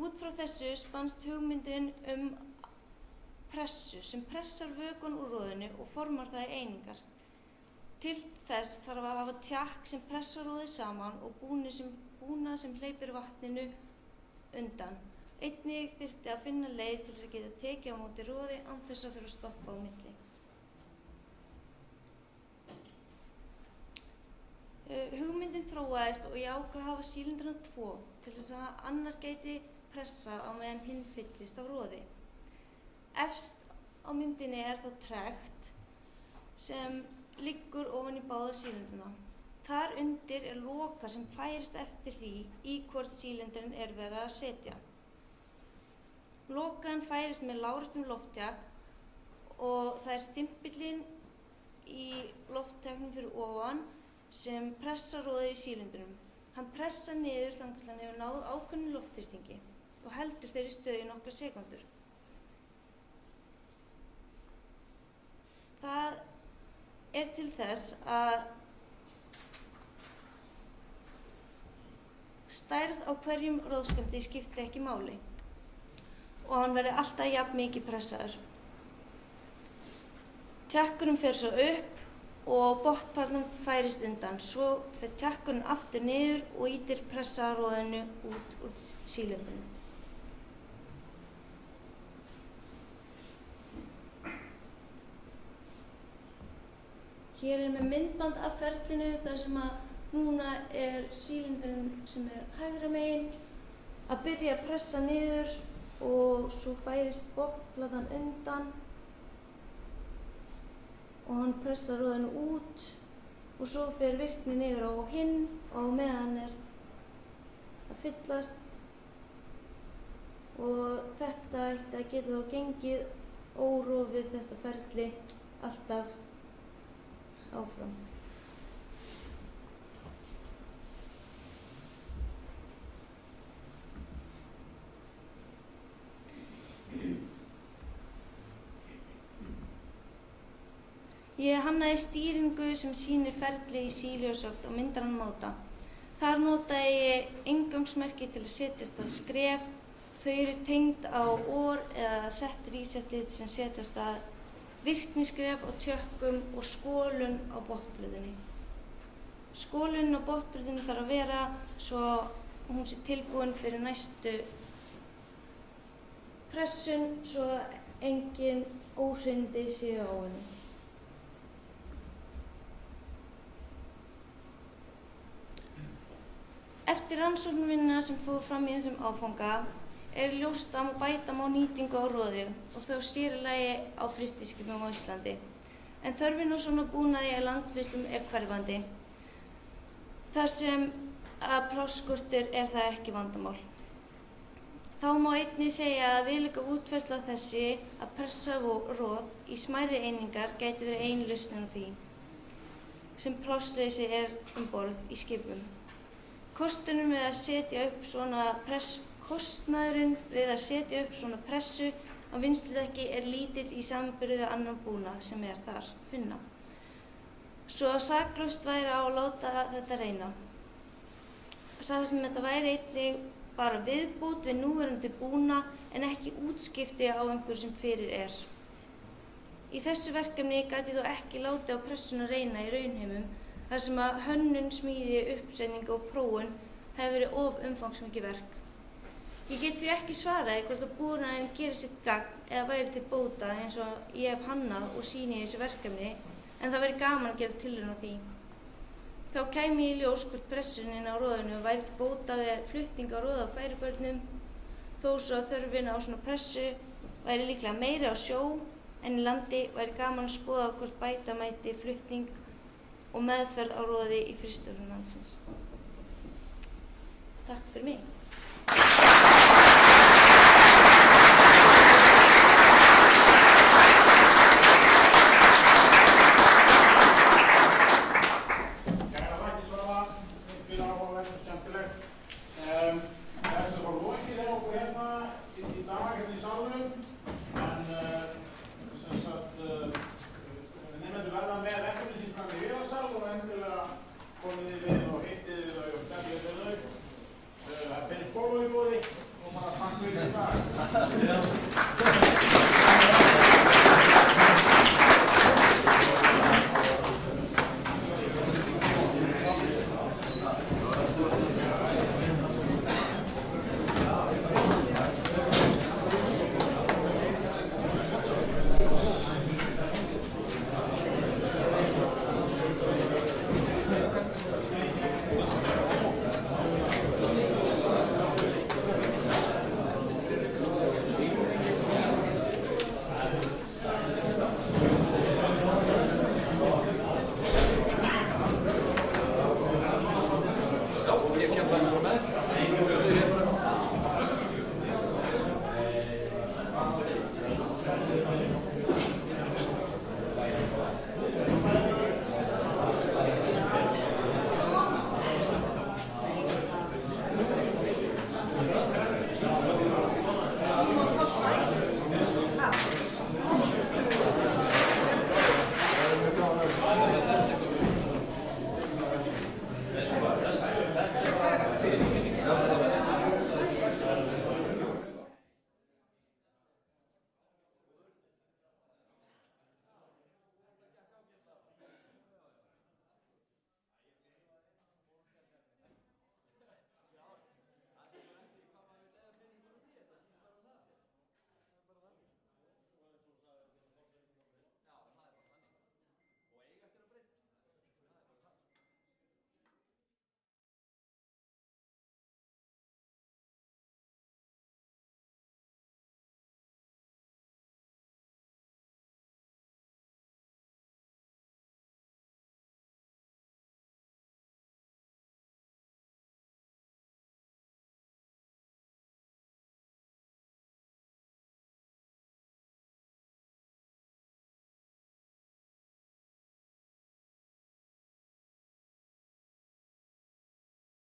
Út frá þessu spannst hugmyndin pressu sem pressar vökvann úr roðinu og formar það í einingar. Til þess þarf að hafa tjakk sem pressar roðið saman og búnað sem hleypir vatninu undan. Einnig þyrfti að finna leið til þess að geta tekið á móti roði án þess að þurfa að stoppa á milli. Hugmyndin þróaðist og ég ákvað að hafa sílindrana 2 til þess að annar gæti pressað á meðan hinn fyllist af roði. Efst á myndinni er þá trekt sem liggur ofan í báða sílindrana. Þar undir er loka sem færist eftir því í hvort sílindrin er verið að setja. Lokan færist með láréttum loftjakk og það er stimpillinn í loftjaknum fyrir ofan sem pressar roðið í sílindrinum. Hann pressar niður þangað til hann hefur náð ákveðnum loftþrýstingi og heldur þeirri stöð í nokkrar sekúndur. Það er til þess að stærð á hverjum roðskammti skipti ekki máli og hann verði alltaf jafn mikið pressaður. Tjakkurinn fer svo upp og botnparturinn færist undan, svo fer tjakkurinn aftur niður og ýtir pressaroðinu út úr sílindrinu. Hér er með myndband af ferlinu þar sem að núna er sílindrinn sem er hægra megin að byrja að pressa niður og svo færist botnplatan undan og hann pressar roðinu út og svo fer virkni niður á hinn og meðan er að fyllast og þetta ætti þetta geti þá gengið órofið þetta ferli alltaf áfram. Ég hannaði stýringu sem sýnir ferli í Síljósoft á myndrann máta. Þar notaði ég inngangsmerki til að setjast að skref. Þau eru tengd á or eða sett resetlit sem setjast að virkniskref á tjökkum og skólun á botnplötunni. Skólun á botnplötunni þarf að vera svo hún sé tilbúin fyrir næstu pressun svo engin óhrindi séu á henni. Eftir rannsóknarvinnuna sem fór fram í þessum áfanga ljóst að bæta má nýtingu á roði og þó sér í lagi á frystiskipum á Íslandi. En þörfin á svona búnaði í landvinnslum hverfandi. Þar sem að plássskortur það ekki vandamál. Þá má einnig segja að viðlíka útfærsla þessi að pressa roð í smærri einingar gæti verið ein lausnin á því sem plássleysi borð í skipum. Kostnaðurinn við að setja upp svona pressu á vinnsludekki lítill í samanburði við annan búnað sem þar að finna. Svo saklaust væri á að láta þetta reyna. Sagði sem þetta væri einnig bara viðbót við núverandi búnað en ekki útskipti á einhverju sem fyrir Í þessu verkefni gat ég þó ekki látið á pressuna reyna í raunheimum þar sem að hönnun, smíði, uppsetning og prófun hefur verið of umfangsmikið verk. Ég get því ekki svaraði hvort að búnaðurinn gerir sitt gagn eða væri til bóta eins og ég hef hannað og sýni í þessu verkefni, en það væri gaman að gera tilraun á því. Þá kæmi í ljós hvort pressunin á roðinu væri til bóta við flutning á roða á færibörnum, þó svo að þörfin á svona pressu væri líklega meiri á sjó en í landi væri gaman að skoða hvort bæta mætti flutning og meðferð á roði í frystihúsum landsins. Takk fyrir mig.